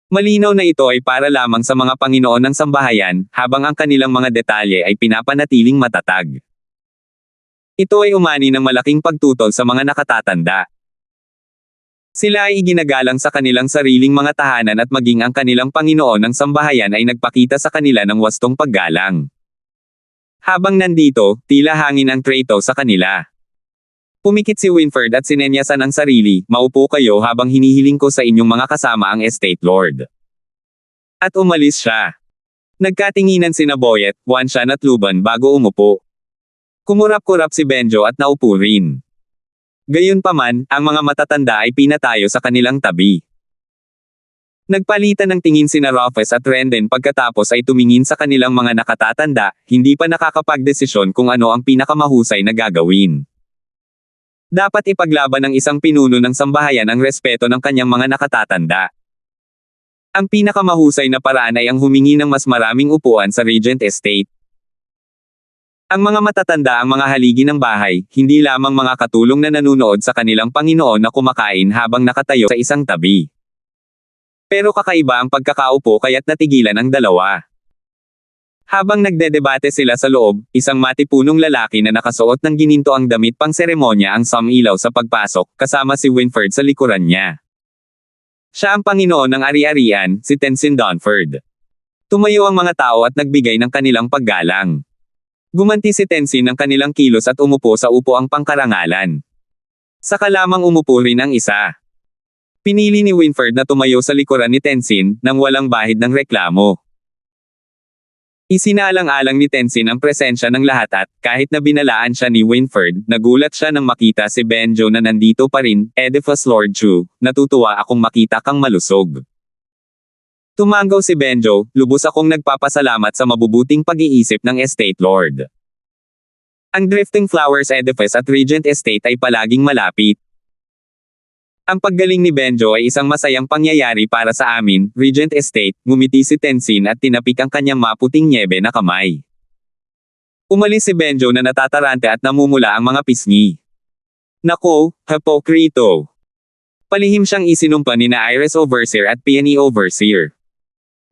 Malinaw na ito ay para lamang sa mga Panginoon ng sambahayan, habang ang kanilang mga detalye ay pinapanatiling matatag. Ito ay umani ng malaking pagtutol sa mga nakatatanda. Sila ay iginagalang sa kanilang sariling mga tahanan at maging ang kanilang Panginoon ng sambahayan ay nagpakita sa kanila ng wastong paggalang. Habang nandito, tila hangin ang trato sa kanila. Pumikit si Winford at sinenyasan ang sarili, maupo kayo habang hinihiling ko sa inyong mga kasama ang estate lord. At umalis siya. Nagkatinginan sina Boyet, Wanshan at Luban bago umupo. Kumurap-kurap si Benjo at naupo rin. Gayunpaman, ang mga matatanda ay pinatayo sa kanilang tabi. Nagpalitan ng tingin sina Rufus at Renden pagkatapos ay tumingin sa kanilang mga nakatatanda, hindi pa nakakapagdesisyon kung ano ang pinakamahusay na gagawin. Dapat ipaglaban ng isang pinuno ng sambahayan ang respeto ng kanyang mga nakatatanda. Ang pinakamahusay na paraan ay ang humingi ng mas maraming upuan sa Regent Estate. Ang mga matatanda ang mga haligi ng bahay, hindi lamang mga katulong na nanunood sa kanilang Panginoon na kumakain habang nakatayo sa isang tabi. Pero kakaiba ang pagkakaupo kaya't natigilan ang dalawa. Habang nagdedebate sila sa loob, isang matipunong lalaki na nakasuot ng gininto ang damit pang seremonya ang sumilaw sa pagpasok, kasama si Winford sa likuran niya. Siya ang Panginoon ng ari-arian, si Tenzin Donford. Tumayo ang mga tao at nagbigay ng kanilang paggalang. Gumanti si Tenzin ng kanilang kilos at umupo sa upuang pangkarangalan. Saka lamang umupo rin ang isa. Pinili ni Winford na tumayo sa likuran ni Tenzin, nang walang bahid ng reklamo. Isinaalang-alang ni Tenzin ang presensya ng lahat at, kahit na binalaan siya ni Winford, nagulat siya nang makita si Benjo na nandito pa rin, Oedipus Lord Chu, natutuwa akong makita kang malusog. Tumanggaw si Benjo, lubos akong nagpapasalamat sa mabubuting pag-iisip ng Estate Lord. Ang Drifting Flowers Edifice at Regent Estate ay palaging malapit. Ang paggaling ni Benjo ay isang masayang pangyayari para sa amin, Regent Estate, ngumiti si Tenzin at tinapik ang kanyang maputing nyebe na kamay. Umalis si Benjo na natatarante at namumula ang mga pisngi. Nako, Hipokrito. Palihim siyang isinumpa ni na Iris Overseer at Peony Overseer.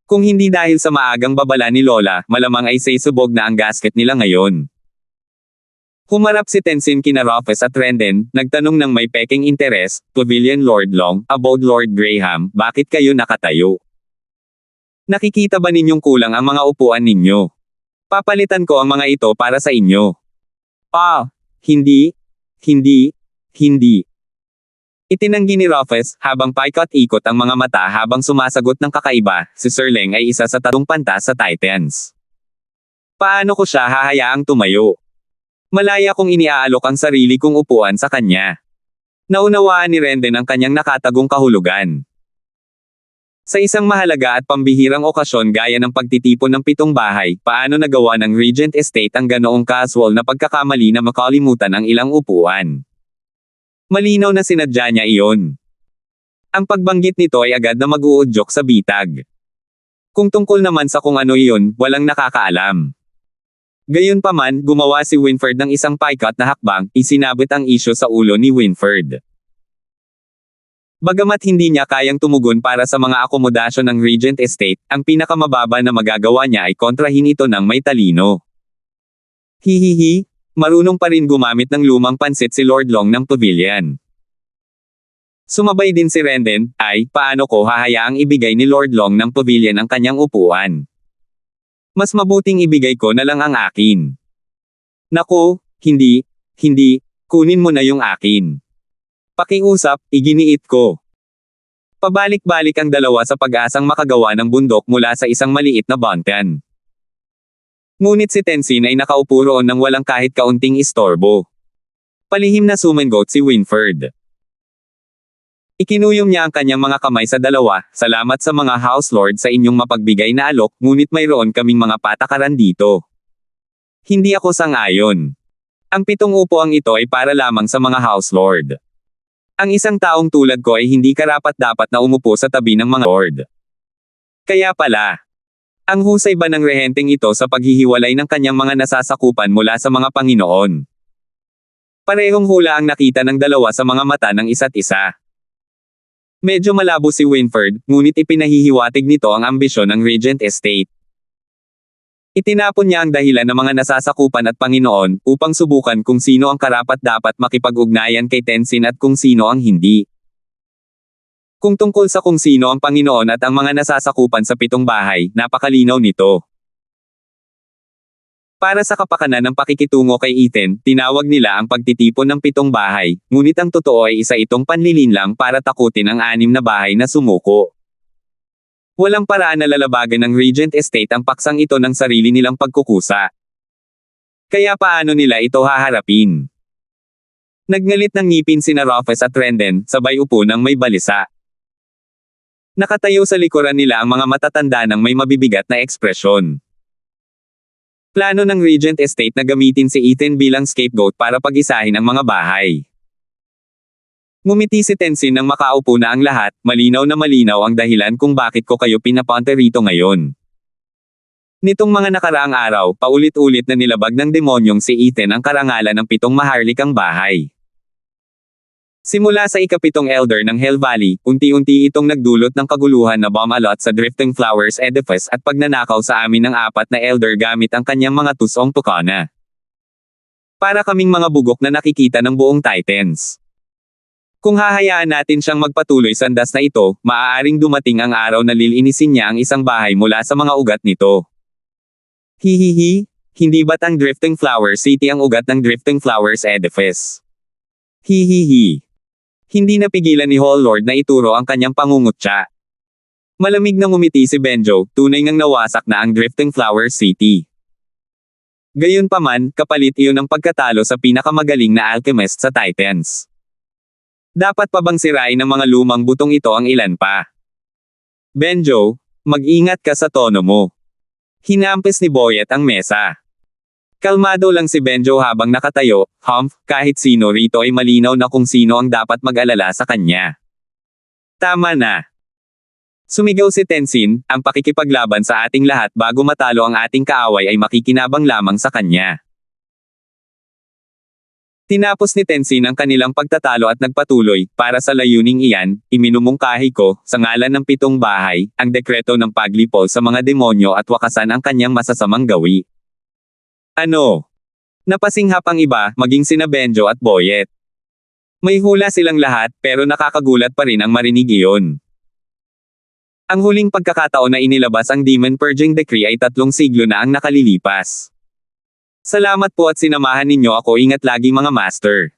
Kung hindi dahil sa maagang babala ni Lola, malamang ay saysubog na ang gasket nila ngayon. Humarap si Tenzin kina Rufus at Renden, nagtanong ng may peking interes, Pavilion Lord Long, Abode Lord Graham, bakit kayo nakatayo? Nakikita ba ninyong kulang ang mga upuan ninyo? Papalitan ko ang mga ito para sa inyo. Hindi. Itinanggi ni Rufus, habang paikot-ikot ang mga mata habang sumasagot ng kakaiba, si Sir Leng ay isa sa 3 pantas sa Titans. Paano ko siya hahayaang tumayo? Malaya kong iniaalok ang sarili kong upuan sa kanya. Naunawaan ni Renden ang kanyang nakatagong kahulugan. Sa isang mahalaga at pambihirang okasyon gaya ng pagtitipon ng 7 bahay, paano nagawa ng Regent Estate ang ganoong casual na pagkakamali na makalimutan ang ilang upuan? Malinaw na sinadya niya iyon. Ang pagbanggit nito ay agad na mag-uudyok sa bitag. Kung tungkol naman sa kung ano iyon, walang nakakaalam. Gayunpaman, gumawa si Winfred ng isang paikat na hakbang, isinabit ang isyu sa ulo ni Winfred. Bagamat hindi niya kayang tumugon para sa mga akomodasyon ng Regent Estate, ang pinakamababa na magagawa niya ay kontrahin ito ng may talino. Hihihi, marunong pa rin gumamit ng lumang pansit si Lord Long ng pavilion. Sumabay din si Renden, ay, paano ko hahayaang ibigay ni Lord Long ng pavilion ang kanyang upuan? Mas mabuting ibigay ko na lang ang akin. Naku, hindi, kunin mo na yung akin. Pakiusap, iginiit ko. Pabalik-balik ang dalawa sa pag-asang makagawa ng bundok mula sa isang maliit na bantan. Ngunit si Tenzin ay nakaupo roon ng walang kahit kaunting istorbo. Palihim na sumangot si Winfred. Ikinuyom niya ang kanyang mga kamay sa dalawa, salamat sa mga House Lord sa inyong mapagbigay na alok, ngunit mayroon kaming mga patakaran dito. Hindi ako sang-ayon. Ang 7 upuang ito ay para lamang sa mga House Lord. Ang isang taong tulad ko ay hindi karapat-dapat na umupo sa tabi ng mga Lord. Kaya pala, ang husay ba ng rehenteng ito sa paghihiwalay ng kanyang mga nasasakupan mula sa mga Panginoon? Parehong hula ang nakita ng dalawa sa mga mata ng isa't isa. Medyo malabo si Winfred, ngunit ipinahihiwatig nito ang ambisyon ng Regent Estate. Itinapon niya ang dahilan ng mga nasasakupan at Panginoon, upang subukan kung sino ang karapat-dapat makipag-ugnayan kay Tenzin at kung sino ang hindi. Kung tungkol sa kung sino ang Panginoon at ang mga nasasakupan sa 7 bahay, napakalinaw nito. Para sa kapakanan ng pakikitungo kay Ethan, tinawag nila ang pagtitipon ng 7 bahay, ngunit ang totoo ay isa itong panlilinlang para takutin ang 6 na bahay na sumuko. Walang paraan na lalabagan ng Regent Estate ang paksang ito ng sarili nilang pagkukusa. Kaya paano nila ito haharapin? Nagngalit ng ngipin sina Rufus at Renden, sabay upo ng may balisa. Nakatayo sa likuran nila ang mga matatanda ng may mabibigat na ekspresyon. Plano ng Regent Estate na gamitin si Ethan bilang scapegoat para pag-isahin ang mga bahay. Ngumiti si Tenzin nang makaupo na ang lahat, malinaw na malinaw ang dahilan kung bakit ko kayo pinapunta rito ngayon. Nitong mga nakaraang araw, paulit-ulit na nilabag ng demonyong si Ethan ang karangalan ng 7 maharlikang bahay. Simula sa ika-7 elder ng Hell Valley, unti-unti itong nagdulot ng kaguluhan na bomb-alot sa Drifting Flowers edifice at pagnanakaw sa amin ng 4 na elder gamit ang kanyang mga tusong tukana. Para kaming mga bugok na nakikita ng buong Titans. Kung hahayaan natin siyang magpatuloy sa andas na ito, maaaring dumating ang araw na lilinisin niya ang isang bahay mula sa mga ugat nito. Hihihi, hindi ba't ang Drifting Flowers City ang ugat ng Drifting Flowers edifice? Hihihi. Hindi napigilan ni Hall Lord na ituro ang kanyang pangungutya. Malamig na ngumiti si Benjo, tunay ngang nawasak na ang Drifting Flower City. Gayunpaman, kapalit iyon ng pagkatalo sa pinakamagaling na alchemist sa Titans. Dapat pa bang sirain ng mga lumang butong ito ang ilan pa? Benjo, mag-ingat ka sa tono mo. Hinampis ni Boyet ang mesa. Kalmado lang si Benjo habang nakatayo, kahit sino rito ay malinaw na kung sino ang dapat mag-alala sa kanya. Tama na. Sumigaw si Tenzin, ang pakikipaglaban sa ating lahat bago matalo ang ating kaaway ay makikinabang lamang sa kanya. Tinapos ni Tenzin ang kanilang pagtatalo at nagpatuloy, para sa layuning iyan, iminumungkahi ko, sa ngalan ng 7 bahay, ang dekreto ng paglipol sa mga demonyo at wakasan ang kanyang masasamang gawi. Ano? Napasinghap ang iba, maging sina Benjo at Boyet. May hula silang lahat, pero nakakagulat pa rin ang marinig iyon. Ang huling pagkakataon na inilabas ang Demon Purging Decree ay 3 siglo na ang nakalilipas. Salamat po at sinamahan ninyo ako, ingat lagi mga master.